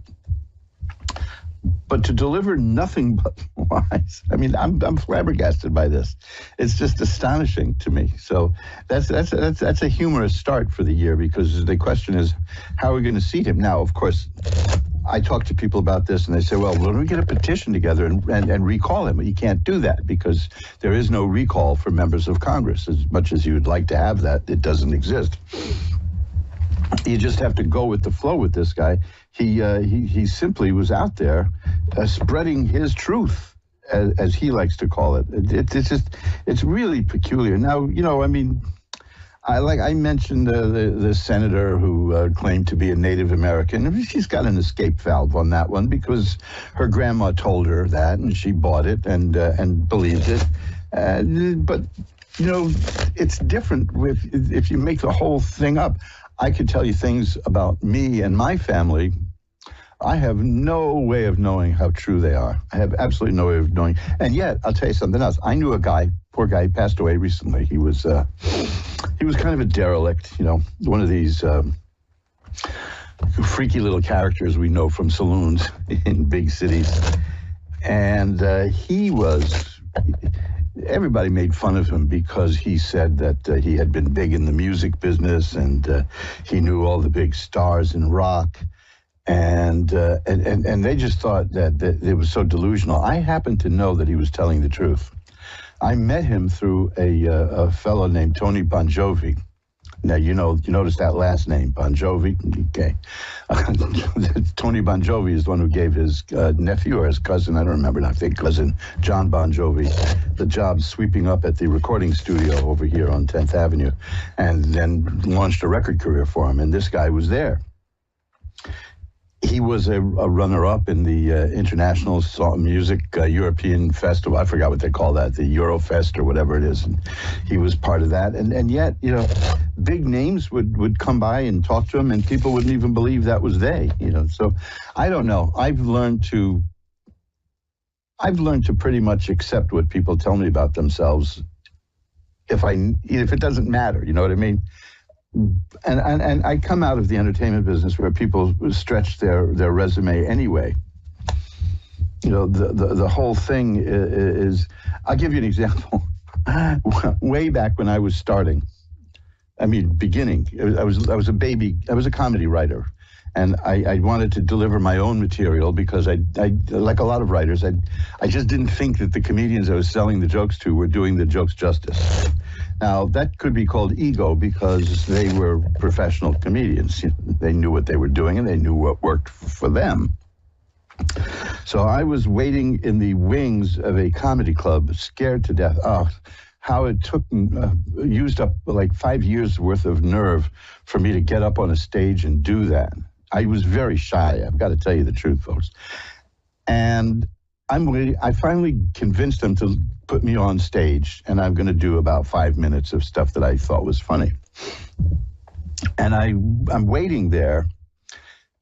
But to deliver nothing but lies, I mean, I'm flabbergasted by this. It's just astonishing to me. So that's a humorous start for the year, because the question is, how are we going to seat him? Now, of course, I talk to people about this and they say, well, why don't we get a petition together and recall him? You can't do that because there is no recall for members of Congress. As much as you would like to have that, it doesn't exist. You just have to go with the flow with this guy. He simply was out there spreading his truth, as he likes to call it. It's really peculiar. Now, you know, I mean, I mentioned the senator who claimed to be a Native American. She's got an escape valve on that one because her grandma told her that, and she bought it and believed it. But you know, it's different if you make the whole thing up. I could tell you things about me and my family. I have no way of knowing how true they are. I have absolutely no way of knowing. And yet, I'll tell you something else. I knew a guy, poor guy, he passed away recently. He was kind of a derelict, one of these freaky little characters we know from saloons in big cities. And everybody made fun of him because he said that he had been big in the music business and he knew all the big stars in rock. And they just thought that it was so delusional. I happened to know that he was telling the truth. I met him through a fellow named Tony Bon Jovi. Now, you notice that last name, Bon Jovi? Okay. Tony Bon Jovi is the one who gave his nephew or his cousin, I don't remember, I think cousin, John Bon Jovi, the job sweeping up at the recording studio over here on 10th Avenue, and then launched a record career for him, and this guy was there. He was a runner-up in the International Music European Festival. I forgot what they call that, the Eurofest or whatever it is. And he was part of that. And yet, big names would come by and talk to him, and people wouldn't even believe that was they. So I don't know. I've learned to pretty much accept what people tell me about themselves if it doesn't matter. You know what I mean? And I come out of the entertainment business where people stretch their resume anyway. The whole thing is, I'll give you an example. Way back when I was starting, beginning, I was a baby, I was a comedy writer. And I wanted to deliver my own material because I like a lot of writers, I just didn't think that the comedians I was selling the jokes to were doing the jokes justice. Now, that could be called ego because they were professional comedians. They knew what they were doing and they knew what worked for them. So I was waiting in the wings of a comedy club, scared to death. Oh, how it used up like 5 years worth of nerve for me to get up on a stage and do that. I was very shy, I've got to tell you the truth, folks. And I finally convinced them to put me on stage, and I'm going to do about 5 minutes of stuff that I thought was funny. And I'm waiting there,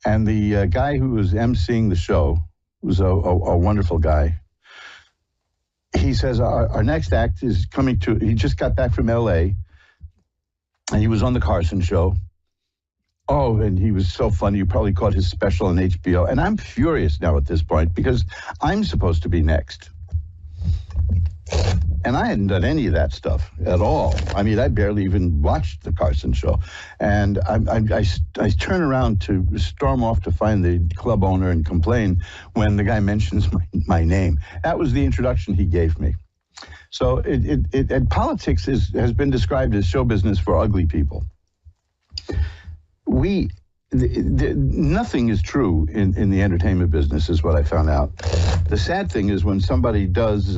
and the guy who was emceeing the show was a wonderful guy. He says, our next act is coming to, he just got back from L.A., and he was on the Carson show. Oh, and he was so funny. You probably caught his special on HBO. And I'm furious now at this point because I'm supposed to be next. And I hadn't done any of that stuff at all. I barely even watched the Carson show. And I turn around to storm off to find the club owner and complain when the guy mentions my name. That was the introduction he gave me. So politics has been described as show business for ugly people. Nothing is true in the entertainment business is what I found out. The sad thing is when somebody does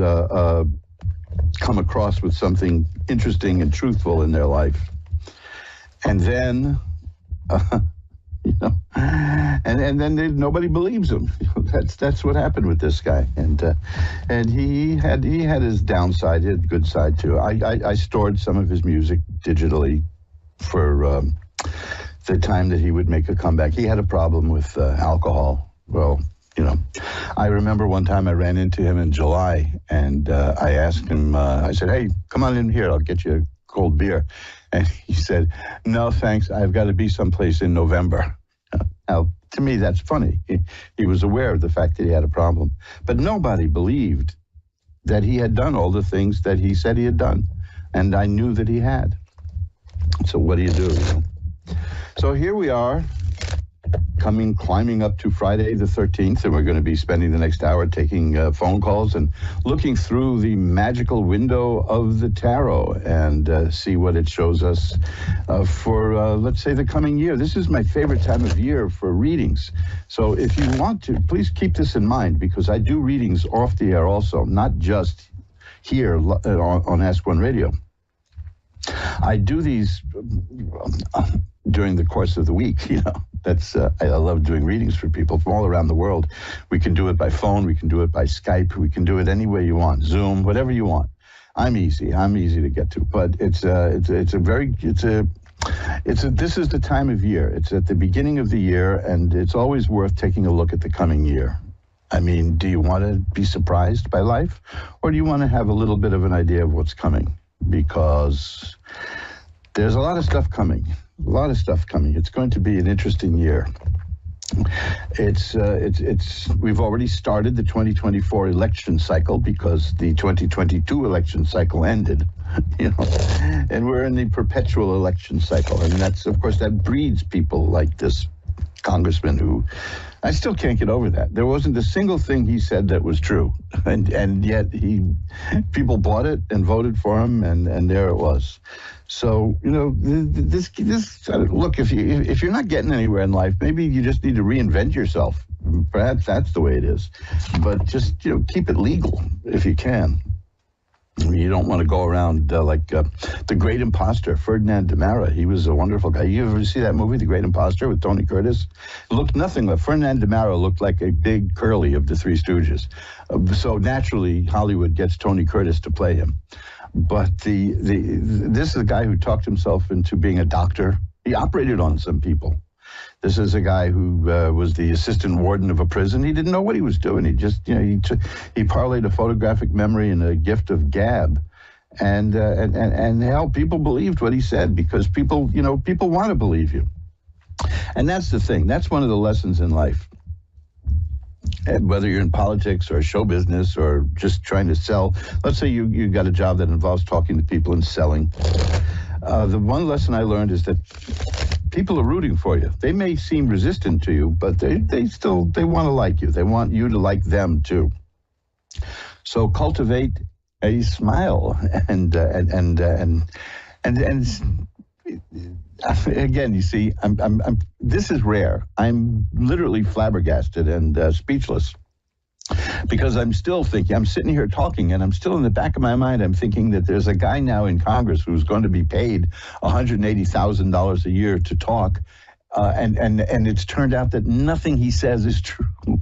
come across with something interesting and truthful in their life, and then and then nobody believes him. That's what happened with this guy, and he had his downside, he had a good side too. I stored some of his music digitally for the time that he would make a comeback. He had a problem with alcohol. Well, I remember one time I ran into him in July, and I asked him, I said, hey, come on in here, I'll get you a cold beer. And he said, no, thanks, I've got to be someplace in November. Now, to me, that's funny. He was aware of the fact that he had a problem. But nobody believed that he had done all the things that he said he had done. And I knew that he had. So what do you do? So here we are, climbing up to Friday the 13th, and we're going to be spending the next hour taking phone calls and looking through the magical window of the tarot and see what it shows us for, let's say, the coming year. This is my favorite time of year for readings. So if you want to, please keep this in mind, because I do readings off the air also, not just here on Ask One Radio. I do these during the course of the week, That's I love doing readings for people from all around the world. We can do it by phone, we can do it by Skype, we can do it any way you want, Zoom, whatever you want. I'm easy to get to, but it's This is the time of year. It's at the beginning of the year, and it's always worth taking a look at the coming year. I mean, do you want to be surprised by life, or do you want to have a little bit of an idea of what's coming? Because there's a lot of stuff coming. It's going to be an interesting year. We've already started the 2024 election cycle because the 2022 election cycle ended, and we're in the perpetual election cycle. And that's, of course, that breeds people like this congressman who, I still can't get over that. There wasn't a single thing he said that was true, and yet people bought it and voted for him, and there it was. So, this look, if you're not getting anywhere in life, maybe you just need to reinvent yourself. Perhaps that's the way it is. But just, keep it legal if you can. You don't want to go around like The Great Imposter, Ferdinand Demara. He was a wonderful guy. You ever see that movie, The Great Imposter, with Tony Curtis? It looked nothing like Ferdinand Demara looked like a big curly of the Three Stooges. So naturally, Hollywood gets Tony Curtis to play him. But this is a guy who talked himself into being a doctor. He operated on some people. This is a guy who was the assistant warden of a prison. He didn't know what he was doing. He just, he parlayed a photographic memory and a gift of gab, and hell, people believed what he said because people want to believe you, and that's the thing. That's one of the lessons in life. Whether you're in politics or show business or just trying to sell, let's say you got a job that involves talking to people and selling. The one lesson I learned is that people are rooting for you. They may seem resistant to you, but they want to like you. They want you to like them too. So cultivate a smile and again, you see, I'm this is rare. I'm literally flabbergasted and speechless. Because I'm still thinking, I'm sitting here talking, and I'm still in the back of my mind, I'm thinking that there's a guy now in Congress who's going to be paid $180,000 a year to talk, and it's turned out that nothing he says is true.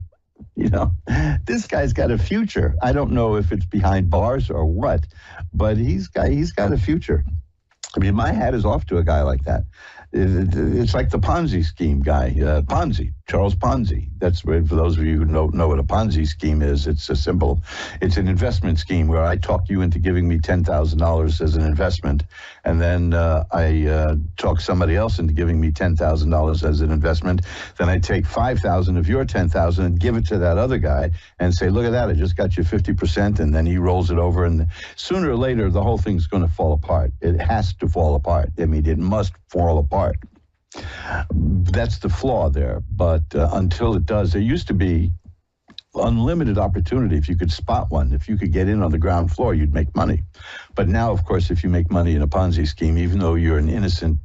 This guy's got a future. I don't know if it's behind bars or what, but he's got a future. I mean, my hat is off to a guy like that. It's like the Ponzi scheme guy, Charles Ponzi. That's where, for those of you who know what a Ponzi scheme is, it's an investment scheme where I talk you into giving me $10,000 as an investment, and then I talk somebody else into giving me $10,000 as an investment. Then I take $5,000 of your $10,000 and give it to that other guy and say, look at that, I just got you 50%, and then he rolls it over, and sooner or later the whole thing's going to fall apart. It has to fall apart. I mean, it must fall apart. That's the flaw there. But until it does, there used to be unlimited opportunity. If you could spot one, if you could get in on the ground floor, you'd make money. But now, of course, if you make money in a Ponzi scheme, even though you're an innocent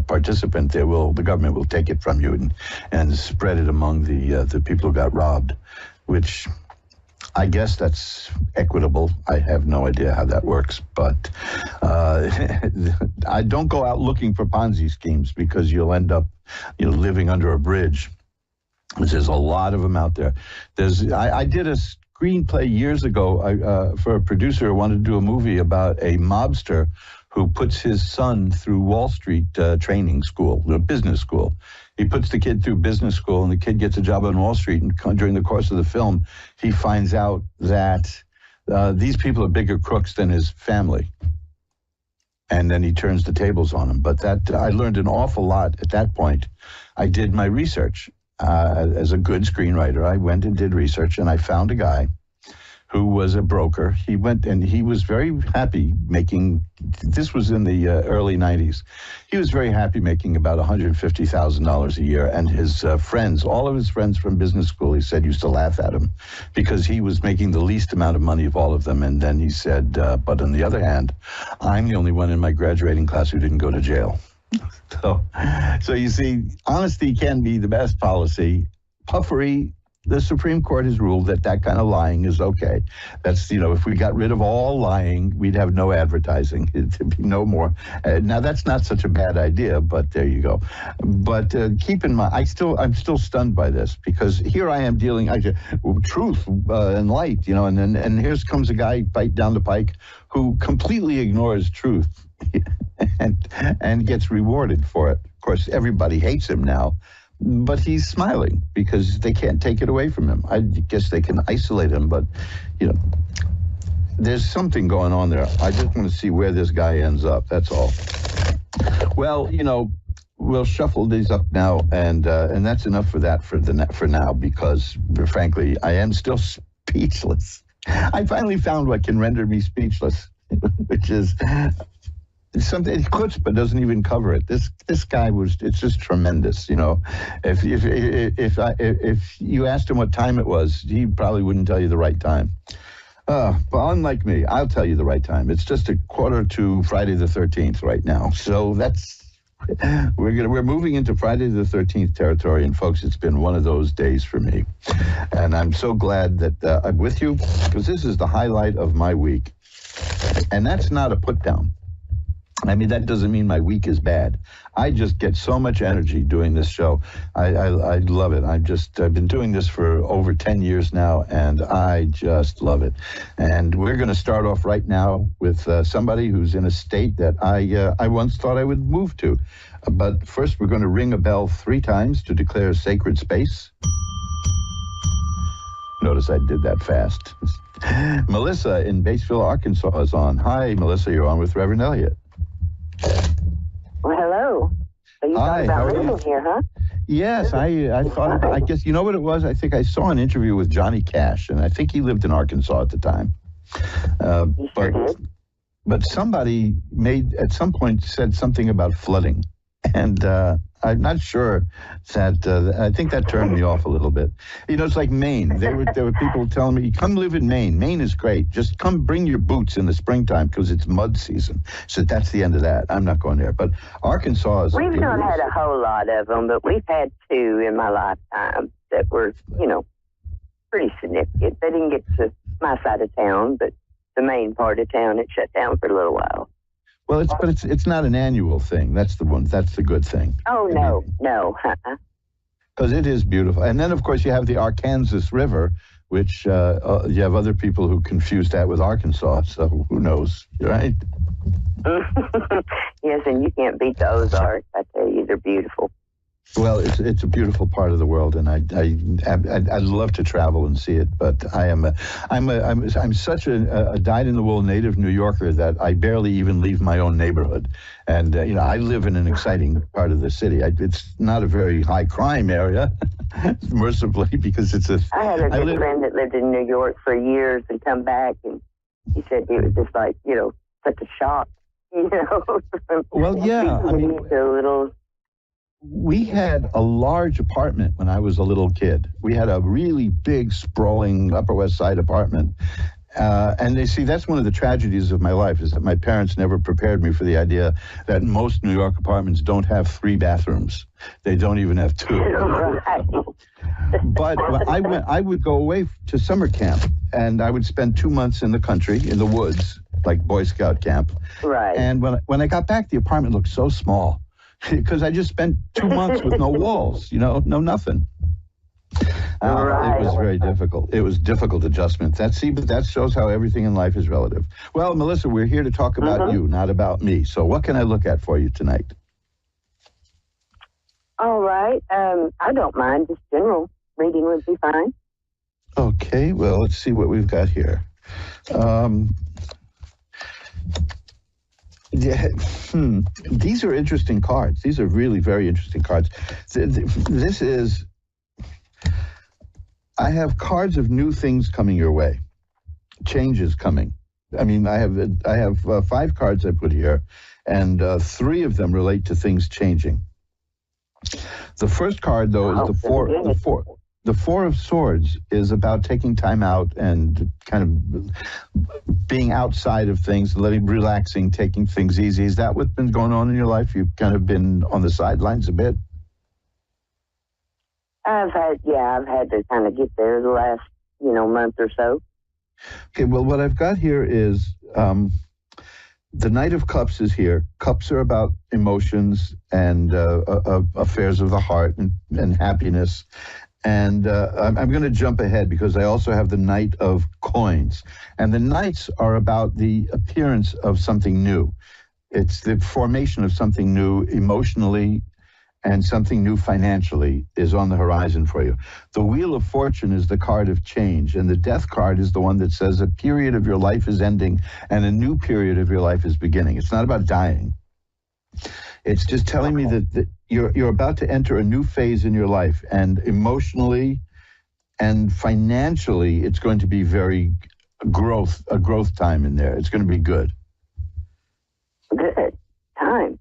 participant, the government will take it from you and spread it among the people who got robbed, which I guess that's equitable. I have no idea how that works, but I don't go out looking for Ponzi schemes because you'll end up, living under a bridge. There's a lot of them out there. I did a screenplay years ago for a producer who wanted to do a movie about a mobster who puts his son through Wall Street training school, business school. He puts the kid through business school, and the kid gets a job on Wall Street. And during the course of the film, he finds out that these people are bigger crooks than his family. And then he turns the tables on them. But I learned an awful lot at that point. I did my research. As a good screenwriter, I went and did research, and I found a guy who was a broker. He went and he was very happy making, this was in the early 90s. He was very happy making about $150,000 a year. And his friends, all of his friends from business school, he said, used to laugh at him because he was making the least amount of money of all of them. And then he said, but on the other hand, I'm the only one in my graduating class who didn't go to jail. So you see, honesty can be the best policy. Puffery, the Supreme Court has ruled that kind of lying is okay. That's, if we got rid of all lying, we'd have no advertising. It'd be no more. Now, that's not such a bad idea, but there you go. But keep in mind, I'm still stunned by this because here I am dealing truth and light, and here comes a guy down the pike who completely ignores truth. and gets rewarded for it. Of course, everybody hates him now, but he's smiling because they can't take it away from him. I guess they can isolate him, but, there's something going on there. I just want to see where this guy ends up. That's all. Well, we'll shuffle these up now, and that's enough for that for now, because frankly, I am still speechless. I finally found what can render me speechless, which is something chutzpah doesn't even cover it. This guy it's just tremendous. If you asked him what time it was, he probably wouldn't tell you the right time. But unlike me, I'll tell you the right time. It's just 1:45 Friday the 13th right now. So we're moving into Friday the 13th territory, and folks, it's been one of those days for me. And I'm so glad that I'm with you, because this is the highlight of my week. And that's not a put down. I mean, that doesn't mean my week is bad. I just get so much energy doing this show. I love it. I've been doing this for over 10 years now, and I just love it. And we're going to start off right now with somebody who's in a state that I once thought I would move to. But first, we're going to ring a bell 3 times to declare sacred space. Notice I did that fast. Melissa in Batesville, Arkansas is on. Hi, Melissa, you're on with Reverend Elliott. Well, hello. So you Hi, talking how about are you? living here, huh? Yes, I thought, I guess, you know what it was? I think I saw an interview with Johnny Cash, and I think he lived in Arkansas at the time. But somebody at some point said something about flooding. And I'm not sure that, I think that turned me off a little bit. It's like Maine. There were people telling me, come live in Maine. Maine is great. Just come bring your boots in the springtime because it's mud season. So that's the end of that. I'm not going there. But Arkansas is... We've not had a whole lot of them, but we've had 2 in my lifetime that were, pretty significant. They didn't get to my side of town, but the main part of town, it shut down for a little while. Well, it's not an annual thing. That's the one. That's the good thing. Oh, no. Because it is beautiful. And then, of course, you have the Arkansas River, which you have other people who confuse that with Arkansas. So who knows, right? Yes, and you can't beat the Ozarks. I tell you, they're beautiful. Well, it's a beautiful part of the world, and I'd love to travel and see it. But I'm such a dyed-in-the-wool native New Yorker that I barely even leave my own neighborhood. And I live in an exciting part of the city. It's not a very high crime area, mercifully, because it's a. I had a good friend that lived in New York for years and come back, and he said it was just like such a shock. Well, yeah. I mean, a little. We had a large apartment when I was a little kid. We had a really big, sprawling Upper West Side apartment. And that's one of the tragedies of my life, is that my parents never prepared me for the idea that most New York apartments don't have 3 bathrooms. They don't even have 2. Right. But I would go away to summer camp, and I would spend 2 months in the country, in the woods, like Boy Scout camp. Right. And when I got back, the apartment looked so small. Because I just spent 2 months with no walls, no nothing. Right. It was very difficult. It was difficult adjustment. But that shows how everything in life is relative. Well, Melissa, we're here to talk about you, not about me. So what can I look at for you tonight? All right. I don't mind. Just general reading would be fine. Okay. Well, let's see what we've got here. Yeah, These are interesting cards. These are really very interesting cards. I have cards of new things coming your way, changes coming. I mean, I have 5 cards I put here, and 3 of them relate to things changing. The first card, though, is the 4 of Swords is about taking time out and kind of being outside of things, relaxing, taking things easy. Is that what's been going on in your life? You've kind of been on the sidelines a bit? I've had to kind of get there the last, month or so. Okay, well, what I've got here is the Knight of Cups is here. Cups are about emotions and affairs of the heart and happiness. And I'm going to jump ahead because I also have the Knight of Coins. And the Knights are about the appearance of something new. It's the formation of something new emotionally, and something new financially is on the horizon for you. The Wheel of Fortune is the card of change, and the Death card is the one that says a period of your life is ending and a new period of your life is beginning. It's not about dying. It's just telling me that you're about to enter a new phase in your life, and emotionally and financially, it's going to be a growth time in there. It's going to be good. Good time.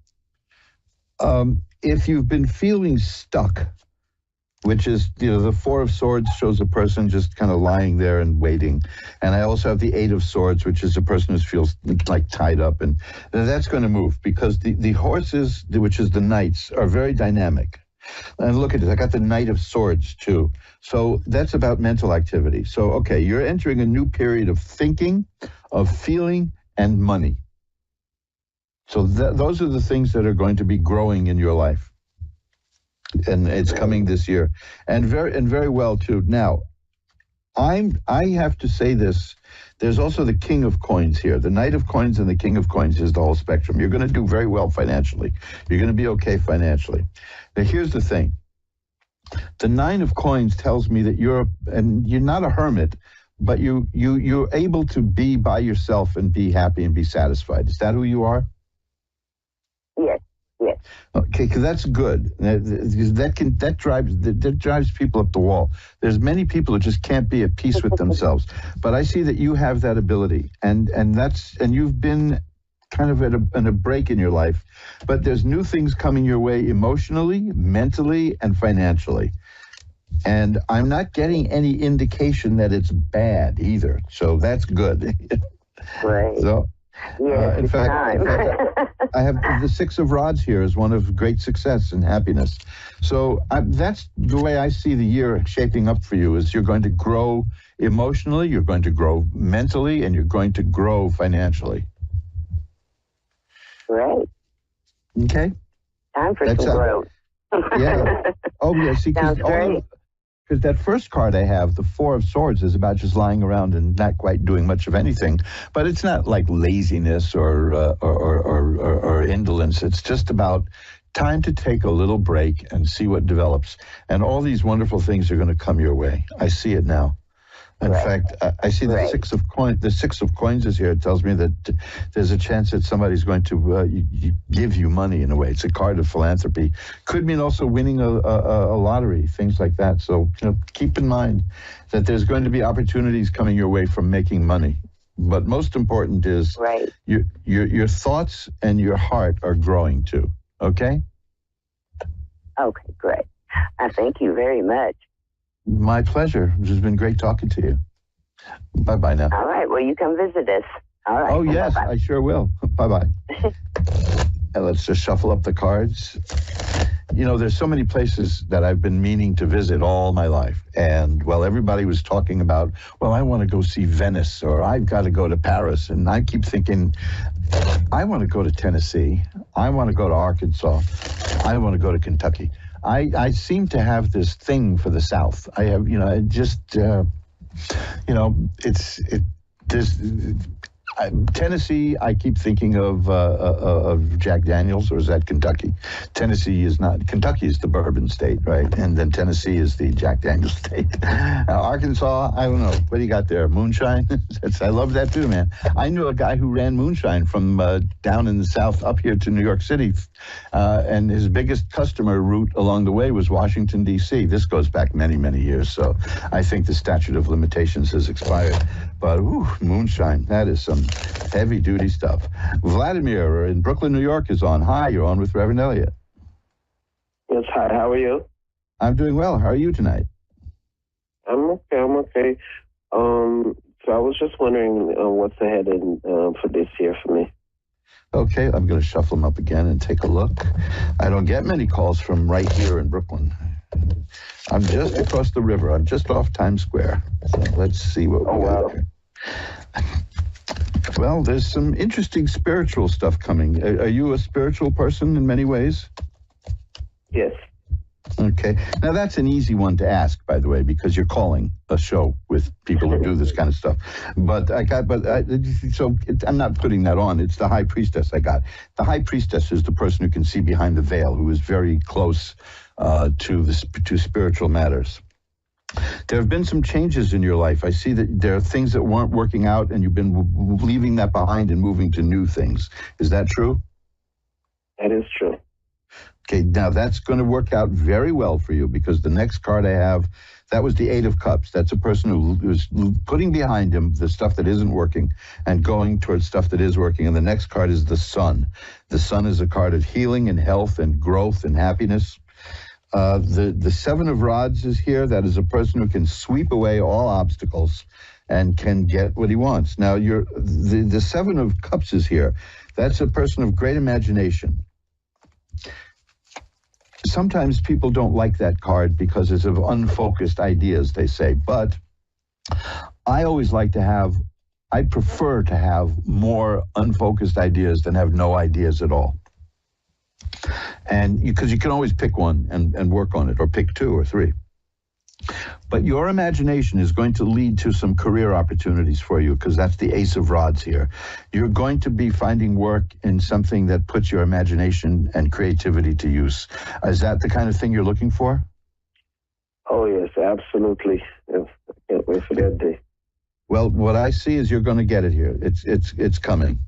If you've been feeling stuck, which is, the Four of Swords shows a person just kind of lying there and waiting. And I also have the Eight of Swords, which is a person who feels like tied up. And that's going to move because the horses, which is the knights, are very dynamic. And look at it, I got the Knight of Swords too. So that's about mental activity. So, okay, you're entering a new period of thinking, of feeling, and money. So those are the things that are going to be growing in your life. And it's coming this year. And very well too. Now, I have to say this. There's also the King of Coins here. The Knight of Coins and the King of Coins is the whole spectrum. You're going to do very well financially. You're going to be okay financially. Now, here's the thing. The Nine of Coins tells me that you're not a hermit, but you're able to be by yourself and be happy and be satisfied. Is that who you are? Yes. Yes. Okay, because that's good. That drives people up the wall. There's many people who just can't be at peace with themselves. But I see that you have that ability, and you've been kind of in a break in your life. But there's new things coming your way emotionally, mentally, and financially. And I'm not getting any indication that it's bad either. So that's good. Right. So. Yes, In fact, I have the Six of Rods here as one of great success and happiness. So that's the way I see the year shaping up for you, is you're going to grow emotionally, you're going to grow mentally, and you're going to grow financially. Right. Okay. Time for some growth. Yeah. Oh, yeah. See, because that first card I have, the Four of Swords, is about just lying around and not quite doing much of anything. But it's not like laziness or indolence. It's just about time to take a little break and see what develops. And all these wonderful things are going to come your way. I see it now. In fact, I see the Six of Coins. The Six of Coins is here. It tells me that there's a chance that somebody's going to give you money in a way. It's a card of philanthropy. Could mean also winning a lottery, things like that. So keep in mind that there's going to be opportunities coming your way from making money. But most important is your thoughts and your heart are growing too. Okay? Okay, great. I thank you very much. My pleasure. It has been great talking to you. Bye-bye now. All right. Well, you come visit us. All right. Oh, yes, bye-bye. I sure will. Bye-bye. And let's just shuffle up the cards. There's so many places that I've been meaning to visit all my life. And, everybody was talking about, I want to go see Venice, or I've got to go to Paris. And I keep thinking, I want to go to Tennessee. I want to go to Arkansas. I want to go to Kentucky. I seem to have this thing for the South. I have, Tennessee, I keep thinking of Jack Daniels, or is that Kentucky? Tennessee is not. Kentucky is the bourbon state, right? And then Tennessee is the Jack Daniels state. Arkansas, I don't know. What do you got there? Moonshine? I love that too, man. I knew a guy who ran moonshine from down in the South up here to New York City. And his biggest customer route along the way was Washington, D.C. This goes back many, many years. So I think the statute of limitations has expired. But moonshine, that is some heavy-duty stuff. Vladimir in Brooklyn, New York is on. Hi, you're on with Reverend Elliott. Yes, hi, how are you? I'm doing well. How are you tonight? I'm okay. So I was just wondering what's ahead for this year for me. Okay, I'm going to shuffle them up again and take a look. I don't get many calls from right here in Brooklyn. I'm just across the river. I'm just off Times Square. So let's see what we got here. Well, there's some interesting spiritual stuff coming. Are you a spiritual person in many ways? Yes. Okay. Now, that's an easy one to ask, by the way, because you're calling a show with people who do this kind of stuff. But I'm not putting that on. It's the high priestess I got. The high priestess is the person who can see behind the veil, who is very close to spiritual matters. There have been some changes in your life. I see that there are things that weren't working out, and you've been leaving that behind and moving to new things. Is that true? That is true. Okay, now that's going to work out very well for you, because the next card I have, that was the Eight of Cups. That's a person who is putting behind him the stuff that isn't working and going towards stuff that is working. And the next card is the Sun. The Sun is a card of healing and health and growth and happiness. The Seven of Rods is here. That is a person who can sweep away all obstacles and can get what he wants. Now, the Seven of Cups is here. That's a person of great imagination. Sometimes people don't like that card because it's of unfocused ideas, they say. But I prefer to have more unfocused ideas than have no ideas at all. And because you can always pick one and work on it, or pick two or three. But your imagination is going to lead to some career opportunities for you, because that's the Ace of Rods here. You're going to be finding work in something that puts your imagination and creativity to use. Is that the kind of thing you're looking for? Oh, yes, absolutely. Yes, I can't wait for that day. Well, what I see is you're going to get it here. It's coming.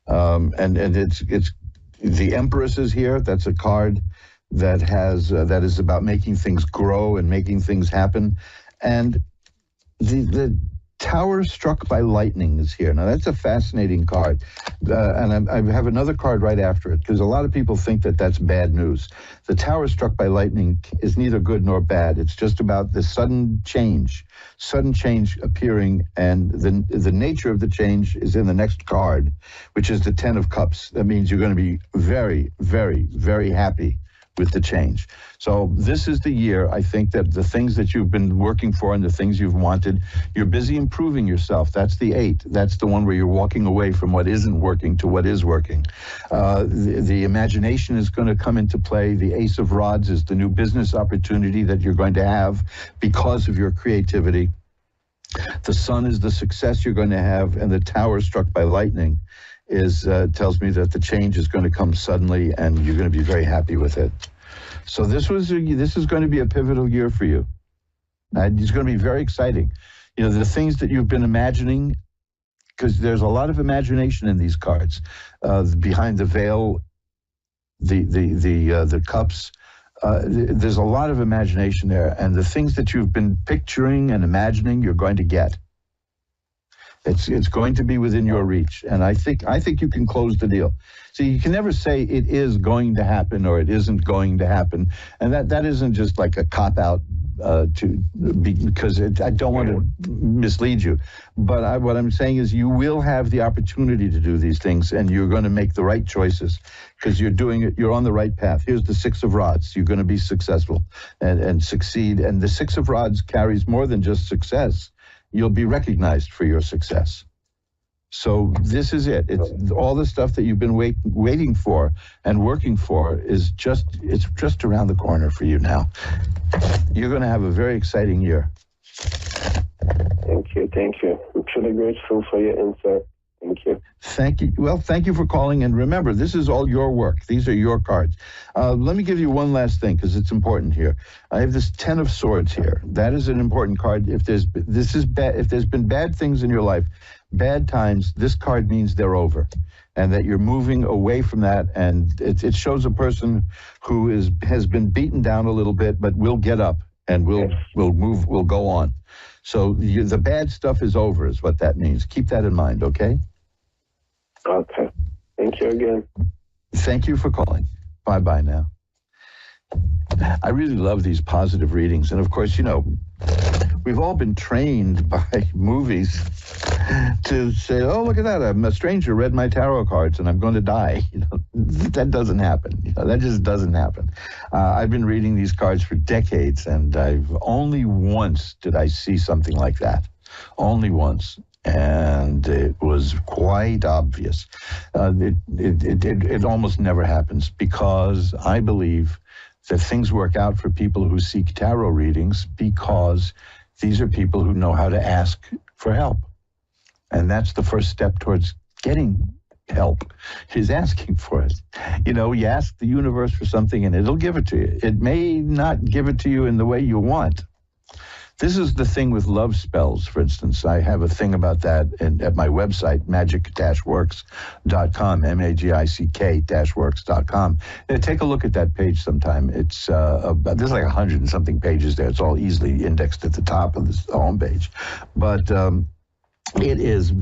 And it's the Empress is here. That's a card that is about making things grow and making things happen. And the Tower Struck by Lightning is here. Now, that's a fascinating card. And I have another card right after it, because a lot of people think that that's bad news. The Tower Struck by Lightning is neither good nor bad. It's just about the sudden change appearing, and the nature of the change is in the next card, which is the Ten of Cups. That means you're going to be very, very, very happy with the change. So this is the year, I think, that the things that you've been working for and the things you've wanted, you're busy improving yourself. That's the 8. That's the one where you're walking away from what isn't working to what is working. The imagination is going to come into play. The Ace of Rods is the new business opportunity that you're going to have because of your creativity. The Sun is the success you're going to have, and the Tower Struck by Lightning tells me that the change is going to come suddenly, and you're going to be very happy with it. So this is going to be a pivotal year for you. It's going to be very exciting. You know, the things that you've been imagining, because there's a lot of imagination in these cards. Behind the veil, the cups, there's a lot of imagination there, and the things that you've been picturing and imagining, you're going to get. It's going to be within your reach, and I think you can close the deal. See, you can never say it is going to happen or it isn't going to happen, and that isn't just like a cop out because I don't want to mislead you. But what I'm saying is you will have the opportunity to do these things, and you're going to make the right choices because you're doing it. You're on the right path. Here's the Six of Rods. You're going to be successful and succeed, and the Six of Rods carries more than just success. You'll be recognized for your success. So this is it. It's all the stuff that you've been waiting for and working for it's just around the corner for you now. You're going to have a very exciting year. Thank you. I'm truly grateful for your insight. Thank you. Thank you. Well, thank you for calling. And remember, this is all your work. These are your cards. Let me give you one last thing, because it's important here. I have this 10 of Swords here. That is an important card. If there's been bad things in your life, bad times, this card means they're over, and that you're moving away from that. And it shows a person who has been beaten down a little bit, but will get up and we'll go on. So the bad stuff is over, is what that means. Keep that in mind, okay? Okay. Thank you again. Thank you for calling. Bye-bye now. I really love these positive readings. And of course, you know, we've all been trained by movies to say, oh, look at that. A stranger read my tarot cards and I'm going to die. You know, that doesn't happen. You know, that just doesn't happen. I've been reading these cards for decades, and only once did I see something like that. Only once. And it was quite obvious. It almost never happens, because I believe that things work out for people who seek tarot readings because these are people who know how to ask for help. And that's the first step towards getting help, is asking for it. You know, you ask the universe for something and it'll give it to you. It may not give it to you in the way you want. This is the thing with love spells, for instance. I have a thing about that at my website, magic-works.com, magic-works.com. Take a look at that page sometime. It's there's like 100 and something pages there. It's all easily indexed at the top of the homepage. But it is,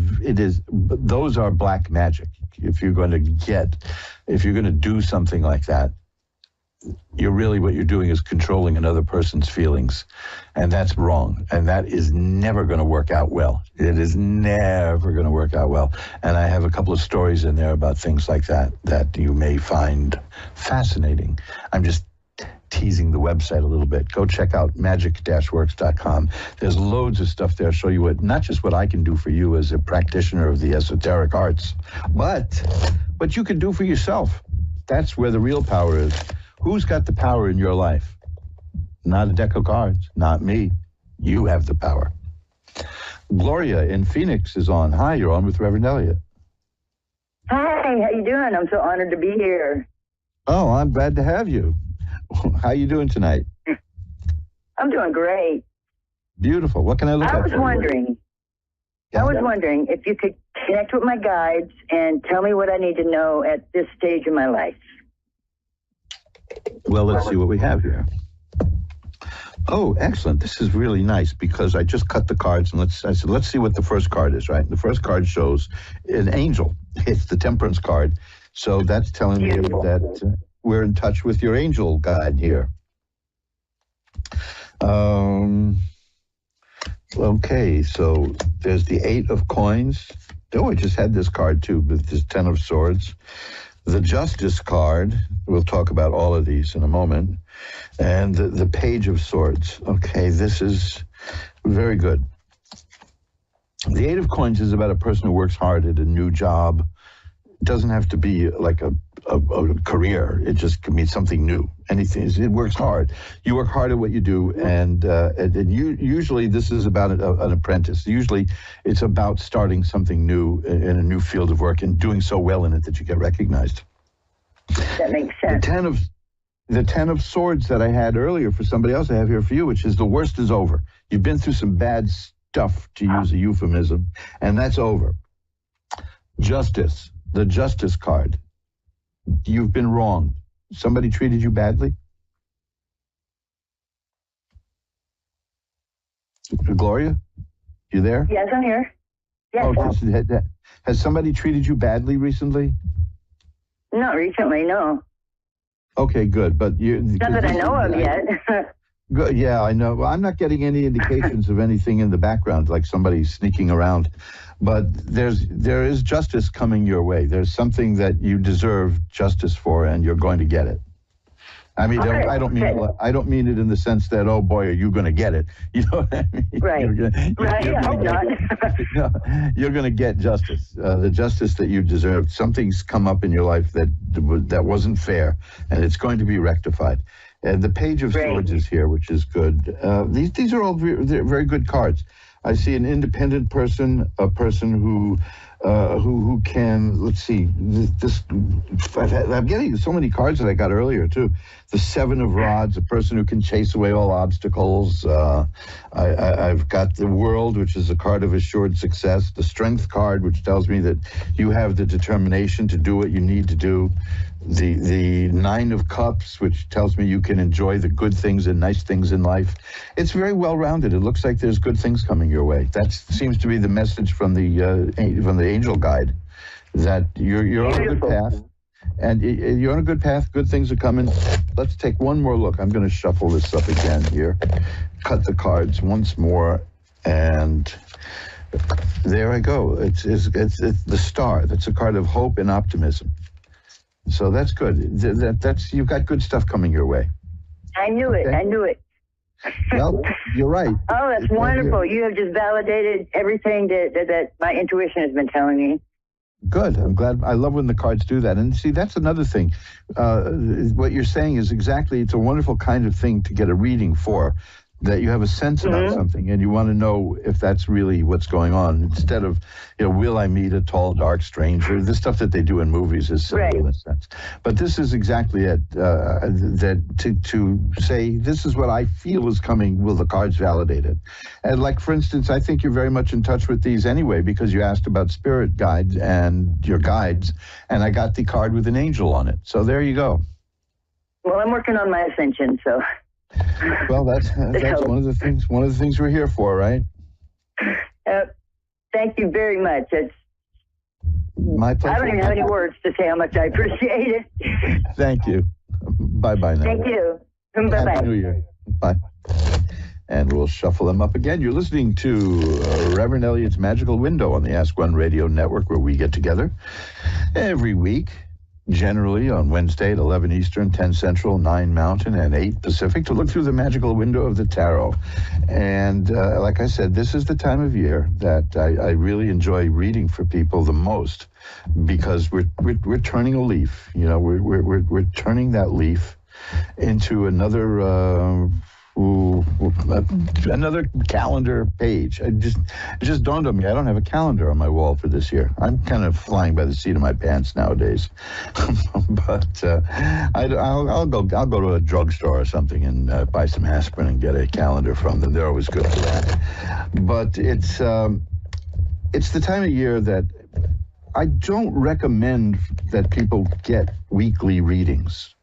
those are black magic. If you're going to do something like that, what you're doing is controlling another person's feelings, and that's wrong, and that is never going to work out well. It is never going to work out well. And I have a couple of stories in there about things like that you may find fascinating. I'm just teasing the website a little bit. Go check out magic-works.com. There's loads of stuff there, show you not just what I can do for you as a practitioner of the esoteric arts, but what you can do for yourself. That's where the real power is. Who's got the power in your life? Not a deck of cards, not me. You have the power. Gloria in Phoenix is on. Hi, you're on with Reverend Elliot. Hi, how you doing? I'm so honored to be here. Oh, I'm glad to have you. How you doing tonight? I'm doing great. Beautiful. What can I look at? I was wondering if you could connect with my guides and tell me what I need to know at this stage of my life. Well, let's see what we have here. Oh, excellent. This is really nice because I just cut the cards and I said, let's see what the first card is, right? The first card shows an angel. It's the Temperance card. So that's telling me that we're in touch with your angel guide here. Okay, so there's the 8 of coins. Oh, I just had this card too, with this 10 of swords. The Justice card, we'll talk about all of these in a moment, and the Page of Swords. Okay, this is very good. The 8 of coins is about a person who works hard at a new job. It doesn't have to be like a career. It just can be something new. Anything. It works hard. You work hard at what you do, and usually this is about an apprentice. Usually it's about starting something new in a new field of work and doing so well in it that you get recognized. That makes sense. The 10 of swords that I had earlier for somebody else I have here for you, which is the worst is over. You've been through some bad stuff, to use a euphemism, and that's over. Justice, the Justice card. You've been wronged. Somebody treated you badly? Gloria, you there? Yes, I'm here. Yes. Oh, has somebody treated you badly recently? Not recently, no. Okay, good. But not that I know of yet. Good. Yeah, I know. Well, I'm not getting any indications of anything in the background, like somebody sneaking around. But there is justice coming your way. There's something that you deserve justice for, and you're going to get it. I mean, okay, I don't mean it in the sense that, oh boy, are you going to get it? You know what I mean? Right. I hope not. No, you're going to get justice, the justice that you deserve. Something's come up in your life that wasn't fair, and it's going to be rectified. And the Page of Swords is here, which is good. These are all very good cards. I see an independent person, a person who can, let's see, I'm getting so many cards that I got earlier too. The 7 of Rods, a person who can chase away all obstacles. I've got the World, which is a card of assured success. The Strength card, which tells me that you have the determination to do what you need to do. The 9 of Cups, which tells me you can enjoy the good things and nice things in life. It's very well rounded. It looks like there's good things coming your way. That seems to be the message from the angel guide, that you're on a good path, and you're on a good path. Good things are coming. Let's take one more look. I'm going to shuffle this up again here, cut the cards once more, and there I go. It's the Star. That's a card of hope and optimism. So that's good. That's you've got good stuff coming your way. I knew it. Okay. I knew it. Well, you're right. Oh, that's wonderful. You have just validated everything that my intuition has been telling me. Good. I'm glad. I love when the cards do that. And see, that's another thing. What you're saying is exactly, it's a wonderful kind of thing to get a reading for, that you have a sense about something and you want to know if that's really what's going on, instead of, will I meet a tall, dark stranger? The stuff that they do in movies is silly in a sense. But this is exactly it, that to say, this is what I feel is coming, will the cards validate it? And like, for instance, I think you're very much in touch with these anyway, because you asked about spirit guides and your guides, and I got the card with an angel on it. So there you go. Well, I'm working on my ascension, so... Well, that's one of the things we're here for, right? Thank you very much. It's my pleasure. I don't even have any words to say how much I appreciate it. Thank you. Bye-bye now. Thank you. Bye-bye. Happy New Year. Bye. And we'll shuffle them up again. You're listening to Reverend Elliot's Magical Window on the Ask One Radio Network, where we get together every week, generally on Wednesday at 11 Eastern, 10 Central, 9 Mountain, and 8 Pacific, to look through the magical window of the tarot. And like I said, this is the time of year that I really enjoy reading for people the most, because we're turning a leaf. We're turning that leaf into another calendar page. It just dawned on me, I don't have a calendar on my wall for this year. I'm kind of flying by the seat of my pants nowadays. But I'll go to a drugstore or something and buy some aspirin and get a calendar from them. They're always good for that. But it's the time of year that I don't recommend that people get weekly readings.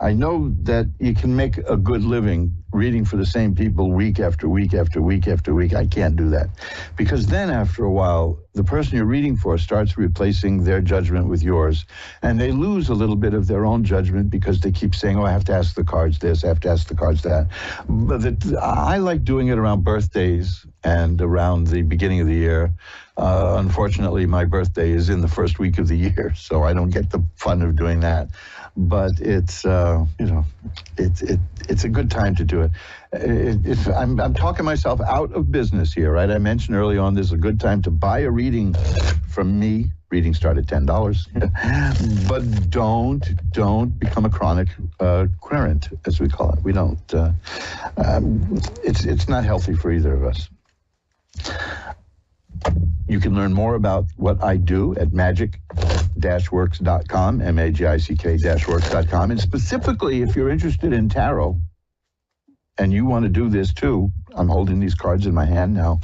I know that you can make a good living reading for the same people week after week after week after week. I can't do that, because then after a while, the person you're reading for starts replacing their judgment with yours, and they lose a little bit of their own judgment because they keep saying, I have to ask the cards this, I have to ask the cards that. But I like doing it around birthdays and around the beginning of the year. Unfortunately, my birthday is in the first week of the year, so I don't get the fun of doing that. But it's it's a good time to do it. I'm talking myself out of business here, right? I mentioned early on, this is a good time to buy a reading from me. Readings start at $10, but don't become a chronic querent, as we call it. We don't. It's not healthy for either of us. You can learn more about what I do at magic-works.com, magick-works.com. And specifically, if you're interested in tarot and you want to do this too, I'm holding these cards in my hand now,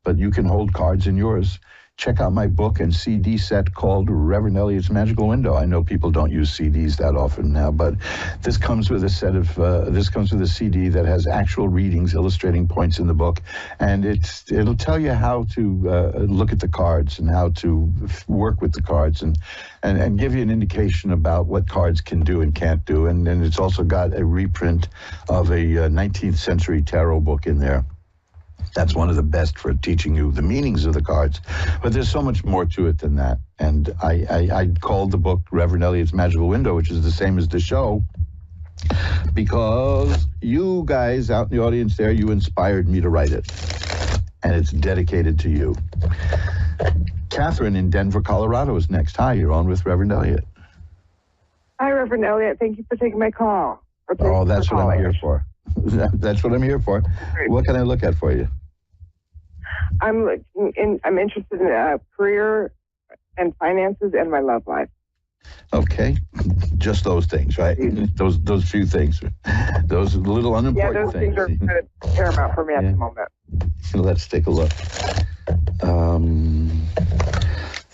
but you can hold cards in yours. Check out my book and CD set called Reverend Elliot's Magical Window. I know people don't use CDs that often now, but this comes with a set of, this comes with a CD that has actual readings illustrating points in the book. And it'll tell you how to look at the cards and how to work with the cards and give you an indication about what cards can do and can't do. And then it's also got a reprint of a 19th century tarot book in there. That's one of the best for teaching you the meanings of the cards. But there's so much more to it than that. And I called the book Reverend Elliot's Magical Window, which is the same as the show, because you guys out in the audience there, you inspired me to write it. And it's dedicated to you. Catherine in Denver, Colorado is next. Hi, you're on with Reverend Elliot. Hi, Reverend Elliot. Thank you for taking my call. Oh, that's what I'm here for. That's what I'm here for. Great. What can I look at for you? I'm interested in career and finances and my love life. Okay, just those things, right? Those few things, those little unimportant things. Yeah, those things are kind of paramount for me at the moment. Let's take a look.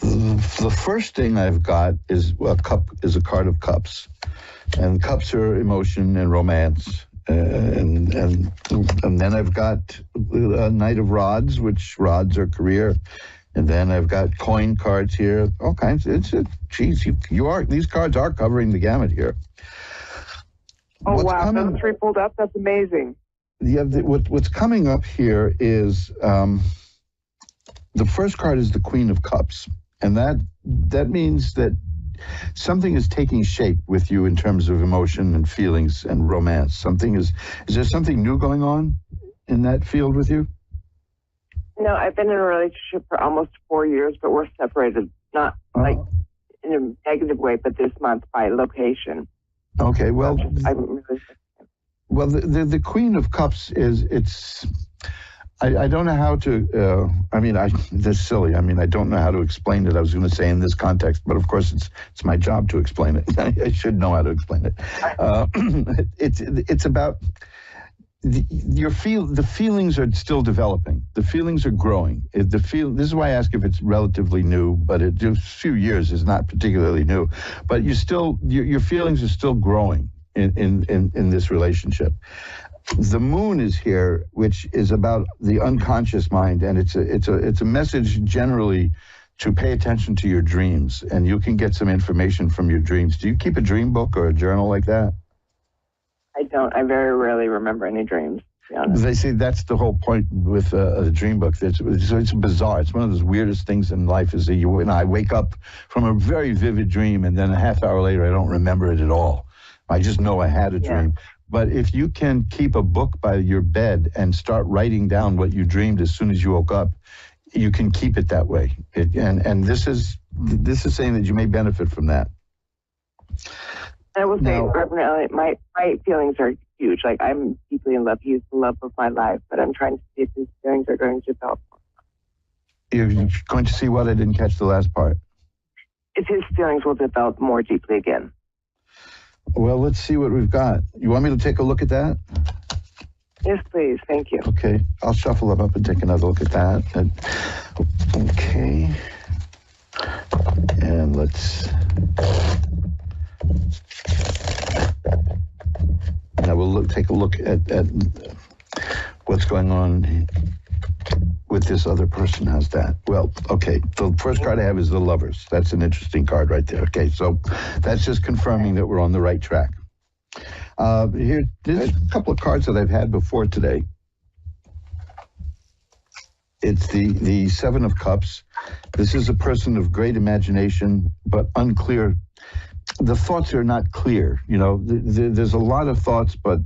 The first thing I've got is a card of cups, and cups are emotion and romance. And then I've got a Knight of Rods, which rods are career. And then I've got coin cards here, all kinds. These cards are covering the gamut here. Oh, wow, those three pulled up, that's amazing. Yeah, what's coming up here is, the first card is the Queen of Cups. And that means that something is taking shape with you in terms of emotion and feelings and romance. Is there something new going on in that field with you? No, I've been in a relationship for almost 4 years, but we're separated not like in a negative way, but this month by location. Okay, well, I'm really well, the Queen of Cups is, I don't know how to, this is silly. I mean, I don't know how to explain it. I was going to say in this context, but of course it's my job to explain it. I should know how to explain it. It's about, the feelings are still developing. The feelings are growing. This is why I ask if it's relatively new, but a few years is not particularly new. But your feelings are still growing in this relationship. The moon is here, which is about the unconscious mind, and it's a message generally to pay attention to your dreams, and you can get some information from your dreams. Do you keep a dream book or a journal like that? I don't. I very rarely remember any dreams, to be honest. They say that's the whole point with a dream book. It's bizarre. It's one of those weirdest things in life is that you and I wake up from a very vivid dream, and then a half hour later, I don't remember it at all. I just know I had a dream. But if you can keep a book by your bed and start writing down what you dreamed as soon as you woke up, you can keep it that way. And this is saying that you may benefit from that. I will say, my feelings are huge. Like, I'm deeply in love. He's the love of my life, but I'm trying to see if his feelings are going to develop. You're going to see what? I didn't catch the last part. If his feelings will develop more deeply again. Well, let's see what we've got. You want me to take a look at that? Yes, please. Thank you. Okay. I'll shuffle them up and take another look at that. Okay. And now we'll take a look at what's going on with this other person. How's that? Well, okay. The first card I have is the Lovers. That's an interesting card right there. Okay, so that's just confirming that we're on the right track. There's a couple of cards that I've had before today. It's the Seven of Cups. This is a person of great imagination, but unclear. The thoughts are not clear. You know, there's a lot of thoughts, but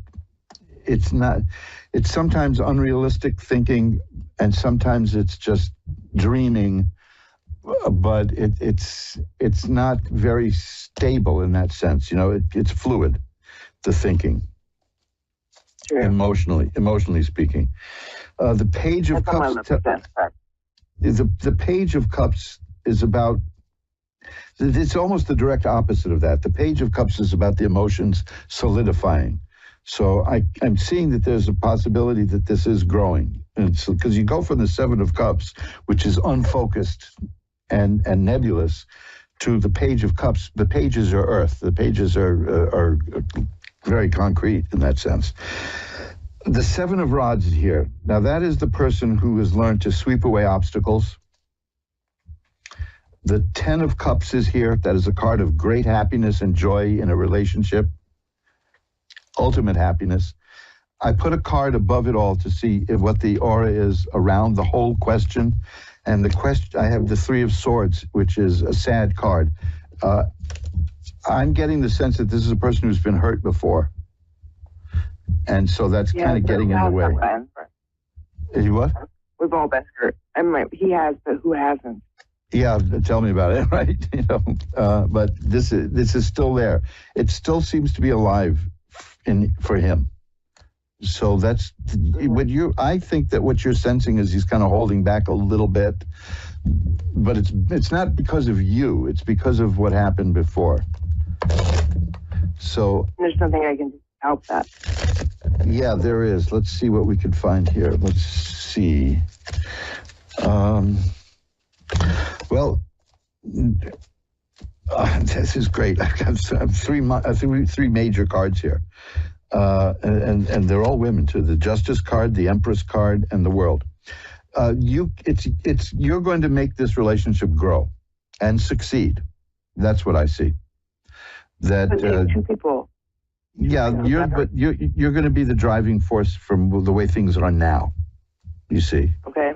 it's sometimes unrealistic thinking, and sometimes it's just dreaming, but it's not very stable in that sense. You know, it's fluid, the thinking. Sure. Emotionally speaking. The Page of Cups. The Page of Cups is about. It's almost the direct opposite of that. The Page of Cups is about the emotions solidifying. So I'm seeing that there's a possibility that this is growing. And so, because you go from the Seven of Cups, which is unfocused and nebulous, to the Page of Cups. The pages are earth. The pages are very concrete in that sense. The Seven of Rods is here. Now that is the person who has learned to sweep away obstacles. The Ten of Cups is here. That is a card of great happiness and joy in a relationship. Ultimate happiness. I put a card above it all to see what the aura is around the whole question. And the question, I have the Three of Swords, which is a sad card. I'm getting the sense that this is a person who's been hurt before. And so that's kind of getting in the way. Is what? We've all been hurt. He has, but who hasn't? Yeah, tell me about it, right? You know, but this is still there. It still seems to be alive for him. So that's what I think that what you're sensing is he's kind of holding back a little bit, but it's not because of you. It's because of what happened before. So there's something I can do to help that. Yeah, there is. Let's see what we can find here. Let's see. Well, this is great. I've got three major cards here, and they're all women too. The Justice card, the Empress card, and the World. You're going to make this relationship grow and succeed. That's what I see. That two people. Yeah, you're going to be the driving force from the way things are now. You see. Okay.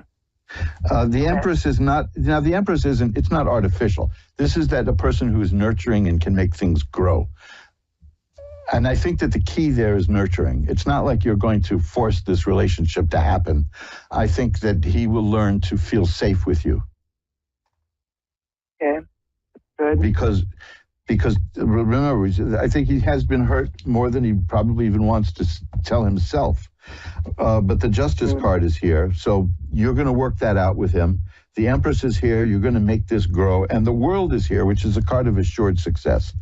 The Empress is not, now the Empress isn't, it's not artificial. This is that a person who is nurturing and can make things grow. And I think that the key there is nurturing. It's not like you're going to force this relationship to happen. I think that he will learn to feel safe with you. Okay. Good. Because remember, I think he has been hurt more than he probably even wants to tell himself. But the Justice card is here, so you're going to work that out with him. The Empress is here. You're going to make this grow, and the World is here, which is a card of assured success.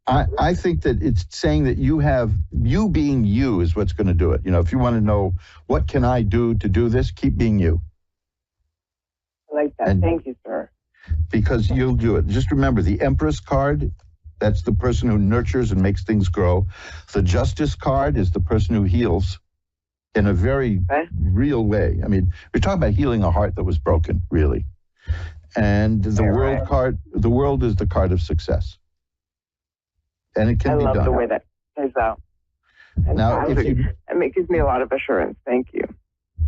I think that it's saying that you being you is what's going to do it. You know, if you want to know what can I do to do this, keep being you. I like that. Thank you, sir. Because you'll do it. Just remember, the Empress card, that's the person who nurtures and makes things grow. The Justice card is the person who heals in a very real way. I mean, we're talking about healing a heart that was broken, really. And the World card, the World is the card of success. And it can be done. I love the way that plays out. Now, it gives me a lot of assurance. Thank you.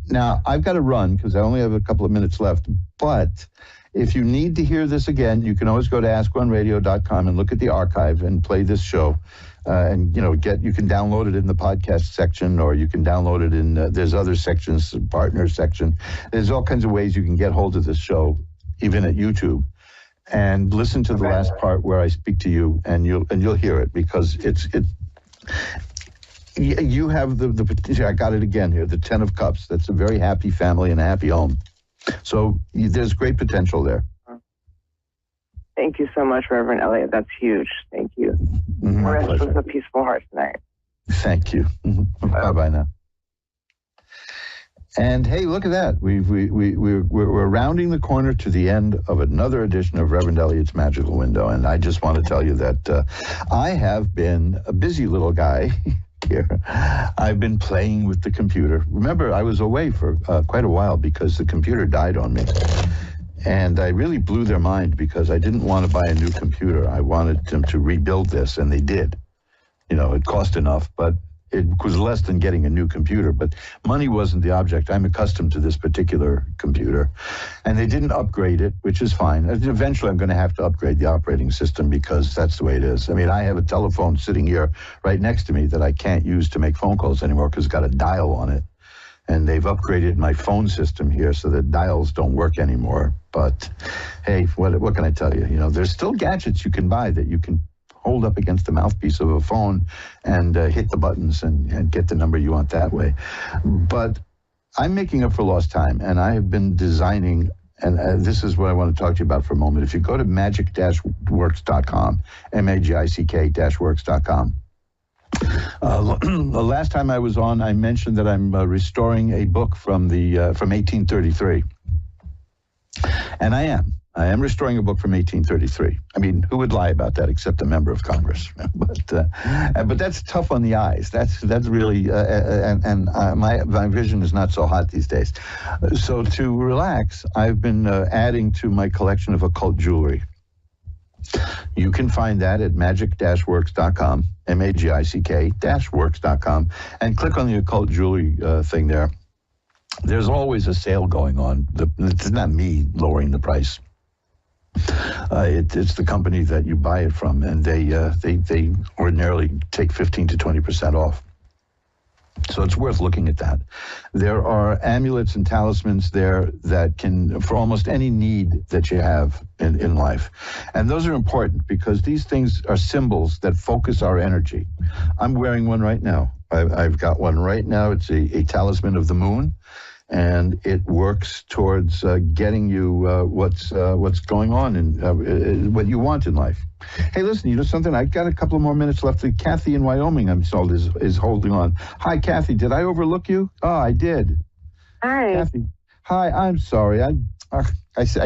Now, I've got to run because I only have a couple of minutes left, but if you need to hear this again, you can always go to askoneradio.com and look at the archive and play this show. And, you know, you can download it in the podcast section, or you can download it in, there's other sections, partner section. There's all kinds of ways you can get hold of this show, even at YouTube. And listen to the last part where I speak to you, and you'll hear it, because you have the potential. I got it again here, the 10 of Cups. That's a very happy family and a happy home. So there's great potential there. Thank you so much, Reverend Elliott. That's huge. Thank you. Rest with a peaceful heart tonight. Thank you. Bye-bye now. And hey, look at that. We're rounding the corner to the end of another edition of Reverend Elliott's Magical Window. And I just want to tell you that I have been a busy little guy here. I've been playing with the computer. Remember, I was away for quite a while because the computer died on me. And I really blew their mind because I didn't want to buy a new computer. I wanted them to rebuild this, and they did. You know, it cost enough, but it was less than getting a new computer. But money wasn't the object. I'm accustomed to this particular computer. And they didn't upgrade it, which is fine. Eventually, I'm going to have to upgrade the operating system because that's the way it is. I mean, I have a telephone sitting here right next to me that I can't use to make phone calls anymore because it's got a dial on it. And they've upgraded my phone system here so that dials don't work anymore. But hey, what can I tell you? You know, there's still gadgets you can buy that you can hold up against the mouthpiece of a phone and hit the buttons and get the number you want that way. But I'm making up for lost time, and I have been designing, and this is what I want to talk to you about for a moment. If you go to magic-works.com, magic-works.com, the last time I was on, I mentioned that I'm restoring a book from 1833. And I am restoring a book from 1833. I mean, who would lie about that except a member of Congress? But that's tough on the eyes. That's really, my vision is not so hot these days. So to relax, I've been adding to my collection of occult jewelry. You can find that at magic-works.com, magic-works.com, and click on the occult jewelry thing there. There's always a sale going on. It's not me lowering the price. It's the company that you buy it from, and they ordinarily take 15 to 20% off. So it's worth looking at that. There are amulets and talismans there that can, for almost any need that you have in life. And those are important because these things are symbols that focus our energy. I'm wearing one right now. I've got one right now. It's a talisman of the moon. And it works towards getting you what's going on and what you want in life. Hey, listen, you know something? I've got a couple of more minutes left. Kathy in Wyoming, I'm told, is holding on. Hi, Kathy. Did I overlook you? Oh, I did. Hi. Kathy. Hi, I'm sorry. I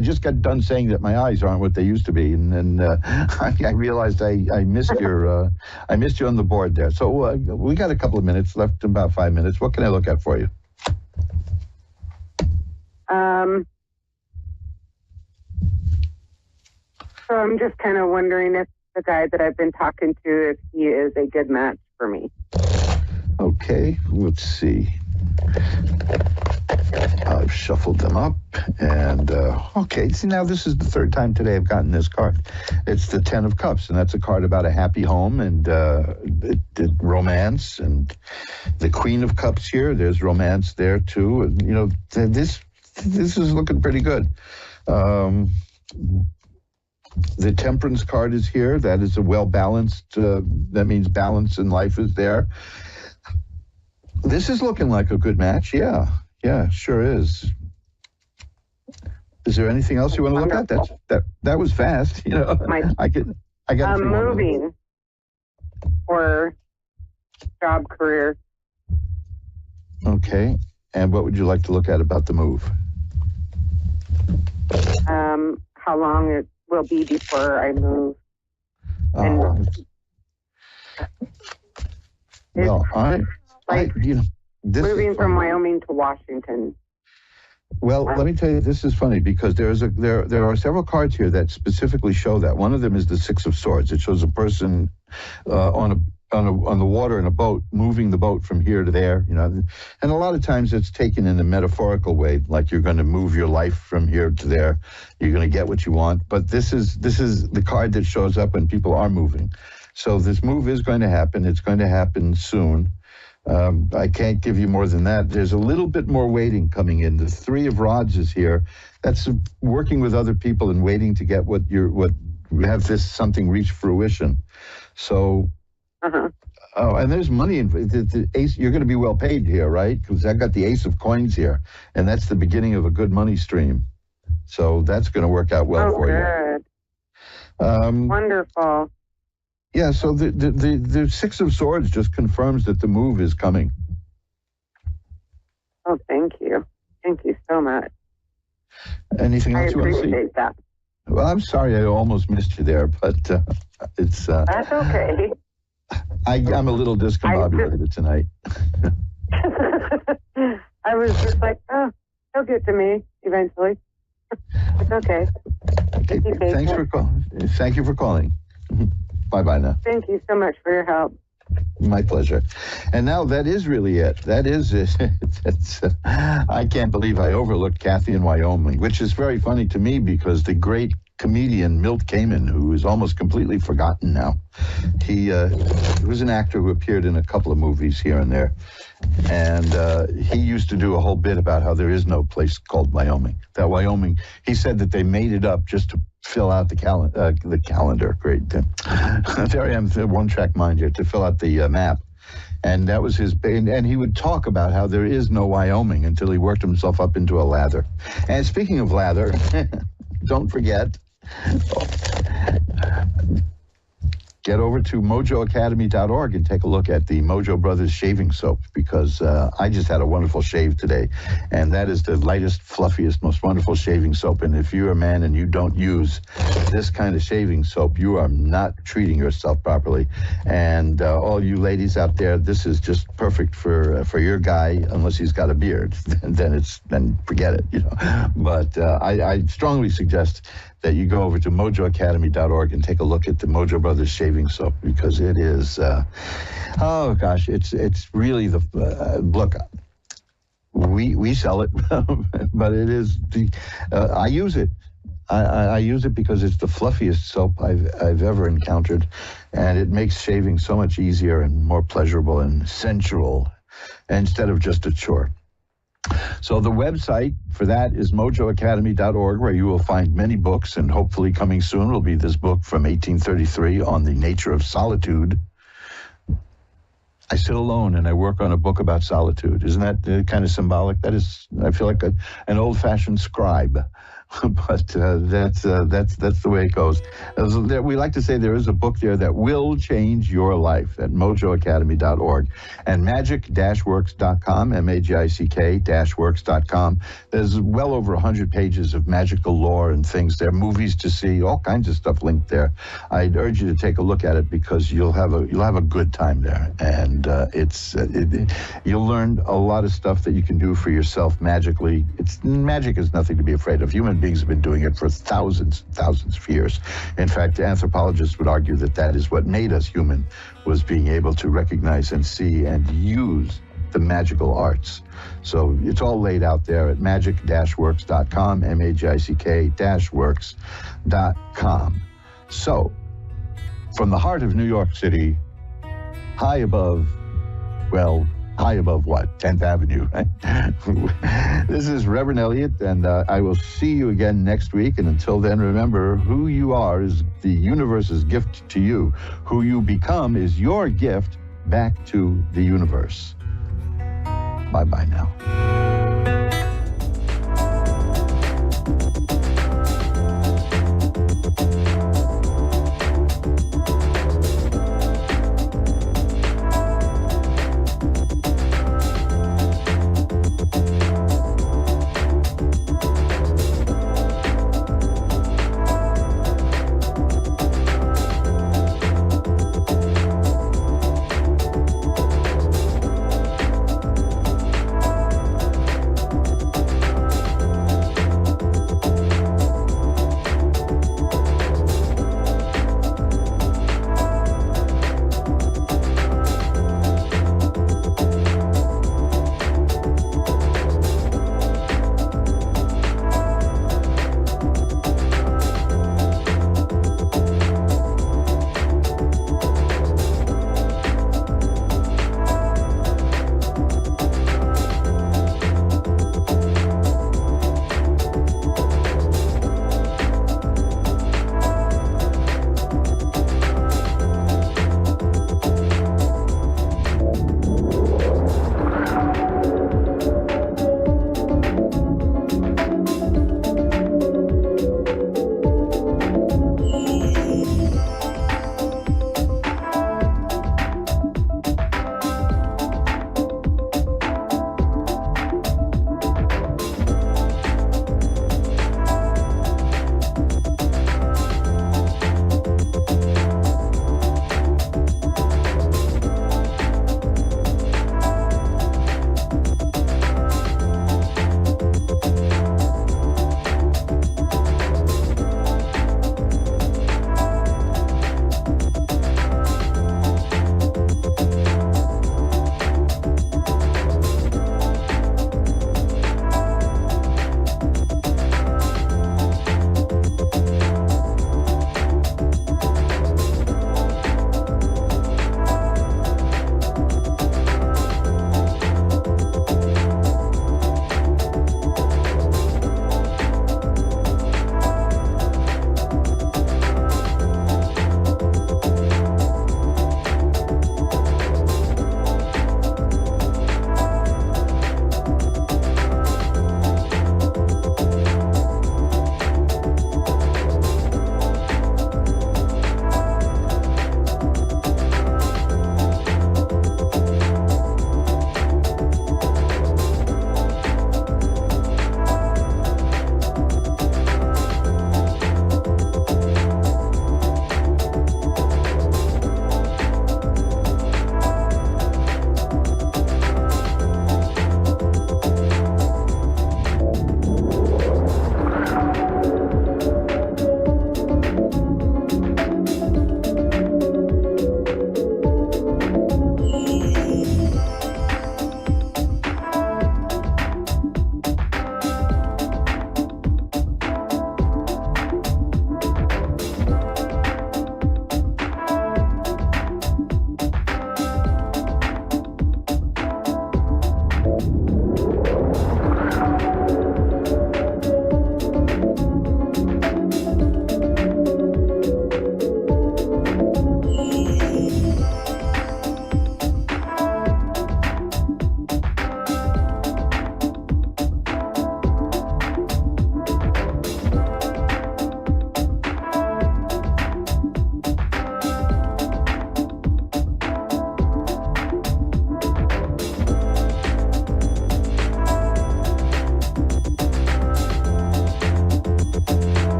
just got done saying that my eyes aren't what they used to be, and I realized I missed your I missed you on the board there. So we got a couple of minutes left, about 5 minutes. What can I look at for you? So I'm just kind of wondering if the guy that I've been talking to, if he is a good match for me. Okay, let's see. I've shuffled them up, and okay. See, now this is the third time today I've gotten this card. It's the 10 of Cups, and that's a card about a happy home and romance. And the Queen of Cups here, there's romance there too. And, you know, this is looking pretty good. The temperance card is here. That is a well-balanced, that means balance in life is there. This is looking like a good match. Yeah, sure is. Is there anything else you want to look at? That was fast. You know, I got moving or job, career. Okay. And what would you like to look at about the move? How long it will be before I move. Well, moving from Wyoming to Washington. Well, let me tell you, this is funny because there are several cards here that specifically show that. One of them is the Six of Swords. It shows a person on the water in a boat, moving the boat from here to there, you know. And a lot of times it's taken in a metaphorical way, like you're going to move your life from here to there. You're going to get what you want. But this is the card that shows up when people are moving. So this move is going to happen. It's going to happen soon. I can't give you more than that. There's a little bit more waiting coming in. The Three of Rods is here. That's working with other people and waiting to get something reach fruition. So, and there's money in the ace. You're going to be well paid here, right? Because I got the Ace of Coins here, and that's the beginning of a good money stream. So that's going to work out well for you. Wonderful. Yeah, so the Six of Swords just confirms that the move is coming. Oh, thank you. Thank you so much. Anything else you want to see? I appreciate that. Well, I'm sorry I almost missed you there, but it's... That's okay. I'm a little discombobulated tonight. I was just like, oh, he'll get to me eventually. It's okay. Thanks for calling. Thank you for calling. Bye-bye now. Thank you so much for your help. My pleasure. And now that is really it. That is it. I can't believe I overlooked Kathy in Wyoming, which is very funny to me because the great comedian Milt Kamen, who is almost completely forgotten now, he was an actor who appeared in a couple of movies here and there. And he used to do a whole bit about how there is no place called Wyoming. That Wyoming, he said that they made it up just to fill out the calendar. Great. There I am, the one-track mind here, to fill out the map. And that was his, and he would talk about how there is no Wyoming until he worked himself up into a lather. And speaking of lather, don't forget, get over to mojoacademy.org and take a look at the Mojo Brothers shaving soap, because I just had a wonderful shave today, and that is the lightest, fluffiest, most wonderful shaving soap. And if you're a man and you don't use this kind of shaving soap, you are not treating yourself properly. And all you ladies out there, this is just perfect for your guy, unless he's got a beard. then forget it, you know. But I strongly suggest that you go over to mojoacademy.org and take a look at the Mojo Brothers shaving soap, because it is, it's really the, look, we sell it, but it is, I use it. I use it because it's the fluffiest soap I've ever encountered, and it makes shaving so much easier and more pleasurable and sensual instead of just a chore. So the website for that is mojoacademy.org, where you will find many books, and hopefully coming soon will be this book from 1833 on the nature of solitude. I sit alone and I work on a book about solitude. Isn't that kind of symbolic? That is, I feel like an old-fashioned scribe. But that's the way it goes. We like to say there is a book there that will change your life at mojoacademy.org. And magic-works.com, MAGICK-works.com. There's well over 100 pages of magical lore and things there, movies to see, all kinds of stuff linked there. I'd urge you to take a look at it, because you'll have a good time there. And you'll learn a lot of stuff that you can do for yourself magically. Magic is nothing to be afraid of. Human beings have been doing it for thousands of years. In fact, anthropologists would argue that is what made us human, was being able to recognize and see and use the magical arts. So it's all laid out there at magic-works.com, MAGICK-works.com. So, from the heart of New York City, high above, well, high above what? 10th Avenue, right? This is Reverend Elliot, and I will see you again next week. And until then, remember, who you are is the universe's gift to you. Who you become is your gift back to the universe. Bye-bye now.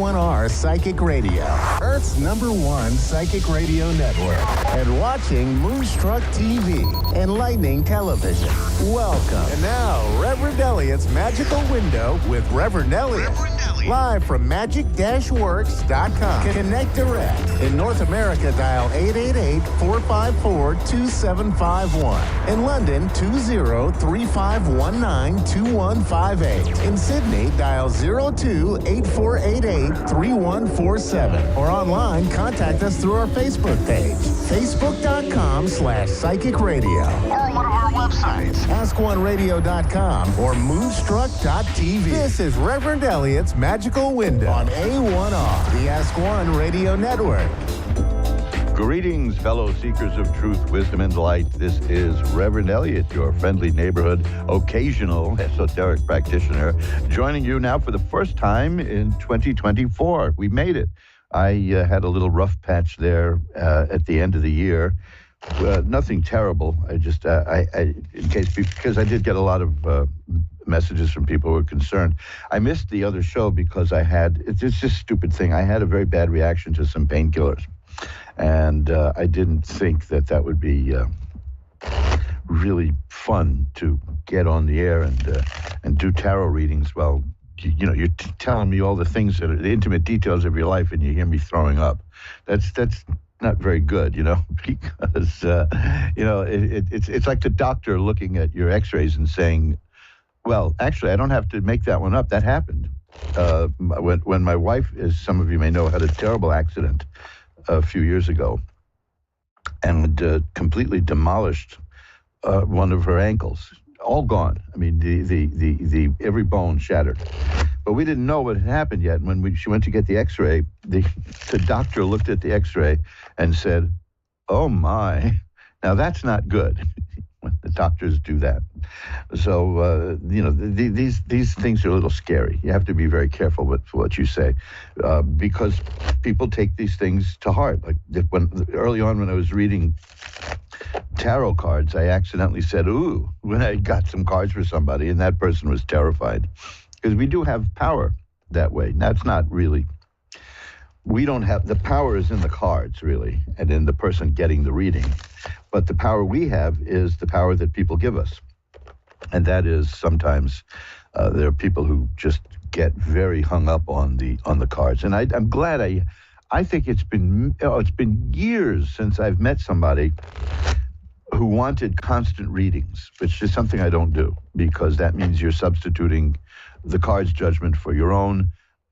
A1R Psychic Radio, Earth's #1 psychic radio network, and watching Moonstruck TV, enlightening television. Welcome. And now, Reverend Elliot's Magical Window with Reverend Elliot. Live from magic-works.com. Connect direct. In North America, dial 888-454-2751. In London, 20-3519-2158. In Sydney, dial 02-8488-3147. Or online, contact us through our Facebook page, facebook.com/psychic radio. Or one of our websites, askoneradio.com or moonstruck.tv. This is Reverend Elliot's Magical Window on A1R, the Ask One Radio Network. Greetings, fellow seekers of truth, wisdom, and light. This is Reverend Elliot, your friendly neighborhood, occasional esoteric practitioner, joining you now for the first time in 2024. We made it. I had a little rough patch there at the end of the year. Nothing terrible. I just, because I did get a lot of messages from people who were concerned. I missed the other show because it's just a stupid thing. I had a very bad reaction to some painkillers. And I didn't think that would be really fun to get on the air and do tarot readings. Well, you're telling me all the things that are the intimate details of your life, and you hear me throwing up. That's not very good, because it's like the doctor looking at your X-rays and saying, "Well, actually, I don't have to make that one up. That happened." When my wife, as some of you may know, had a terrible accident a few years ago and completely demolished one of her ankles, all gone. I mean, the every bone shattered. But we didn't know what had happened yet. When she went to get the X-ray, the doctor looked at the X-ray and said, "Oh my, now that's not good." When the doctors do that. So, these things are a little scary. You have to be very careful with what you say because people take these things to heart. Like early on when I was reading tarot cards, I accidentally said, "Ooh," when I got some cards for somebody, and that person was terrified. Because we do have power that way. That's not really, we don't have, the power is in the cards, really, and in the person getting the reading. But the power we have is the power that people give us. And that is sometimes there are people who just get very hung up on the cards. And I'm glad I think it's been years since I've met somebody who wanted constant readings, which is something I don't do, because that means you're substituting the card's judgment for your own.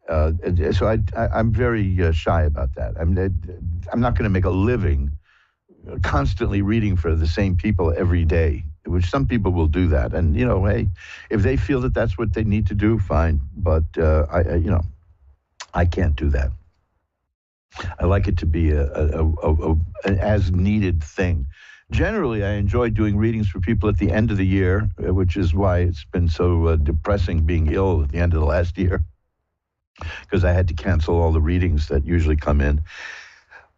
So I'm very shy about that. I'm not going to make a living constantly reading for the same people every day, which some people will do that. And, hey, if they feel that that's what they need to do, fine. But, I can't do that. I like it to be an as needed thing. Generally, I enjoy doing readings for people at the end of the year, which is why it's been so depressing being ill at the end of the last year, because I had to cancel all the readings that usually come in.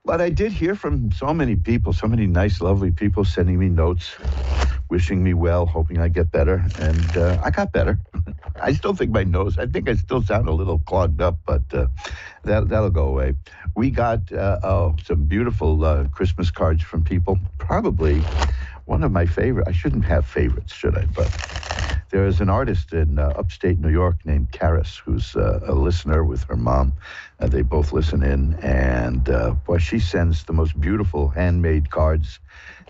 But I did hear from so many people, so many nice, lovely people sending me notes, wishing me well, hoping I'd get better. And I got better. I still think I still sound a little clogged up, but that'll go away. We got some beautiful Christmas cards from people. Probably one of my favorite. I shouldn't have favorites, should I? But there is an artist in upstate New York named Karis, who's a listener with her mom. They both listen in, and boy, she sends the most beautiful handmade cards,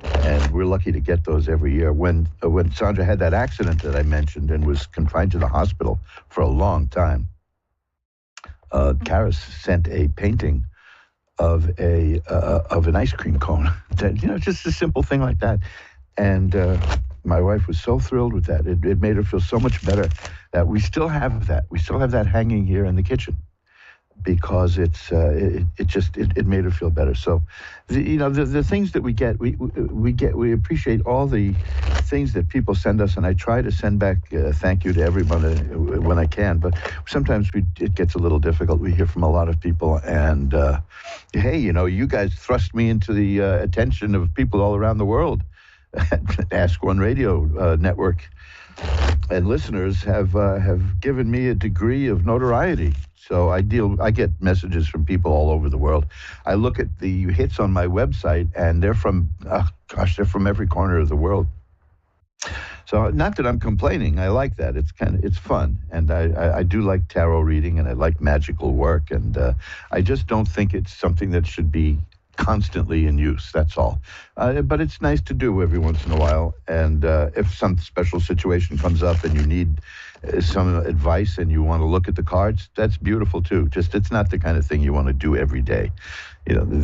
and we're lucky to get those every year. When Sandra had that accident that I mentioned and was confined to the hospital for a long time, Karis sent a painting of an ice cream cone. That, just a simple thing like that, and my wife was so thrilled with that. It made her feel so much better that we still have that. We still have that hanging here in the kitchen because it made her feel better. So, the things that we get, we appreciate all the things that people send us, and I try to send back thank you to everyone when I can. But sometimes it gets a little difficult. We hear from a lot of people, and hey, you guys thrust me into the attention of people all around the world. Ask One Radio Network and listeners have given me a degree of notoriety. So I get messages from people all over the world. I look at the hits on my website, and they're from every corner of the world. So not that I'm complaining. I like that. It's fun, and I do like tarot reading, and I like magical work, and I just don't think it's something that should be constantly in use. That's all. But it's nice to do every once in a while. And if some special situation comes up and you need some advice and you want to look at the cards, that's beautiful too. Just it's not the kind of thing you want to do every day.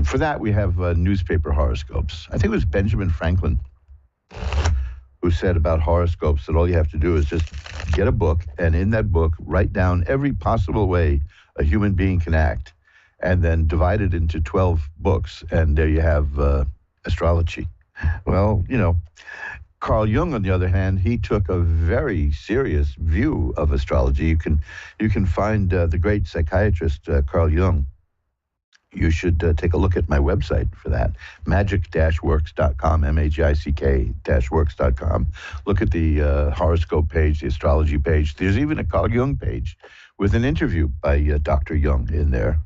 For that we have newspaper horoscopes. I think it was Benjamin Franklin who said about horoscopes that all you have to do is just get a book, and in that book write down every possible way a human being can act, and then divide it into 12 books, and there you have astrology. Well, Carl Jung, on the other hand, he took a very serious view of astrology. You can find the great psychiatrist Carl Jung. You should take a look at my website for that, magic-works.com, magic-works.com. Look at the horoscope page, the astrology page. There's even a Carl Jung page with an interview by Dr. Jung in there.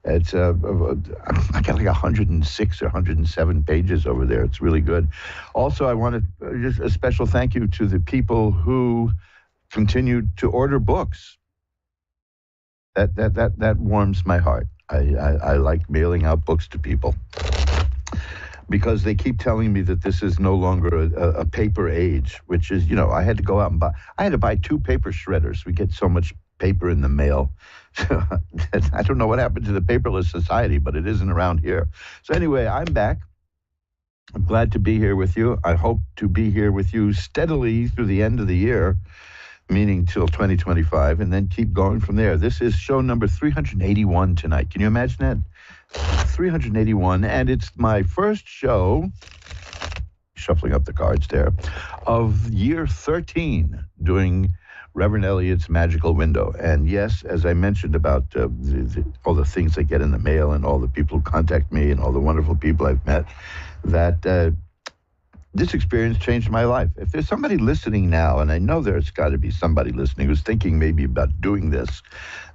It's I got like 106 or 107 pages over there. It's really good. Also, I want to just a special thank you to the people who continued to order books. That warms my heart. I like mailing out books to people because they keep telling me that this is no longer a paper age, which is, I had to go out and buy 2 paper shredders. We get so much paper in the mail. I don't know what happened to the paperless society, but it isn't around here. So anyway, I'm back. I'm glad to be here with you. I hope to be here with you steadily through the end of the year, meaning till 2025, and then keep going from there. This is show number 381 tonight. Can you imagine that? 381, and it's my first show, shuffling up the cards there, of year 13, doing Reverend Elliot's Magical Window. And yes, as I mentioned about all the things I get in the mail and all the people who contact me and all the wonderful people I've met, that this experience changed my life. If there's somebody listening now, and I know there's got to be somebody listening who's thinking maybe about doing this,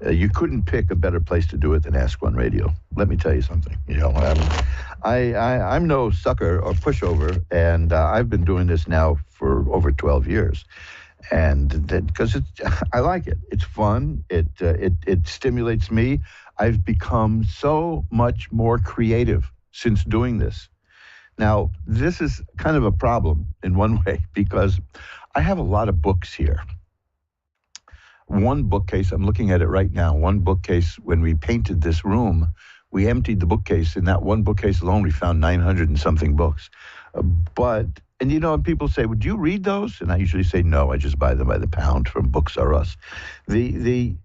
you couldn't pick a better place to do it than Ask One Radio. Let me tell you something. I'm no sucker or pushover, and I've been doing this now for over 12 years. And because I like it. It's fun. It stimulates me. I've become so much more creative since doing this. Now, this is kind of a problem in one way because I have a lot of books here. One bookcase, I'm looking at it right now, one bookcase, when we painted this room, we emptied the bookcase. In that one bookcase alone, we found 900 and something books. And people say, would you read those? And I usually say, no, I just buy them by the pound from Books R Us. I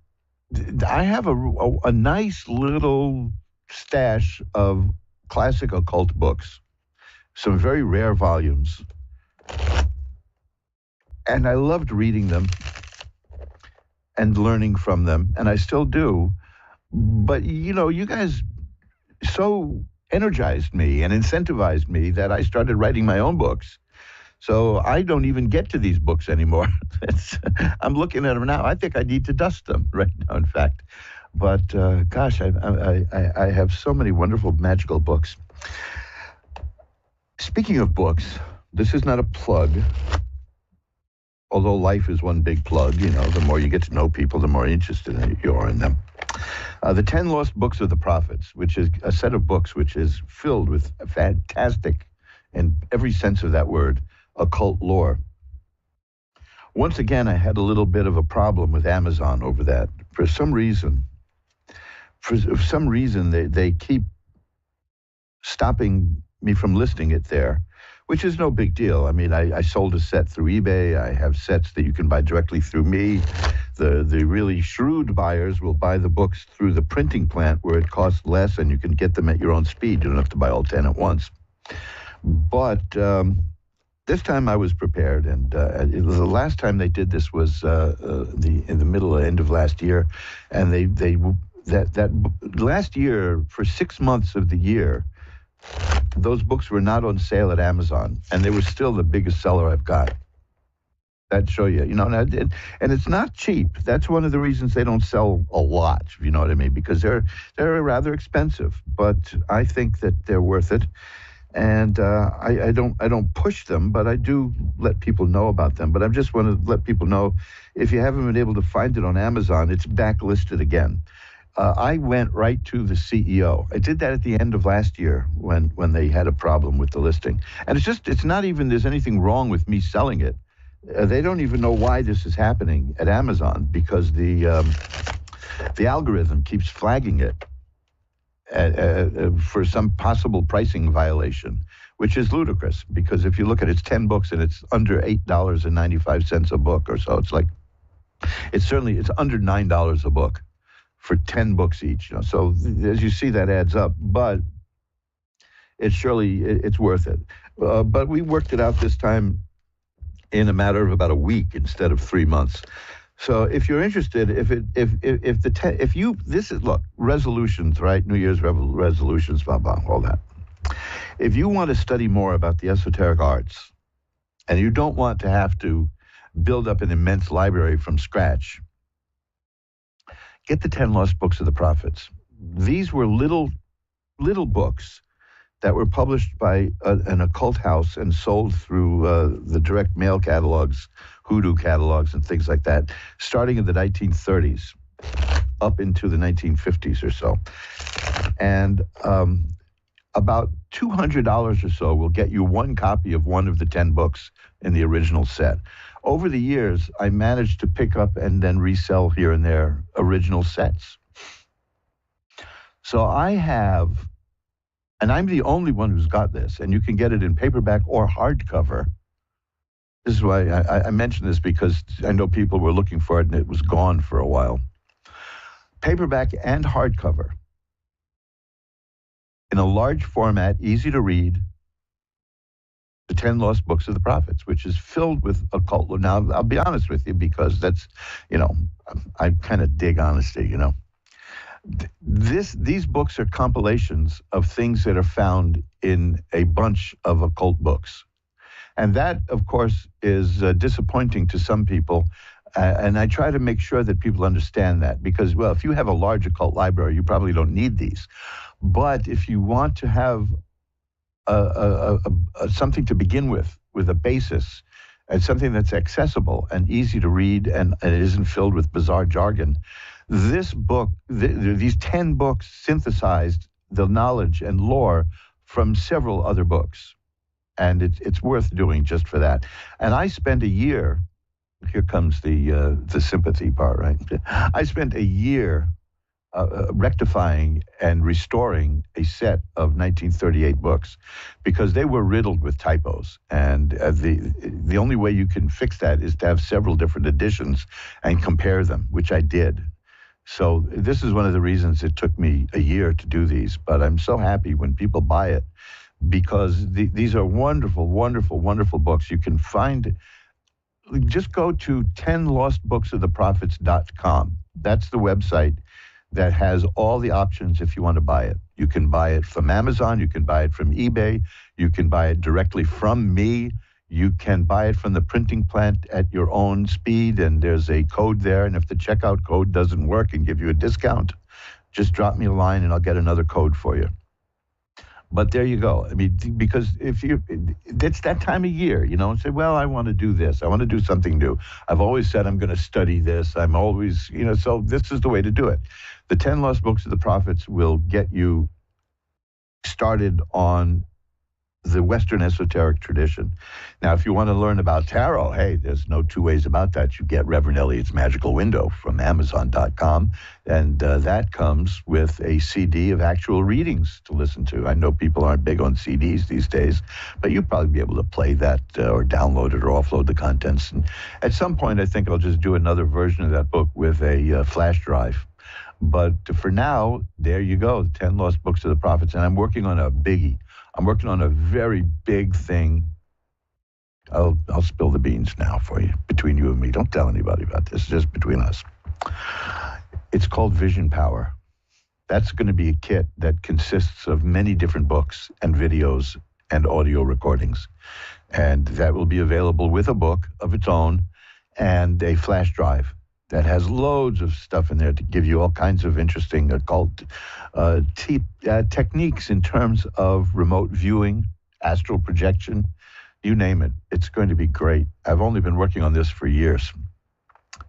have a nice little stash of classic occult books, some very rare volumes. And I loved reading them and learning from them, and I still do. But, you guys so energized me and incentivized me that I started writing my own books. So I don't even get to these books anymore. I'm looking at them now. I think I need to dust them right now, in fact. But gosh, I have so many wonderful magical books. Speaking of books, this is not a plug, although life is one big plug. The more you get to know people, the more interested you are in them. The 10 Lost Books of the Prophets, which is a set of books which is filled with fantastic, in every sense of that word, occult lore. Once again, I had a little bit of a problem with Amazon over that. For some reason, they keep stopping me from listing it there, which is no big deal. I mean, I sold a set through eBay. I have sets that you can buy directly through me. The really shrewd buyers will buy the books through the printing plant where it costs less and you can get them at your own speed. You don't have to buy all 10 at once. But this time I was prepared, and the last time they did this was in the end of last year, and that last year, for 6 months of the year, those books were not on sale at Amazon, and they were still the biggest seller I've got. that show you, and it's not cheap. That's one of the reasons they don't sell a lot, if you know what I mean, because they're rather expensive. But I think that they're worth it, and I don't push them, but I do let people know about them. But I just want to let people know, if you haven't been able to find it on Amazon, it's backlisted again. I went right to the CEO. I did that at the end of last year when they had a problem with the listing, and it's not even there's anything wrong with me selling it. They don't even know why this is happening at Amazon, because the algorithm keeps flagging it for some possible pricing violation, which is ludicrous, because if you look at it, it's 10 books and it's under $8.95 a book or so. It's under $9 a book for 10 books each. So as you see, that adds up, but it's worth it. But we worked it out this time in a matter of about a week instead of 3 months. So if you're interested, look, resolutions, right? New Year's resolutions, blah, blah, all that. If you want to study more about the esoteric arts, and you don't want to have to build up an immense library from scratch, get the 10 Lost Books of the Prophets. These were little books that were published by an occult house and sold through the direct mail catalogs, hoodoo catalogs, and things like that, starting in the 1930s up into the 1950s or so. And about $200 or so will get you one copy of one of the 10 books in the original set. Over the years, I managed to pick up and then resell here and there original sets. So I have... And I'm the only one who's got this, and you can get it in paperback or hardcover. This is why I mentioned this, because I know people were looking for it and it was gone for a while. Paperback and hardcover in a large format, easy to read, the 10 Lost Books of the Prophets, which is filled with occult. Now, I'll be honest with you, because that's, I kind of dig honesty, These books are compilations of things that are found in a bunch of occult books. And that, of course, is disappointing to some people. And I try to make sure that people understand that, because, well, if you have a large occult library, you probably don't need these. But if you want to have something to begin with a basis, and something that's accessible and easy to read, and it isn't filled with bizarre jargon, this book, these 10 books synthesized the knowledge and lore from several other books. And it's worth doing just for that. And I spent a year, here comes the sympathy part, right? I spent a year rectifying and restoring a set of 1938 books, because they were riddled with typos. And the only way you can fix that is to have several different editions and compare them, which I did. So this is one of the reasons it took me a year to do these, but I'm so happy when people buy it, because these are wonderful, wonderful, wonderful books. You can find, just go to 10lostbooksoftheprophets.com. That's the website that has all the options if you want to buy it. You can buy it from Amazon, you can buy it from eBay, you can buy it directly from me. You can buy it from the printing plant at your own speed, and there's a code there. And if the checkout code doesn't work and give you a discount, just drop me a line and I'll get another code for you. But there you go. I mean, because it's that time of year, and say, well, I want to do this. I want to do something new. I've always said I'm going to study this. I'm always, so this is the way to do it. The 10 Lost Books of the Prophets will get you started on the Western esoteric tradition. Now, if you want to learn about tarot, hey, there's no two ways about that. You get Reverend Elliot's Magical Window from Amazon.com, and that comes with a CD of actual readings to listen to. I know people aren't big on CDs these days, but you'll probably be able to play that or download it or offload the contents. And at some point, I think I'll just do another version of that book with a flash drive. But for now, there you go, the 10 Lost Books of the Prophets, and I'm working on a biggie. I'm working on a very big thing. I'll spill the beans now for you, between you and me. Don't tell anybody about this, just between us. It's called Vision Power. That's going to be a kit that consists of many different books and videos and audio recordings. And that will be available with a book of its own. and a flash drive that has loads of stuff in there to give you all kinds of interesting occult techniques in terms of remote viewing, astral projection, you name it. It's going to be great. I've only been working on this for years.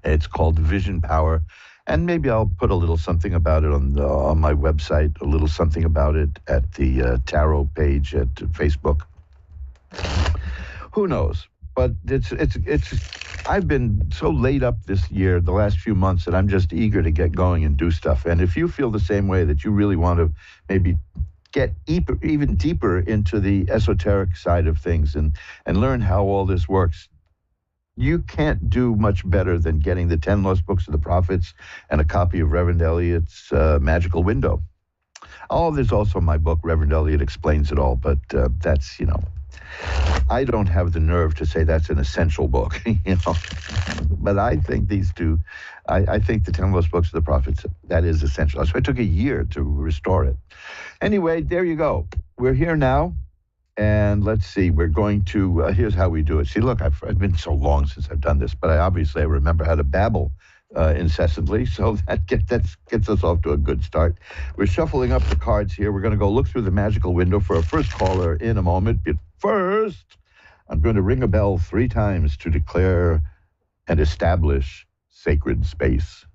It's called Vision Power, and maybe I'll put a little something about it on my website, a little something about it at the tarot page at Facebook. Who knows? But it's. I've been so laid up this year, the last few months, that I'm just eager to get going and do stuff. And if you feel the same way, that you really want to maybe get even deeper into the esoteric side of things and learn how all this works, you can't do much better than getting the 10 Lost Books of the Prophets and a copy of Reverend Elliott's Magical Window. Oh, there's also my book, Reverend Elliott Explains It All, but that's, I don't have the nerve to say that's an essential book, But I think these two, I think the 10 Lost Books of the Prophets, that is essential. So it took a year to restore it. Anyway, there you go. We're here now. And let's see, we're going to, here's how we do it. See, look, I've been so long since I've done this, but I remember how to babble incessantly, so that gets us off to a good start. We're shuffling up the cards here. We're going to go look through the magical window for a first caller in a moment. But first, I'm going to ring a bell 3 times to declare and establish sacred space.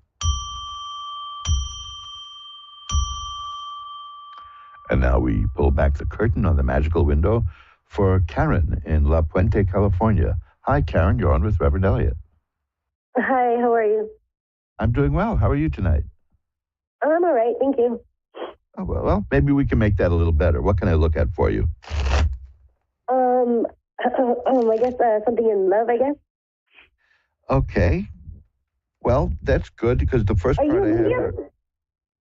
And now we pull back the curtain on the magical window for Karen in La Puente, California. Hi, Karen. You're on with Reverend Elliott. Hi, how are you? I'm doing well. How are you tonight? I'm all right, thank you. Oh, well, maybe we can make that a little better. What can I look at for you? I guess something in love, I guess. Okay. Well, that's good, because the first part I have here...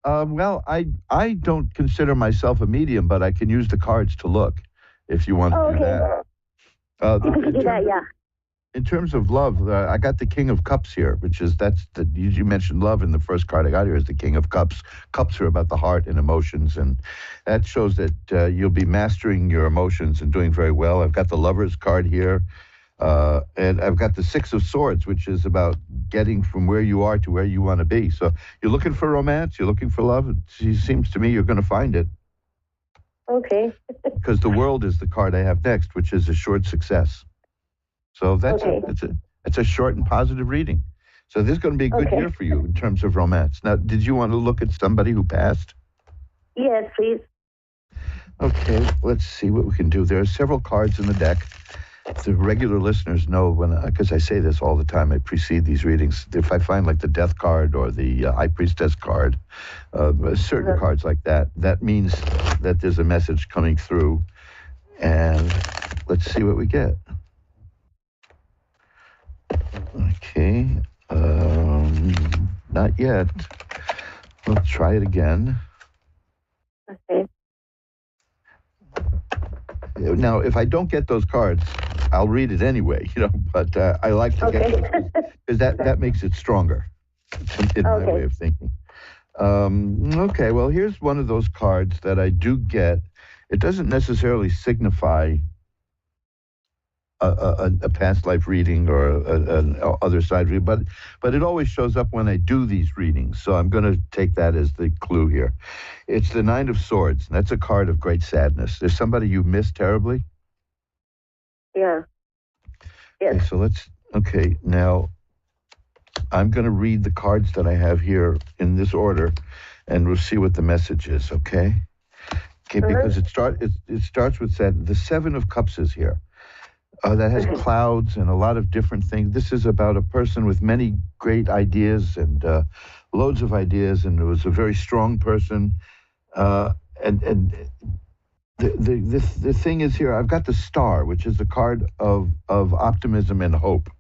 well, I don't consider myself a medium, but I can use the cards to look, if you want to do that. You can do that, yeah. In terms of love, I got the King of Cups here, you mentioned love, and the first card I got here is the King of Cups. Cups are about the heart and emotions, and that shows that you'll be mastering your emotions and doing very well. I've got the Lover's card here, and I've got the Six of Swords, which is about getting from where you are to where you want to be. So you're looking for romance, you're looking for love. It seems to me you're going to find it. Okay. Because the World is the card I have next, which is assured success. So it's a short and positive reading. So this is going to be a good year for you in terms of romance. Now, did you want to look at somebody who passed? Yes, please. Okay, let's see what we can do. There are several cards in the deck. The regular listeners know, because I say this all the time, I precede these readings. If I find like the Death card or the High Priestess card, certain cards like that, that means that there's a message coming through. And let's see what we get. Okay, not yet. Let's try it again. Okay. Now, if I don't get those cards, I'll read it anyway, but I like to get them because that makes it stronger in my way of thinking. Okay, well, here's one of those cards that I do get. It doesn't necessarily signify a past life reading or an other side reading, but it always shows up when I do these readings. So I'm going to take that as the clue here. It's the Nine of Swords. And that's a card of great sadness. There's somebody you miss terribly? Yeah. Yes. Okay, now I'm going to read the cards that I have here in this order, and we'll see what the message is, okay? Okay, because it starts with the Seven of Cups is here. That has clouds and a lot of different things. This is about a person with many great ideas and loads of ideas, and it was a very strong person. And the thing is here, I've got the Star, which is a card of optimism and hope.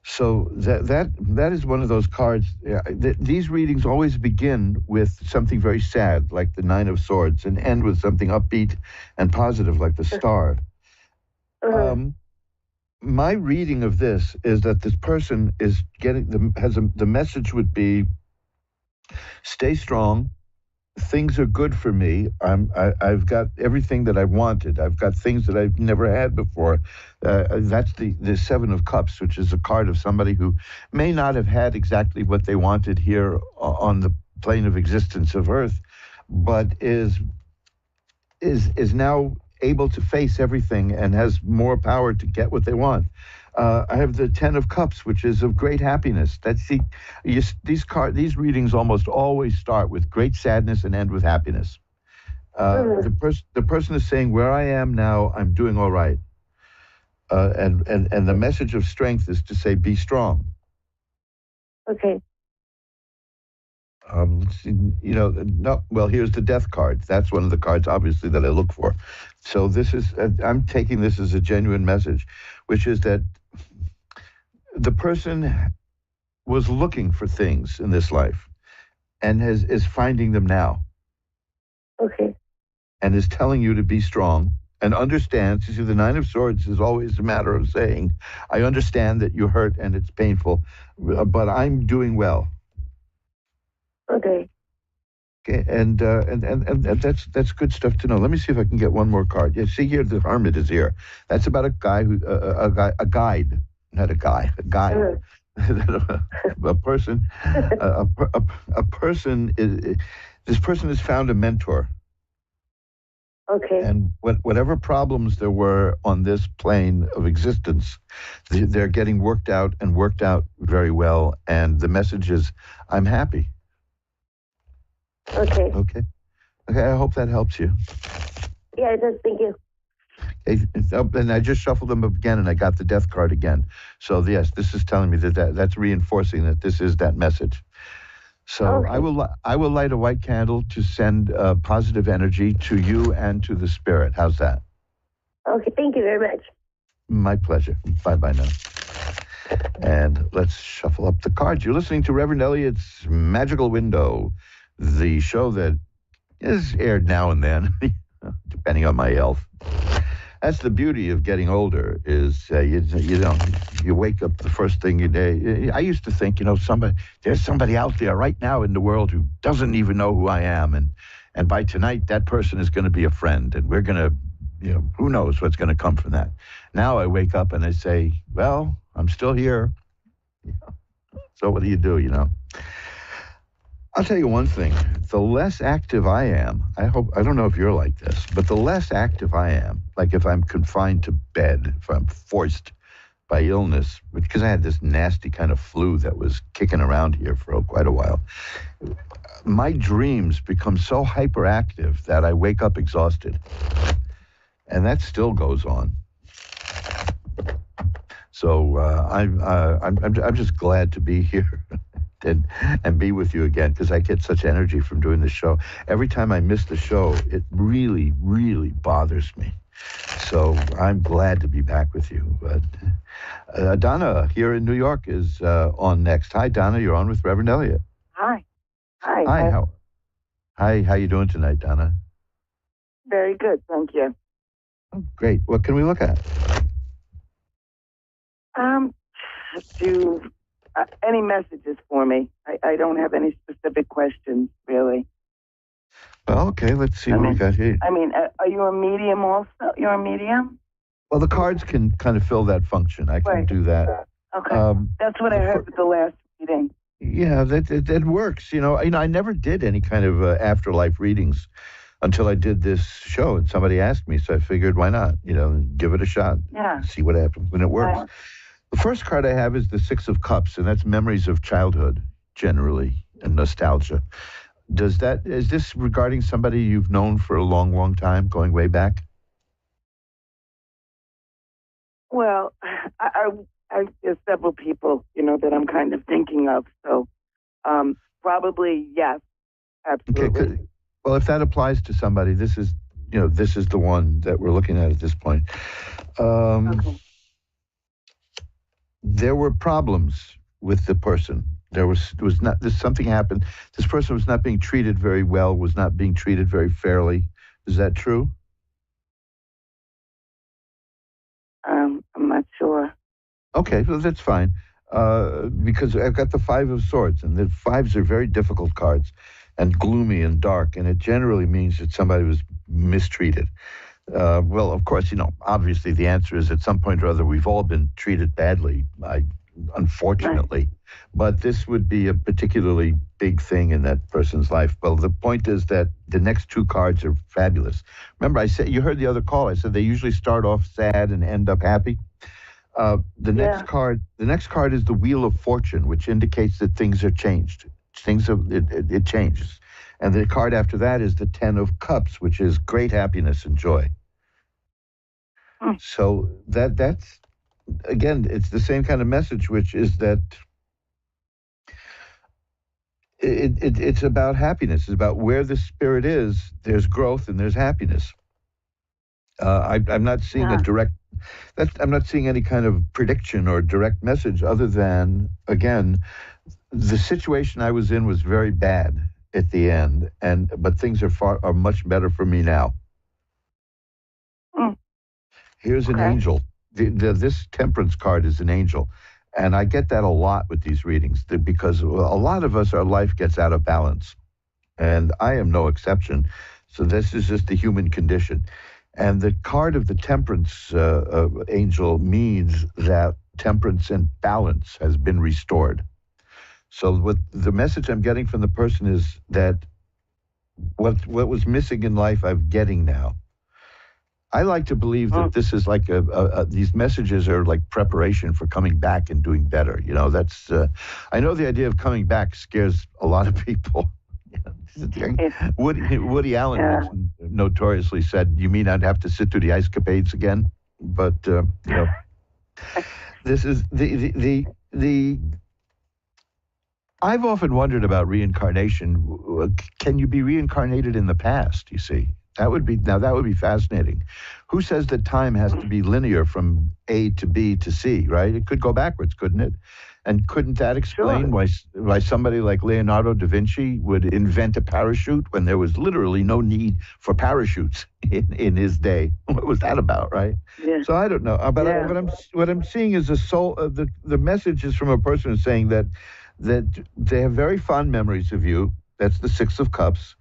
So that is one of those cards. These readings always begin with something very sad, like the Nine of Swords, and end with something upbeat and positive, like the Star. My reading of this is that this person is getting the message would be stay strong, things are good for me. I've got everything that I wanted. I've got things that I've never had before. That's the Seven of Cups, which is a card of somebody who may not have had exactly what they wanted here on the plane of existence of Earth, but is now able to face everything and has more power to get what they want. I have the Ten of Cups, which is of great happiness. These readings almost always start with great sadness and end with happiness. The person is saying, where I am now, I'm doing all right. And the message of strength is to say, be strong. Okay. Here's the Death card. That's one of the cards, obviously, that I look for. So I'm taking this as a genuine message, which is that the person was looking for things in this life and is finding them now. Okay. And is telling you to be strong and understands. You see, the Nine of Swords is always a matter of saying, I understand that you hurt and it's painful, but I'm doing well. Okay. Okay, and that's good stuff to know. Let me see if I can get one more card. Yeah, see here, the Hermit is here. That's about a guy who a guide, not a guy, a guide. A person, a person is. This person has found a mentor. Okay. And whatever problems there were on this plane of existence, they're getting worked out very well. And the message is, I'm happy. Okay. Okay. I hope that helps you. Yeah, it does. Thank you. And I just shuffled them up again, and I got the Death card again. So yes, this is telling me that's reinforcing that this is that message. So okay. I will light a white candle to send positive energy to you and to the spirit. How's that? Okay. Thank you very much. My pleasure. Bye now. And let's shuffle up the cards. You're listening to Reverend Elliot's Magical Window, the show that is aired now and then, depending on my health. That's the beauty of getting older is, you wake up the first thing you do. I used to think, there's somebody out there right now in the world who doesn't even know who I am. And by tonight, that person is going to be a friend. And we're going to, who knows what's going to come from that. Now I wake up and I say, well, I'm still here. So what do you do, I'll tell you one thing. The less active I am, I don't know if you're like this, but the less active I am, like if I'm confined to bed, if I'm forced by illness, because I had this nasty kind of flu that was kicking around here for quite a while, my dreams become so hyperactive that I wake up exhausted. And that still goes on. So I'm just glad to be here. And be with you again, because I get such energy from doing the show. Every time I miss the show, it really, really bothers me. So I'm glad to be back with you. But Donna here in New York is on next. Hi, Donna. You're on with Reverend Elliot. Hi. Hi. How you doing tonight, Donna? Very good, thank you. Oh, great. What can we look at? Any messages for me? I don't have any specific questions, really. Well, okay, let's see what we got here. Are you a medium also? You're a medium? Well, the cards can kind of fill that function. I can do that. Okay. That's what I heard with the last reading. Yeah, that works. I never did any kind of afterlife readings until I did this show, and somebody asked me, so I figured, why not? Give it a shot. Yeah. See what happens when it works. Right. The first card I have is the Six of Cups, and that's memories of childhood, generally, and nostalgia. Is this regarding somebody you've known for a long, long time, going way back? Well, there's several people, that I'm kind of thinking of. So, probably yes, absolutely. Okay, well, if that applies to somebody, this is the one that we're looking at this point. Okay. There were problems with the person. Something happened. This person was not being treated very well, was not being treated very fairly. Is that true? I'm not sure. Okay, well, that's fine. Because I've got the Five of Swords, and the fives are very difficult cards. and gloomy and dark, and it generally means that somebody was mistreated. Well, of course, obviously the answer is at some point or other we've all been treated badly, unfortunately. But this would be a particularly big thing in that person's life. Well, the point is that the next two cards are fabulous. Remember, I said, you heard the other call. I said they usually start off sad and end up happy. The next card is the Wheel of Fortune, which indicates that things are changed. It changes. And the card after that is the Ten of Cups, which is great happiness and joy. So that's, again, it's the same kind of message, which is that it's about happiness. It's about where the spirit is, there's growth and there's happiness. I'm not seeing I'm not seeing any kind of prediction or direct message other than, again, the situation I was in was very bad at the end, but things are much better for me now. Here's an angel. This Temperance card is an angel, and I get that a lot with these readings because a lot of us, our life gets out of balance, and I am no exception. So this is just the human condition. And the card of the Temperance angel means that temperance and balance has been restored. So what the message I'm getting from the person is that what was missing in life, I'm getting now. I like to believe that this is like these messages are like preparation for coming back and doing better. That's I know the idea of coming back scares a lot of people. Woody Allen notoriously said, "You mean I'd have to sit through the ice capades again?" But this is the. I've often wondered about reincarnation. Can you be reincarnated in the past? You see, that would be fascinating. Who says that time has to be linear from A to B to C? Right? It could go backwards, couldn't it? And couldn't that explain why somebody like Leonardo da Vinci would invent a parachute when there was literally no need for parachutes in his day? What was that about, right? Yeah. So I don't know. But what I'm seeing is the message is from a person who's saying that they have very fond memories of you. That's the Six of Cups.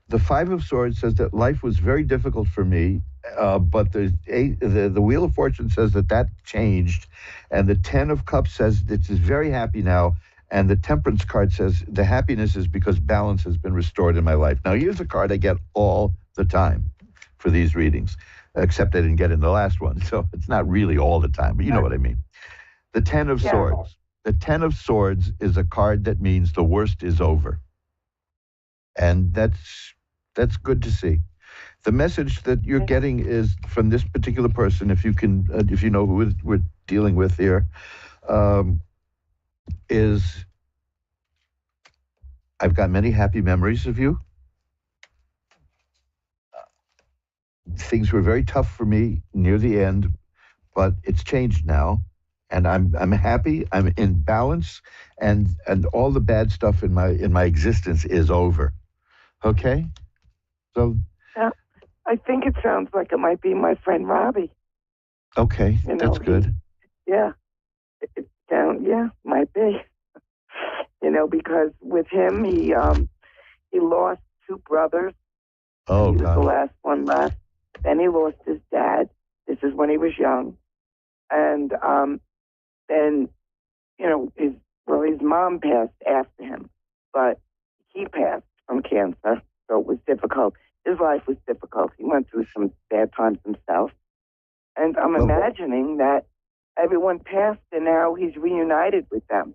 The Five of Swords says that life was very difficult for me, but the Wheel of Fortune says that changed, and the Ten of Cups says that it's very happy now, and the Temperance card says the happiness is because balance has been restored in my life. Now, here's a card I get all the time for these readings, except I didn't get in the last one, so it's not really all the time, but you know what I mean. The Ten of Swords. The Ten of Swords is a card that means the worst is over, and that's good to see. The message that you're getting is from this particular person, if you know who we're dealing with here, is I've got many happy memories of you. Things were very tough for me near the end, but it's changed now, and I'm happy. I'm in balance, and all the bad stuff in my existence is over. Okay. So, I think it sounds like it might be my friend Robbie. Okay, that's good. Might be. Because with him, he lost two brothers. Oh, he was God. the last one left. Then he lost his dad. This is when he was young, and then his mom passed after him, but he passed from cancer, so it was difficult. His life was difficult. He went through some bad times himself. And I'm imagining that everyone passed and now he's reunited with them.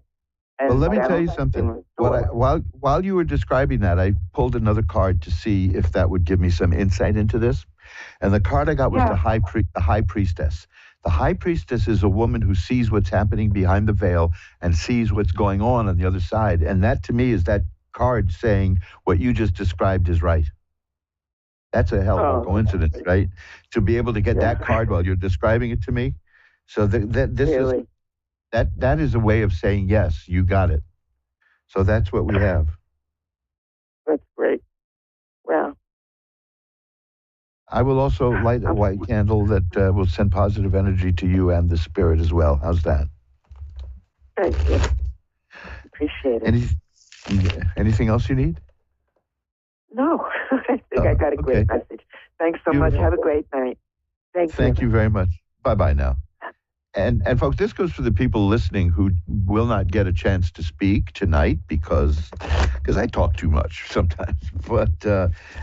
And well, let me tell you something. While you were describing that, I pulled another card to see if that would give me some insight into this. And the card I got was the High Priestess. The High Priestess is a woman who sees what's happening behind the veil and sees what's going on the other side. And that, to me, is that card saying what you just described is right. That's a hell of a coincidence, right? To be able to get that card while you're describing it to me. So that is a way of saying, yes, you got it. So that's what we have. That's great. Wow. I will also light a white candle that will send positive energy to you and the spirit as well. How's that? Thank you. Appreciate it. Anything else you need? No, I think I got a great message. Thanks so much. Have a great night. Thank you very much. Bye-bye now. And folks, this goes for the people listening who will not get a chance to speak tonight because I talk too much sometimes. But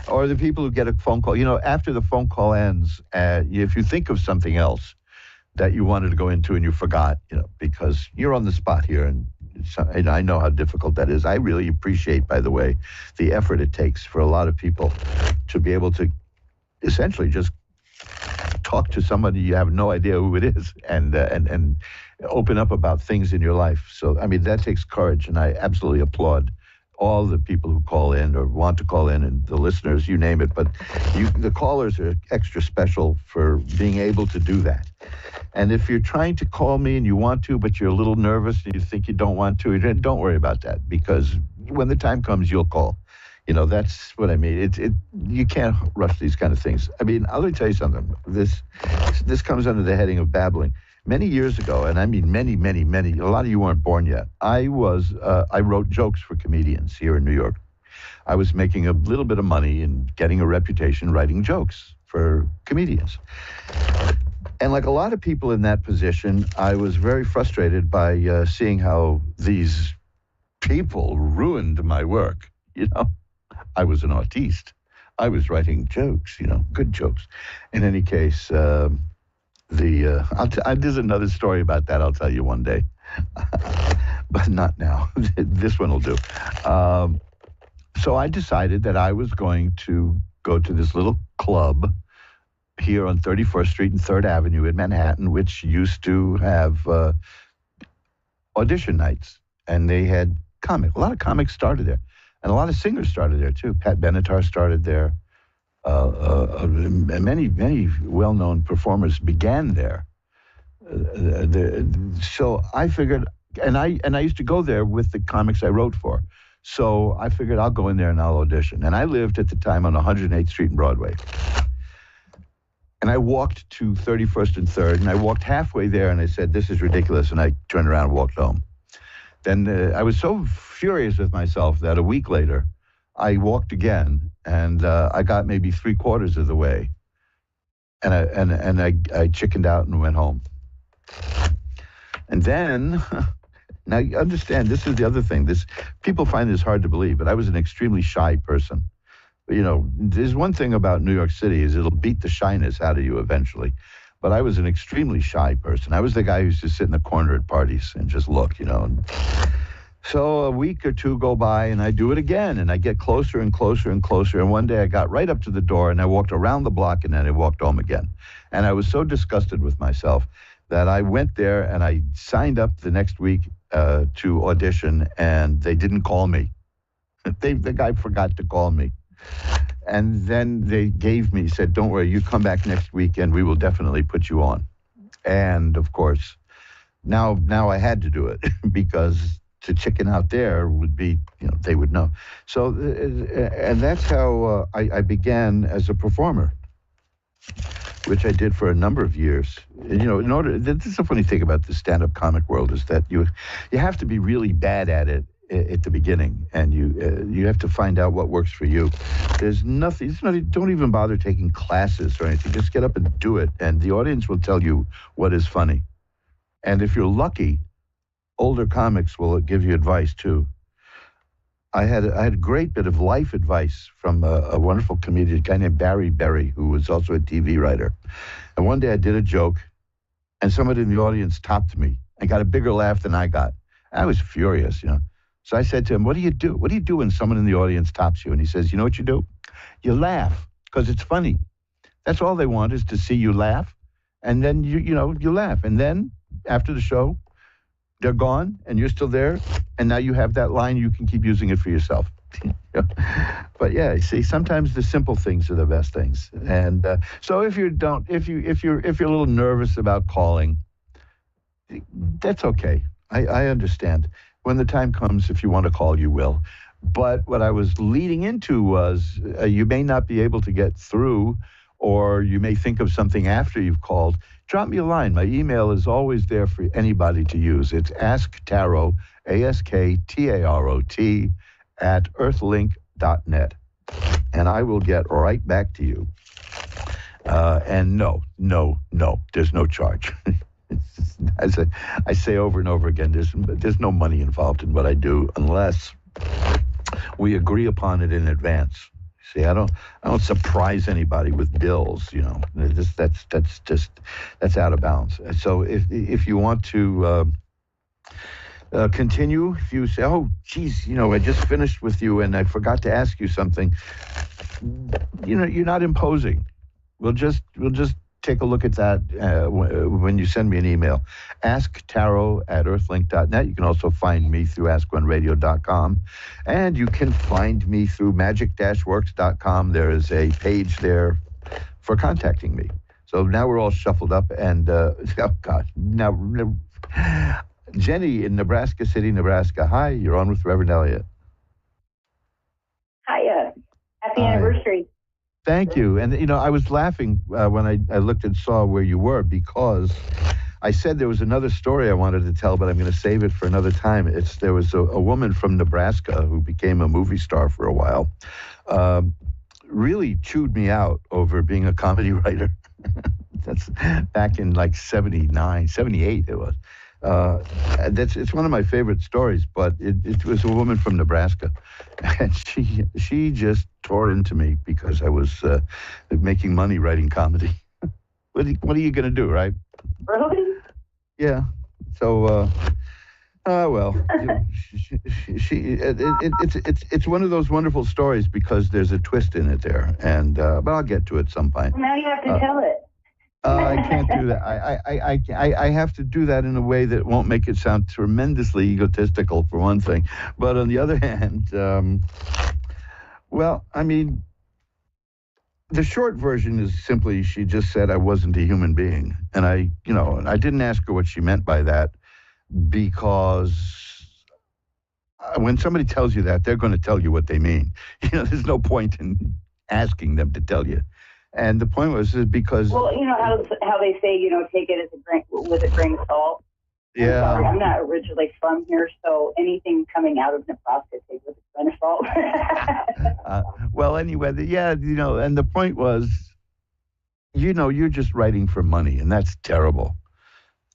or the people who get a phone call. After the phone call ends, if you think of something else that you wanted to go into and you forgot, because you're on the spot here, and I know how difficult that is. I really appreciate, by the way, the effort it takes for a lot of people to be able to essentially just talk to somebody you have no idea who it is and open up about things in your life. So, that takes courage, and I absolutely applaud all the people who call in or want to call in, and the listeners, you name it. But the callers are extra special for being able to do that. And if you're trying to call me and you want to, but you're a little nervous and you think you don't want to, don't worry about that, because when the time comes, you'll call. That's what I mean. You can't rush these kind of things. Let me tell you something. This comes under the heading of babbling. Many years ago, and I mean many, many, many, a lot of you weren't born yet, I wrote jokes for comedians here in New York. I was making a little bit of money and getting a reputation writing jokes for comedians. And like a lot of people in that position, I was very frustrated by seeing how these people ruined my work. I was an artiste. I was writing jokes, good jokes. In any case, there's another story about that I'll tell you one day, but not now. This one will do. So I decided that I was going to go to this little club here on 31st Street and 3rd Avenue in Manhattan, which used to have audition nights, and they had a lot of comics started there. And a lot of singers started there, too. Pat Benatar started there. Many, many well-known performers began there. So I figured, and I used to go there with the comics I wrote for. So I figured I'll go in there and I'll audition. And I lived at the time on 108th Street and Broadway. And I walked to 31st and 3rd, and I walked halfway there, and I said, this is ridiculous, and I turned around and walked home. Then I was so furious with myself that a week later, I walked again, and I got maybe 3/4 of the way, and I chickened out and went home. And then, now you understand, this is the other thing. People find this hard to believe, but I was an extremely shy person. There's one thing about New York City is it'll beat the shyness out of you eventually. But I was an extremely shy person. I was the guy who used to sit in the corner at parties and just look, And so a week or two go by, and I do it again, and I get closer and closer and closer. And one day I got right up to the door, and I walked around the block, and then I walked home again. And I was so disgusted with myself that I went there, and I signed up the next week to audition, and they didn't call me. The guy forgot to call me. And then they said, don't worry, you come back next week and we will definitely put you on. And of course, now I had to do it because to chicken out there would be, they would know. So, and that's how I began as a performer, which I did for a number of years. This is the funny thing about the stand-up comic world is that you have to be really bad at it at the beginning, and you have to find out what works for you. There's nothing, don't even bother taking classes or anything. Just get up and do it, and the audience will tell you what is funny. And if you're lucky, older comics will give you advice too. I had a great bit of life advice from a wonderful comedian, a guy named Barry Berry, who was also a TV writer. And one day I did a joke, and somebody in the audience topped me. I got a bigger laugh than I got. I was furious, So I said to him, what do you do? What do you do when someone in the audience tops you? And he says, you know what you do? You laugh, because it's funny. That's all they want, is to see you laugh. And then you laugh. And then after the show, they're gone and you're still there. And now you have that line, you can keep using it for yourself. But yeah, see, sometimes the simple things are the best things. And so if you're a little nervous about calling, that's okay. I understand. When the time comes, if you want to call, you will. But what I was leading into was you may not be able to get through, or you may think of something after you've called. Drop me a line. My email is always there for anybody to use. It's asktarot, ASKTAROT, @earthlink.net. and I will get right back to you. And no, there's no charge. As I say over and over again, there's no money involved in what I do unless we agree upon it in advance. See, I don't surprise anybody with bills. That's out of bounds. So if you want to continue, if you say, oh, geez, I just finished with you and I forgot to ask you something, you're not imposing. We'll just take a look at that when you send me an email. AskTaro@earthlink.net. You can also find me through AskOneRadio.com. And you can find me through magic-works.com. There is a page there for contacting me. So now we're all shuffled up and, oh God, now, Jenny in Nebraska City, Nebraska. Hi, you're on with Reverend Elliott. Hiya. Happy anniversary. Thank you. And, I was laughing when I looked and saw where you were because I said there was another story I wanted to tell, but I'm going to save it for another time. There was a woman from Nebraska who became a movie star for a while, really chewed me out over being a comedy writer. That's back in like 79, 78 it was. It's one of my favorite stories, but it was a woman from Nebraska, and she just tore into me because I was making money writing comedy. What are you going to do, right? Really? Yeah. So, it's one of those wonderful stories because there's a twist in it there, and but I'll get to it some point. Well, now you have to tell it. I can't do that. I have to do that in a way that won't make it sound tremendously egotistical, for one thing. But on the other hand, the short version is simply she just said I wasn't a human being. And I didn't ask her what she meant by that because when somebody tells you that, they're going to tell you what they mean. There's no point in asking them to tell you. And the point was because... Well, how they say, take it with a grain of salt. Yeah. I'm sorry, I'm not originally from here, so anything coming out of Nebraska, take with a grain of salt. Well, anyway, and the point was, you're just writing for money, and that's terrible.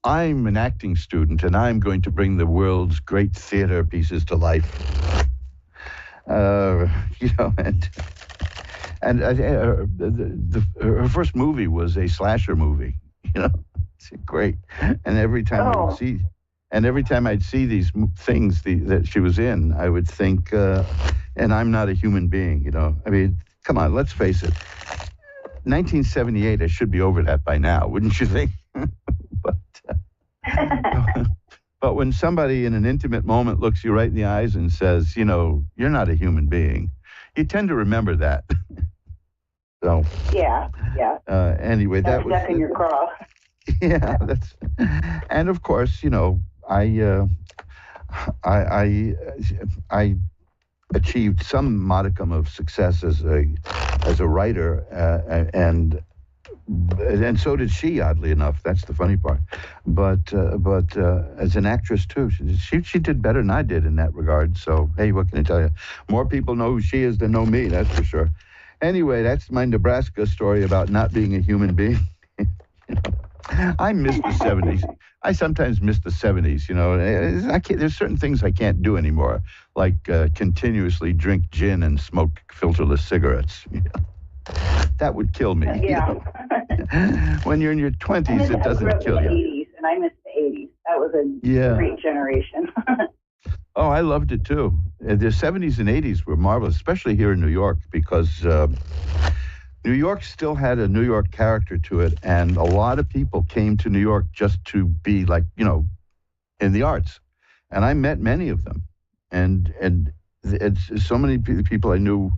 I'm an acting student, and I'm going to bring the world's great theater pieces to life. And her first movie was a slasher movie. It's great. And every time I'd see these things that she was in, I would think, and I'm not a human being. I mean, come on, let's face it. 1978, I should be over that by now, wouldn't you think? But when somebody in an intimate moment looks you right in the eyes and says, you're not a human being, you tend to remember that. So yeah. Anyway, that's that was stuck in your craw. Yeah, and of course, I achieved some modicum of success as a writer, and so did she. Oddly enough, that's the funny part. But as an actress too, she did better than I did in that regard. So hey, what can I tell you? More people know who she is than know me. That's for sure. Anyway, that's my Nebraska story about not being a human being. I miss the 70s. I sometimes miss the 70s, there's certain things I can't do anymore, like continuously drink gin and smoke filterless cigarettes. That would kill me. Yeah. When you're in your 20s, it doesn't kill you. 80s, and I miss the 80s. That was a great generation. Oh, I loved it too. The 70s and 80s were marvelous, especially here in New York, because New York still had a New York character to it, and a lot of people came to New York just to be like, in the arts. And I met many of them. And it's so many people I knew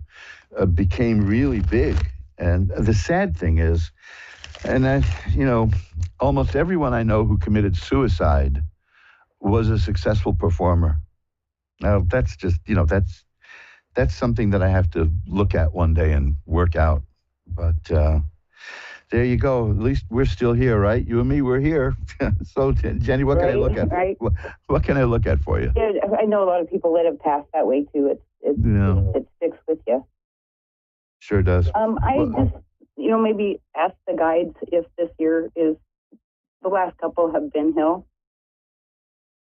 became really big. And the sad thing is, almost everyone I know who committed suicide was a successful performer. Now, that's just, that's something that I have to look at one day and work out. But there you go. At least we're still here, right? You and me, we're here. So, Jenny, what can I look at? Right. What can I look at for you? Yeah, I know a lot of people that have passed that way, too. It sticks with you. Sure does. I just, maybe ask the guides if this year is, the last couple have been hill.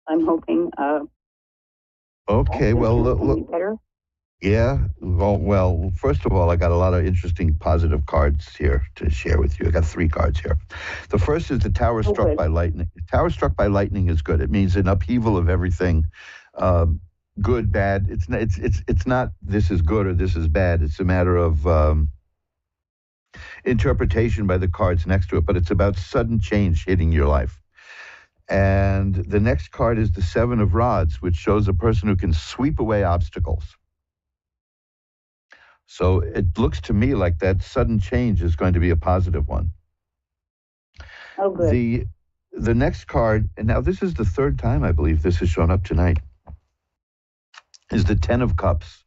I'm hoping. Okay, well, look. Better. Yeah. Well, first of all, I got a lot of interesting positive cards here to share with you. I got 3 cards here. The first is the tower struck by lightning. Tower struck by lightning is good. It means an upheaval of everything, good, bad. It's not this is good or this is bad. It's a matter of interpretation by the cards next to it. But it's about sudden change hitting your life. And the next card is the 7 of Rods, which shows a person who can sweep away obstacles. So it looks to me like that sudden change is going to be a positive one. Oh, good. The next card, and now this is the 3rd time I believe this has shown up tonight, is the 10 of Cups.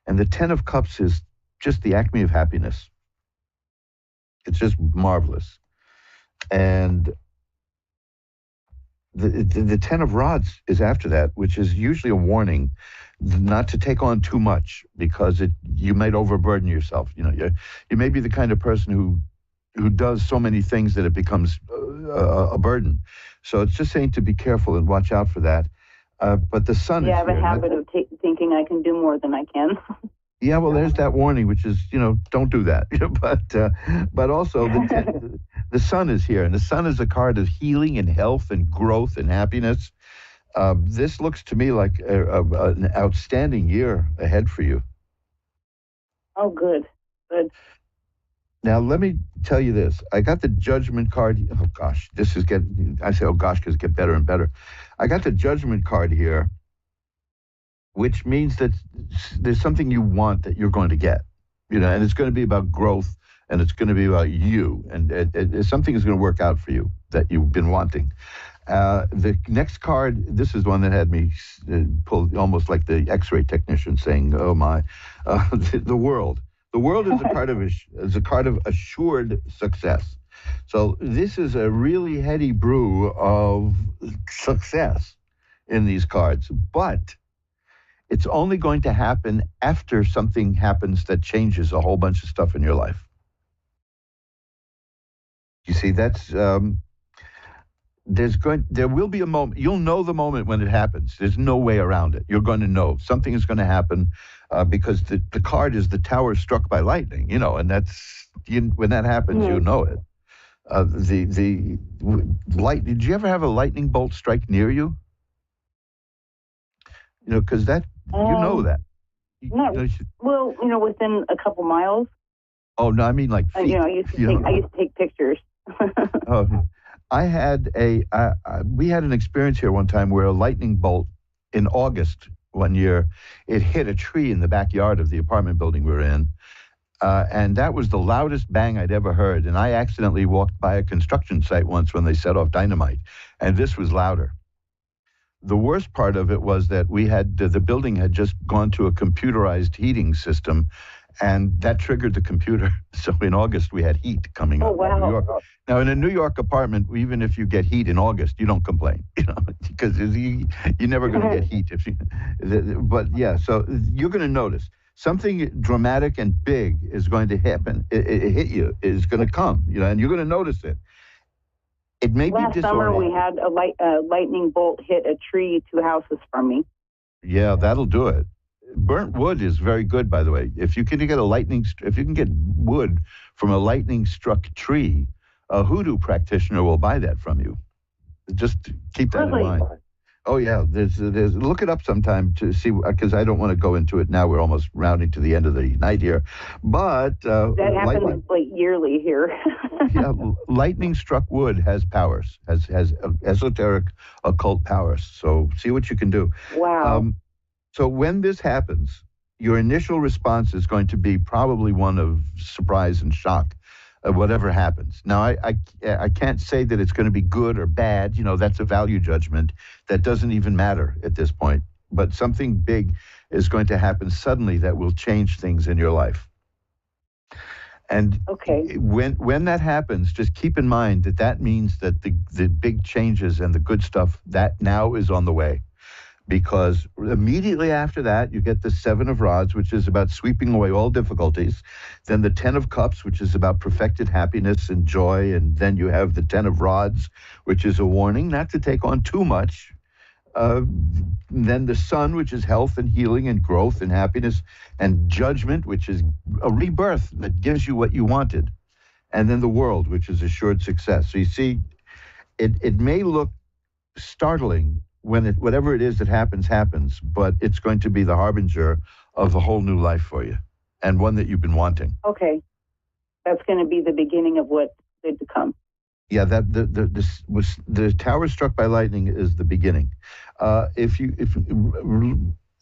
And the 10 of Cups is just the acme of happiness. It's just marvelous. And the 10 of Rods is after that, which is usually a warning not to take on too much, because you might overburden yourself. You may be the kind of person who does so many things that it becomes a burden. So it's just saying to be careful and watch out for that. But the sun is here. I have a habit of thinking I can do more than I can. Yeah, well, there's that warning, which is, don't do that. But also the sun is here, and the sun is a card of healing and health and growth and happiness. This looks to me like an outstanding year ahead for you. Oh, good. Good. Now, let me tell you this. I got the Judgment card. Oh, gosh, I say, oh, gosh, because it gets better and better. I got the Judgment card here, which means that there's something you want that you're going to get, and it's going to be about growth, and it's going to be about you, and something is going to work out for you that you've been wanting. The next card, this is one that had me pulled almost like the X-ray technician saying, "Oh my!" The world. The world is a card of assured success. So this is a really heady brew of success in these cards, but it's only going to happen after something happens that changes a whole bunch of stuff in your life. You see, that's there will be a moment. You'll know the moment when it happens. There's no way around it. You're going to know something is going to happen because the card is the tower struck by lightning. And that's when that happens, you know it. The light. Did you ever have a lightning bolt strike near you? Because that you know that. Within a couple miles. Oh no, I mean like feet. I used to take pictures. Oh, we had an experience here one time where a lightning bolt in August one year, it hit a tree in the backyard of the apartment building we were in. And that was the loudest bang I'd ever heard. And I accidentally walked by a construction site once when they set off dynamite. And this was louder. The worst part of it was that the building had just gone to a computerized heating system, and that triggered the computer. So in August, we had heat coming up in New York. Now, in a New York apartment, even if you get heat in August, you don't complain, because you're never going to get heat. But yeah, so you're going to notice something dramatic and big is going to happen. It hit you, is going to come, and you're going to notice it. It may be disorienting. Last summer, we had a lightning bolt hit a tree 2 houses from me. Yeah, that'll do it. Burnt wood is very good, by the way. If you can get wood from a lightning-struck tree, a hoodoo practitioner will buy that from you. Just keep that in mind. Oh yeah, there's look it up sometime to see, because I don't want to go into it now. We're almost rounding to the end of the night here, but that happens like yearly here. Yeah, lightning-struck wood has powers, has esoteric, occult powers. So see what you can do. Wow. So when this happens, your initial response is going to be probably one of surprise and shock, whatever happens. Now, I can't say that it's going to be good or bad. That's a value judgment. That doesn't even matter at this point. But something big is going to happen suddenly that will change things in your life. And when that happens, just keep in mind that means that the big changes and the good stuff, that now is on the way. because immediately after that, you get the 7 of Rods, which is about sweeping away all difficulties. Then the 10 of Cups, which is about perfected happiness and joy. And then you have the 10 of Rods, which is a warning not to take on too much. Then the Sun, which is health and healing and growth and happiness, and Judgment, which is a rebirth that gives you what you wanted. And then the World, which is assured success. So you see, it may look startling when whatever it is that happens, but it's going to be the harbinger of a whole new life for you, and one that you've been wanting. Okay. That's going to be the beginning of what's good to come. Yeah, the tower struck by lightning is the beginning.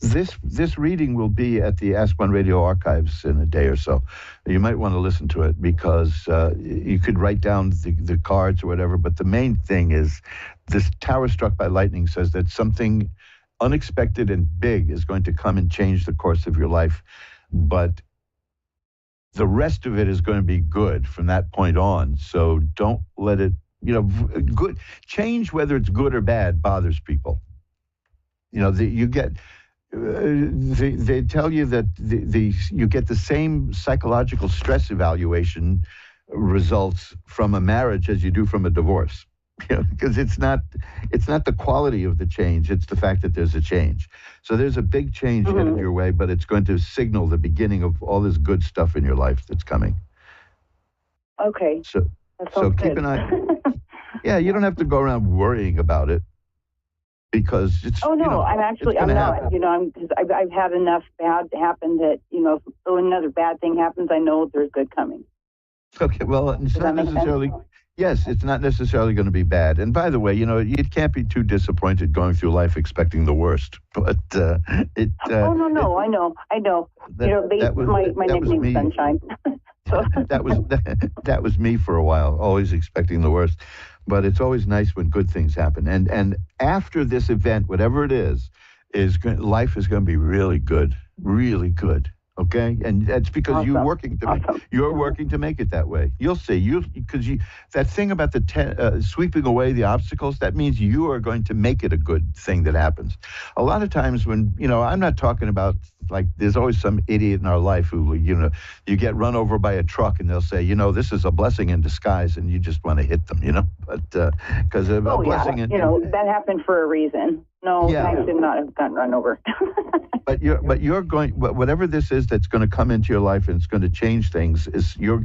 This reading will be at the Ask One Radio archives in a day or so. You might want to listen to it because you could write down the cards or whatever. But the main thing is this tower struck by lightning says that something unexpected and big is going to come and change the course of your life. But the rest of it is going to be good from that point on. So don't let it, good change, whether it's good or bad, bothers people. You get. They tell you that you get the same psychological stress evaluation results from a marriage as you do from a divorce, because it's not the quality of the change, it's the fact that there's a change. So there's a big change headed your way, but it's going to signal the beginning of all this good stuff in your life that's coming. Okay. So keep an eye. Yeah, you don't have to go around worrying about it. Because it's. Oh no, I'm not. Happen. I've had enough bad happen that if another bad thing happens, I know there's good coming. Okay, well, it's not necessarily. Yes, it's not necessarily going to be bad. And by the way, you can't be too disappointed going through life expecting the worst. But it. Oh no, I know. My nickname's Sunshine. that was me for a while, always expecting the worst. But it's always nice when good things happen. And after this event, whatever it is life is going to be really good, really good. Okay, and that's because awesome. You're working to make it that way. You'll see. Because that thing about the sweeping away the obstacles, that means you are going to make it a good thing that happens. A lot of times when I'm not talking about like there's always some idiot in our life who you get run over by a truck and they'll say this is a blessing in disguise, and you just want to hit them. But because a blessing that happened for a reason. No, yeah. I should not have gotten run over. But you're going, whatever this is that's going to come into your life and it's going to change things, is you're